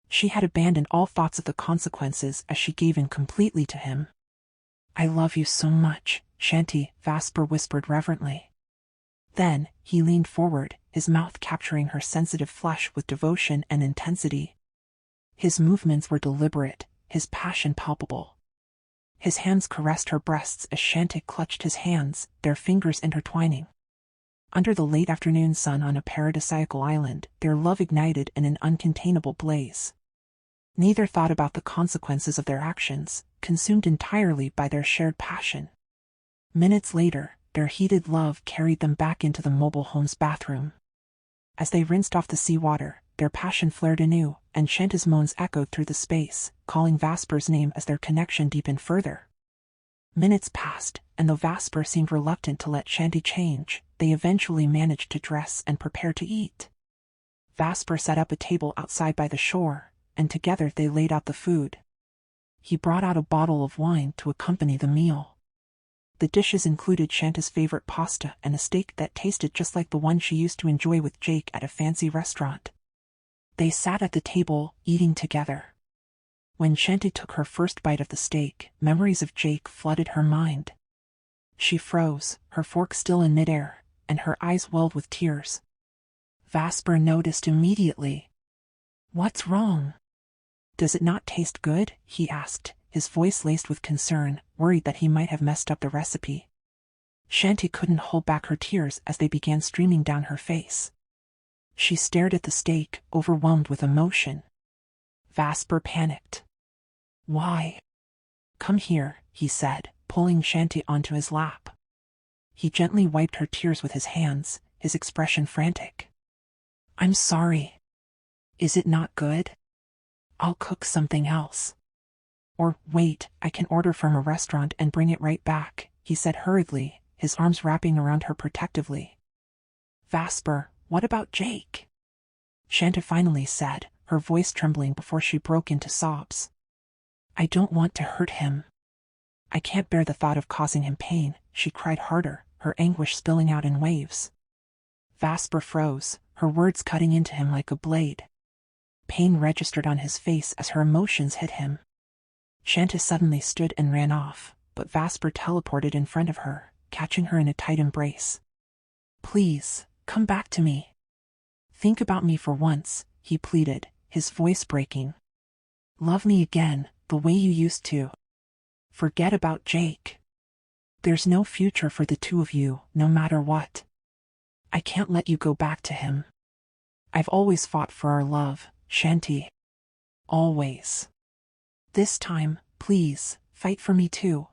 She had abandoned all thoughts of the consequences as she gave in completely to him. "I love you so much, Chanty," Vasper whispered reverently. Then, he leaned forward, his mouth capturing her sensitive flesh with devotion and intensity. His movements were deliberate, his passion palpable. His hands caressed her breasts as Chanty clutched his hands, their fingers intertwining. Under the late afternoon sun on a paradisiacal island, their love ignited in an uncontainable blaze. Neither thought about the consequences of their actions, consumed entirely by their shared passion. Minutes later, their heated love carried them back into the mobile home's bathroom. As they rinsed off the seawater, their passion flared anew, and Chanty's moans echoed through the space, calling Vasper's name as their connection deepened further. Minutes passed, and though Vasper seemed reluctant to let Chanty change, they eventually managed to dress and prepare to eat. Vasper set up a table outside by the shore, and together they laid out the food. He brought out a bottle of wine to accompany the meal. The dishes included Chanty's favorite pasta and a steak that tasted just like the one she used to enjoy with Jake at a fancy restaurant. They sat at the table, eating together. When Chanty took her first bite of the steak, memories of Jake flooded her mind. She froze, her fork still in midair, and her eyes welled with tears. Vasper noticed immediately. "What's wrong? Does it not taste good?" he asked, his voice laced with concern, worried that he might have messed up the recipe. Chanty couldn't hold back her tears as they began streaming down her face. She stared at the steak, overwhelmed with emotion. Vasper panicked. "Why?" "Come here," he said, pulling Chanty onto his lap. He gently wiped her tears with his hands, his expression frantic. "I'm sorry. Is it not good? I'll cook something else. Or, wait, I can order from a restaurant and bring it right back," he said hurriedly, his arms wrapping around her protectively. "Vasper, what about Jake?" Chanty finally said, her voice trembling before she broke into sobs. "I don't want to hurt him. I can't bear the thought of causing him pain," she cried harder, her anguish spilling out in waves. Vasper froze, her words cutting into him like a blade. Pain registered on his face as her emotions hit him. Chanty suddenly stood and ran off, but Vasper teleported in front of her, catching her in a tight embrace. "Please, come back to me. Think about me for once," he pleaded, his voice breaking. "Love me again, the way you used to. Forget about Jake. There's no future for the two of you, no matter what. I can't let you go back to him. I've always fought for our love, Chanty. Always. This time, please, fight for me too."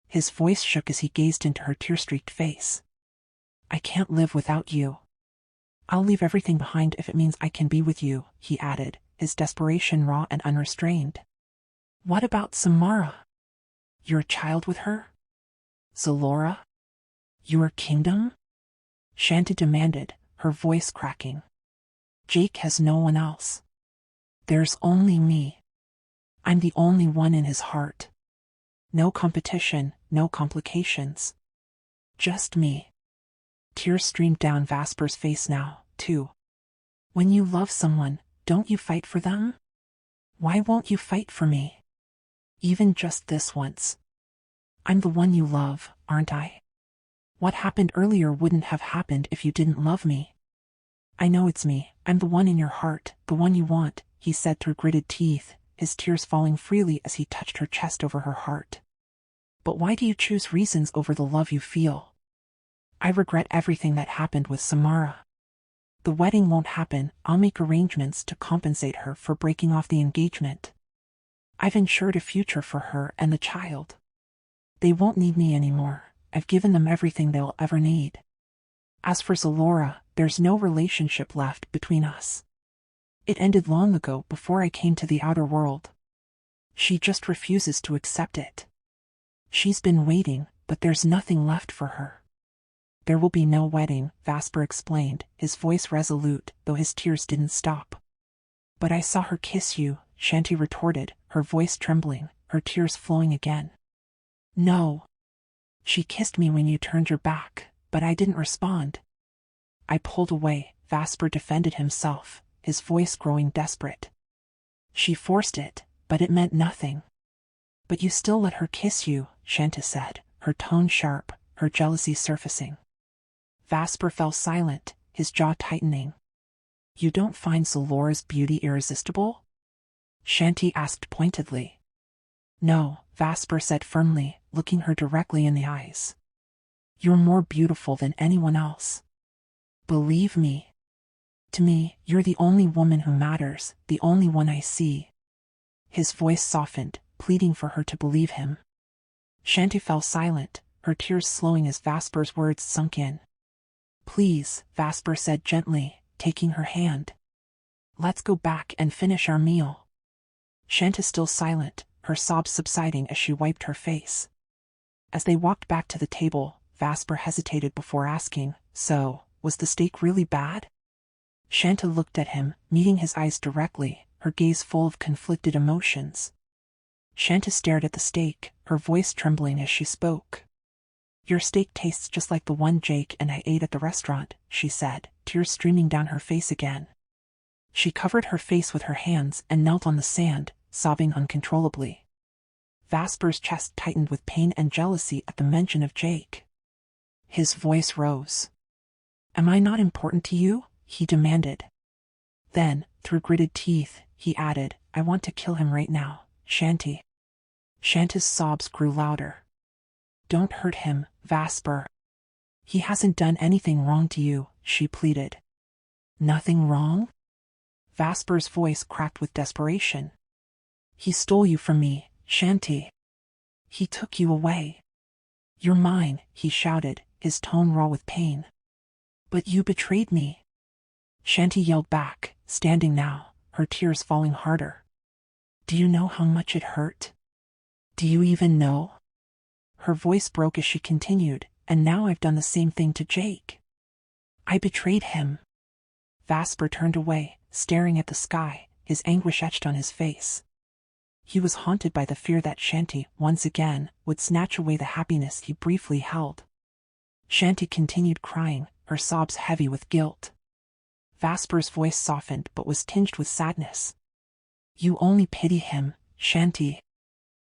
His voice shook as he gazed into her tear-streaked face. "I can't live without you. I'll leave everything behind if it means I can be with you," he added, his desperation raw and unrestrained. "What about Samara? You're a child with her? Zalora? Your kingdom?" Chanty demanded, her voice cracking. "Jake has no one else. There's only me. I'm the only one in his heart. No competition, no complications. Just me." Tears streamed down Vasper's face now, too. "When you love someone, don't you fight for them? Why won't you fight for me? Even just this once. I'm the one you love, aren't I? What happened earlier wouldn't have happened if you didn't love me. I know it's me, I'm the one in your heart, the one you want," he said through gritted teeth, his tears falling freely as he touched her chest over her heart. "But why do you choose reasons over the love you feel? I regret everything that happened with Samara. The wedding won't happen. I'll make arrangements to compensate her for breaking off the engagement. I've ensured a future for her and the child. They won't need me anymore. I've given them everything they'll ever need. As for Zalora, there's no relationship left between us. It ended long ago before I came to the outer world. She just refuses to accept it. She's been waiting, but there's nothing left for her." "There will be no wedding," Vasper explained, his voice resolute, though his tears didn't stop. "But I saw her kiss you," Chanty retorted, her voice trembling, her tears flowing again. "No. She kissed me when you turned your back, but I didn't respond." "I pulled away," Vasper defended himself, his voice growing desperate. "She forced it, but it meant nothing." "But you still let her kiss you," Chanty said, her tone sharp, her jealousy surfacing. Vasper fell silent, his jaw tightening. You don't find Zalora's beauty irresistible? Chanty asked pointedly. No, Vasper said firmly, looking her directly in the eyes. You're more beautiful than anyone else. Believe me. To me, you're the only woman who matters, the only one I see. His voice softened, pleading for her to believe him. Chanty fell silent, her tears slowing as Vasper's words sunk in. Please, Vasper said gently, taking her hand. Let's go back and finish our meal. Chanty still silent, her sobs subsiding as she wiped her face. As they walked back to the table, Vasper hesitated before asking, So, was the steak really bad? Chanty looked at him, meeting his eyes directly, her gaze full of conflicted emotions. Chanty stared at the steak, her voice trembling as she spoke. Your steak tastes just like the one Jake and I ate at the restaurant, she said, tears streaming down her face again. She covered her face with her hands and knelt on the sand, sobbing uncontrollably. Vasper's chest tightened with pain and jealousy at the mention of Jake. His voice rose. Am I not important to you? He demanded. Then, through gritted teeth, he added, I want to kill him right now, Chanty. Chanty's sobs grew louder. Don't hurt him, Vasper. He hasn't done anything wrong to you, she pleaded. Nothing wrong? Vasper's voice cracked with desperation. He stole you from me, Chanty. He took you away. You're mine, he shouted, his tone raw with pain. But you betrayed me. Chanty yelled back, standing now, her tears falling harder. Do you know how much it hurt? Do you even know? Her voice broke as she continued, and now I've done the same thing to Jake. I betrayed him. Vasper turned away, staring at the sky, his anguish etched on his face. He was haunted by the fear that Chanty, once again, would snatch away the happiness he briefly held. Chanty continued crying, her sobs heavy with guilt. Vasper's voice softened but was tinged with sadness. You only pity him, Chanty.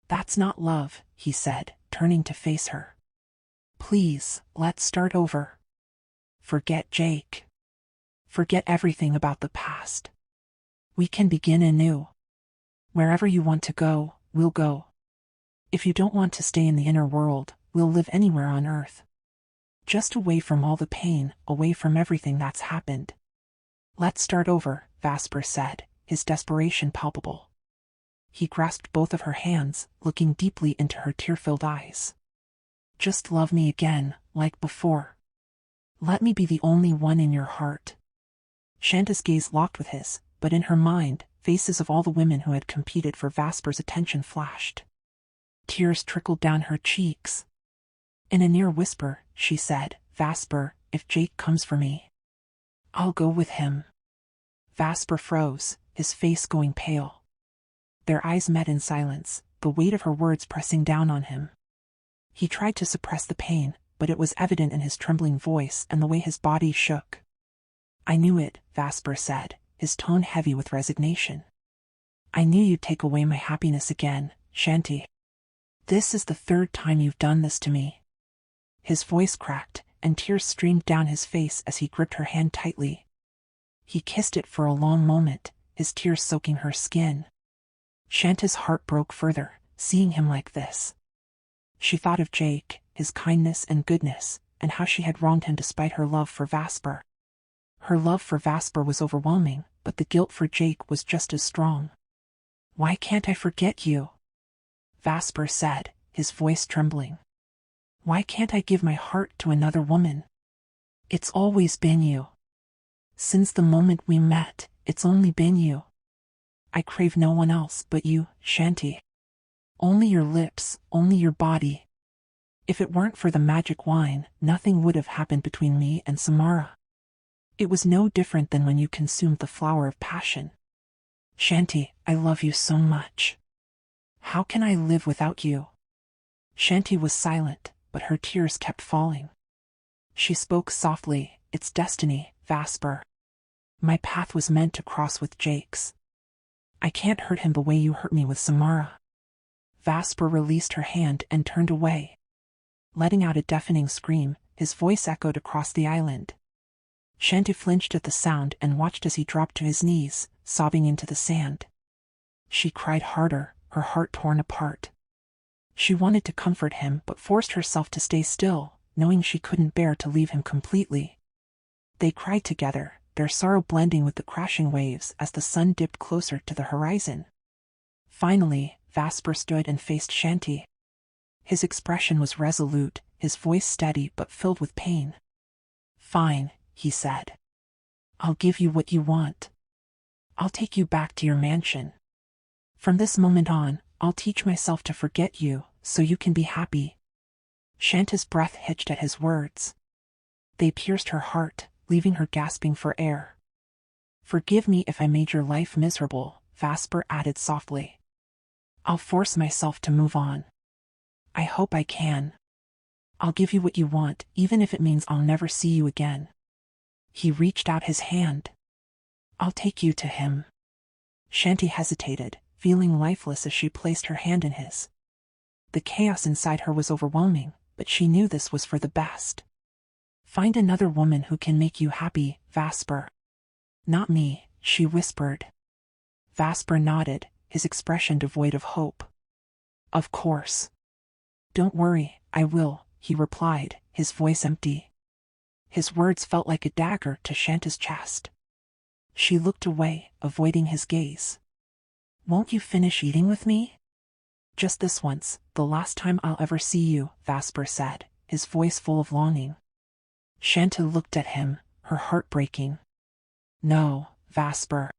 That's not love, he said, turning to face her. Please, let's start over. Forget Jake. Forget everything about the past. We can begin anew. Wherever you want to go, we'll go. If you don't want to stay in the inner world, we'll live anywhere on Earth. Just away from all the pain, away from everything that's happened. Let's start over, Vasper said, his desperation palpable. He grasped both of her hands, looking deeply into her tear-filled eyes. Just love me again, like before. Let me be the only one in your heart. Chanty's gaze locked with his, but in her mind, faces of all the women who had competed for Vasper's attention flashed. Tears trickled down her cheeks. In a near whisper, she said, Vasper, if Jake comes for me, I'll go with him. Vasper froze, his face going pale. Their eyes met in silence, the weight of her words pressing down on him. He tried to suppress the pain, but it was evident in his trembling voice and the way his body shook. I knew it, Vasper said, his tone heavy with resignation. I knew you'd take away my happiness again, Chanty. This is the third time you've done this to me. His voice cracked, and tears streamed down his face as he gripped her hand tightly. He kissed it for a long moment, his tears soaking her skin. Chanty's heart broke further, seeing him like this. She thought of Jake, his kindness and goodness, and how she had wronged him despite her love for Vasper. Her love for Vasper was overwhelming, but the guilt for Jake was just as strong. Why can't I forget you? Vasper said, his voice trembling. Why can't I give my heart to another woman? It's always been you. Since the moment we met, it's only been you. I crave no one else but you, Chanty. Only your lips, only your body. If it weren't for the magic wine, nothing would have happened between me and Samara. It was no different than when you consumed the flower of passion. Chanty, I love you so much. How can I live without you? Chanty was silent, but her tears kept falling. She spoke softly, it's destiny, Vasper. My path was meant to cross with Jake's. I can't hurt him the way you hurt me with Samara. Vasper released her hand and turned away. Letting out a deafening scream, his voice echoed across the island. Chanty flinched at the sound and watched as he dropped to his knees, sobbing into the sand. She cried harder, her heart torn apart. She wanted to comfort him but forced herself to stay still, knowing she couldn't bear to leave him completely. They cried together, their sorrow blending with the crashing waves as the sun dipped closer to the horizon. Finally, Vasper stood and faced Chanty. His expression was resolute, his voice steady but filled with pain. "Fine," he said. "I'll give you what you want. I'll take you back to your mansion. From this moment on, I'll teach myself to forget you, so you can be happy." Chanty's breath hitched at his words. They pierced her heart, leaving her gasping for air. "Forgive me if I made your life miserable," Vasper added softly. "I'll force myself to move on. I hope I can. I'll give you what you want, even if it means I'll never see you again." He reached out his hand. "I'll take you to him." Chanty hesitated, feeling lifeless as she placed her hand in his. The chaos inside her was overwhelming, but she knew this was for the best. "Find another woman who can make you happy, Vasper." "Not me," she whispered. Vasper nodded, his expression devoid of hope. "Of course. Don't worry, I will," he replied, his voice empty. His words felt like a dagger to Chanty's chest. She looked away, avoiding his gaze. "Won't you finish eating with me?" "Just this once, the last time I'll ever see you," Vasper said, his voice full of longing. Chanty looked at him, her heart breaking. "No, Vasper.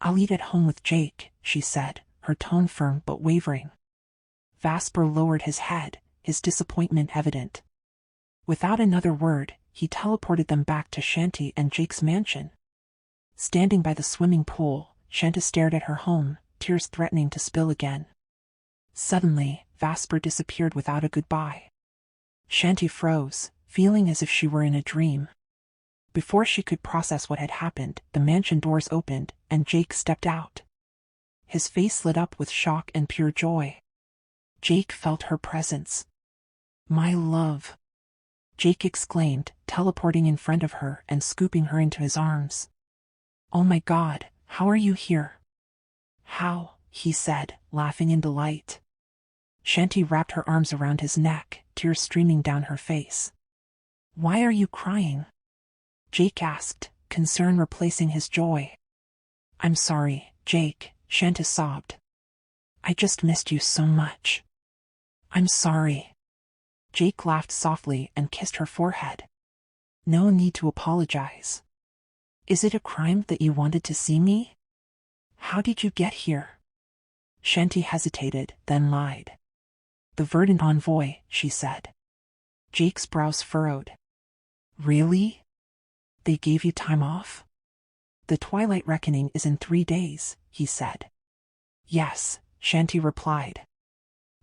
I'll eat at home with Jake," she said, her tone firm but wavering. Vasper lowered his head, his disappointment evident. Without another word, he teleported them back to Chanty and Jake's mansion. Standing by the swimming pool, Chanty stared at her home, tears threatening to spill again. Suddenly, Vasper disappeared without a goodbye. Chanty froze, feeling as if she were in a dream. Before she could process what had happened, the mansion doors opened, and Jake stepped out. His face lit up with shock and pure joy. Jake felt her presence. "My love," Jake exclaimed, teleporting in front of her and scooping her into his arms. "Oh my God, how are you here?" "How?" he said, laughing in delight. Chanty wrapped her arms around his neck, tears streaming down her face. "Why are you crying?" Jake asked, concern replacing his joy. "I'm sorry, Jake," Chanty sobbed. "I just missed you so much." "I'm sorry." Jake laughed softly and kissed her forehead. "No need to apologize. Is it a crime that you wanted to see me? How did you get here?" Chanty hesitated, then lied. "The verdant envoy," she said. Jake's brows furrowed. "Really? They gave you time off?" "The Twilight Reckoning is in 3 days," he said. "Yes," Chanty replied.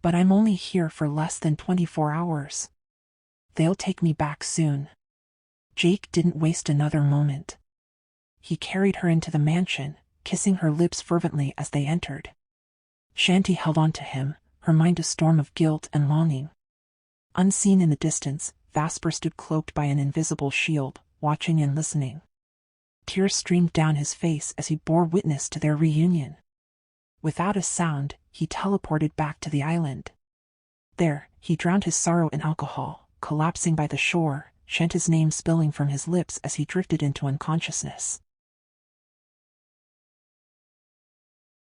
"But I'm only here for less than 24 hours. They'll take me back soon." Jake didn't waste another moment. He carried her into the mansion, kissing her lips fervently as they entered. Chanty held on to him, her mind a storm of guilt and longing. Unseen in the distance, Vasper stood cloaked by an invisible shield, watching and listening. Tears streamed down his face as he bore witness to their reunion. Without a sound, he teleported back to the island. There, he drowned his sorrow in alcohol, collapsing by the shore, Chanty's name spilling from his lips as he drifted into unconsciousness.